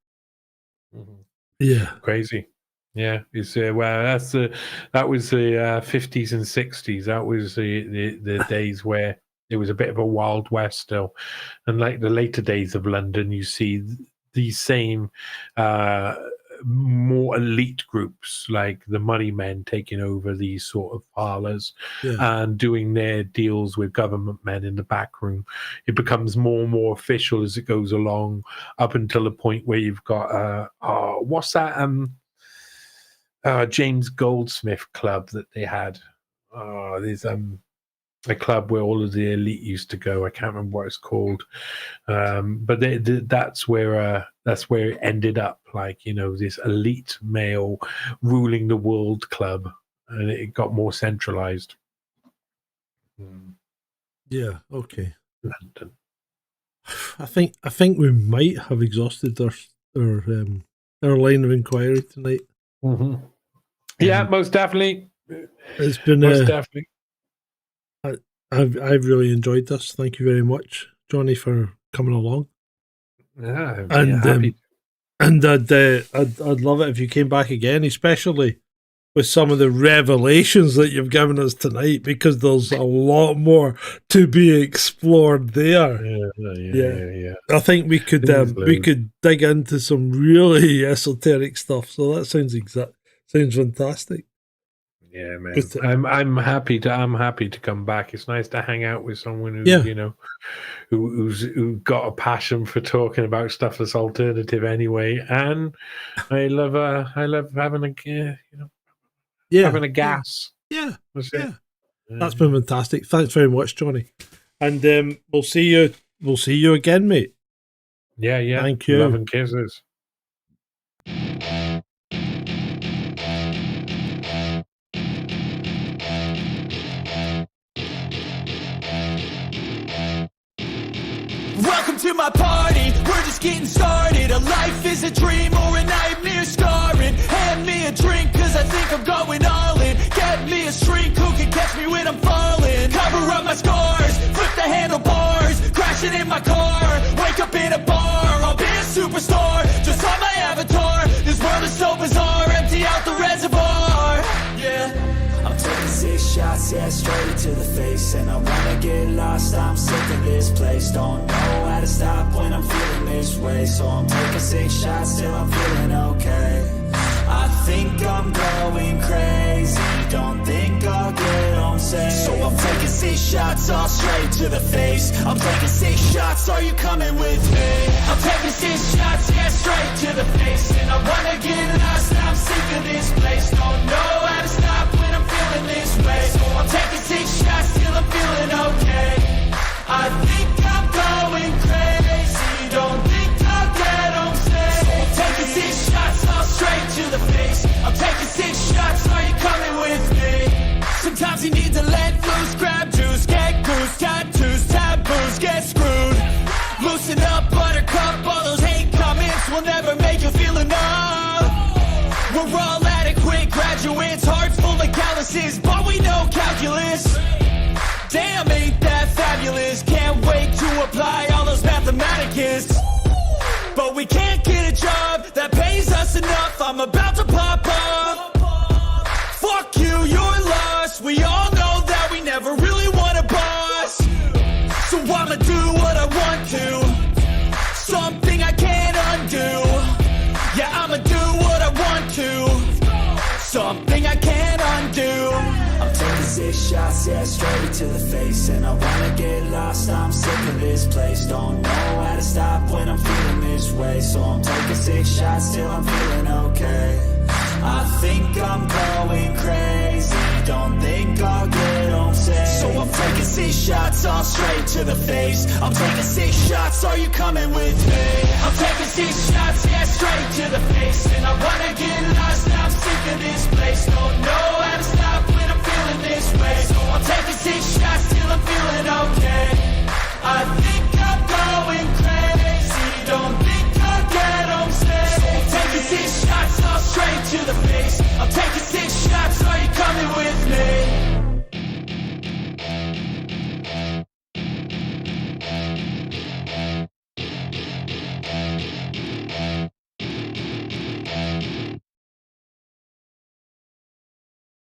Mm-hmm. Yeah, crazy. Yeah, it's that was the 50s and 60s. That was the days where it was a bit of a wild west still, and like the later days of London, you see these same more elite groups like the money men taking over these sort of parlors and doing their deals with government men in the back room. It becomes more and more official as it goes along, up until the point where you've got what's that James Goldsmith club that they had. There's a club where all of the elite used to go. I can't remember what it's called, but that's where it ended up. Like, you know, this elite male ruling the world club, and it got more centralized. Yeah. Okay. London. I think we might have exhausted our line of inquiry tonight. Mm-hmm. Yeah, most definitely. It's been most definitely. I've really enjoyed this. Thank you very much, Johnny, for coming along. Yeah, happy. And I'd love it if you came back again, especially with some of the revelations that you've given us tonight, because there's a lot more to be explored there. Yeah. I think we could dig into some really esoteric stuff. So that sounds fantastic. Yeah, man. I'm happy to come back. It's nice to hang out with someone who who's got a passion for talking about stuff that's alternative anyway. And I love having having a gas. Yeah. That's been fantastic. Thanks very much, Johnny. And we'll see you again, mate. Yeah. Thank you. Love and kisses. Welcome to my party, we're just getting started. A life is a dream or a nightmare scarring. Hand me a drink cause I think I'm going all in. Get me a shrink who can catch me when I'm falling. Cover up my scars, flip the handlebars. Crashing in my car, wake up in a bar. I'll be a superstar, just on my avatar. This world is so bizarre, empty out the reservoir. Yeah, I'm taking 6 shots, yeah, straight to the face. And I wanna get lost, I'm sick of this place. Don't know how to stop when I'm feeling this way. So I'm taking 6 shots till I'm feeling okay. I think I'm going crazy, don't think I'll get home safe. So I'm taking 6 shots all straight to the face. I'm taking 6 shots, are you coming with me? I'm taking 6 shots, yeah, straight to the face. And I wanna get lost, I'm sick of this place. Don't know how to stop when I'm feeling this way. So I'm taking 6 shots till I'm feeling okay. I think I'm going crazy, don't think I'll get home safe. So I'm taking 6 shots all straight to the face. I'm taking 6 shots, are you coming with me? Sometimes you need to let loose, grab juice, get goose, tattoos, taboos, get screwed. Loosen up, buttercup, all those hate comments will never make you feel enough. We're all adequate, graduates graduates, hearts full of calluses, but we know calculus. Damn, ain't that fabulous? Can't wait to apply all those mathematicus. But we can't get a job that pays us enough. I'm about to pop up. Fuck you, you're lost. We all know that we never really want a boss. So I'ma do what I want to. Something I can't undo. Yeah, I'ma do what I want to. Something I can't undo. I'm taking 6 shots, yeah, straight to the face. And I wanna get lost, I'm sick of this place. Don't know how to stop when I'm feeling this way. So I'm taking 6 shots till I'm feeling okay. I think I'm going crazy. Don't think I'll get home safe. So I'm taking 6 shots, all straight to the face. I'm taking 6 shots, are you coming with me? I'm taking 6 shots, yeah, straight to the face. And I wanna get lost, I'm sick of this place. Don't know how to stop when I'm feeling this way. So I'm taking 6 shots till I'm feeling okay.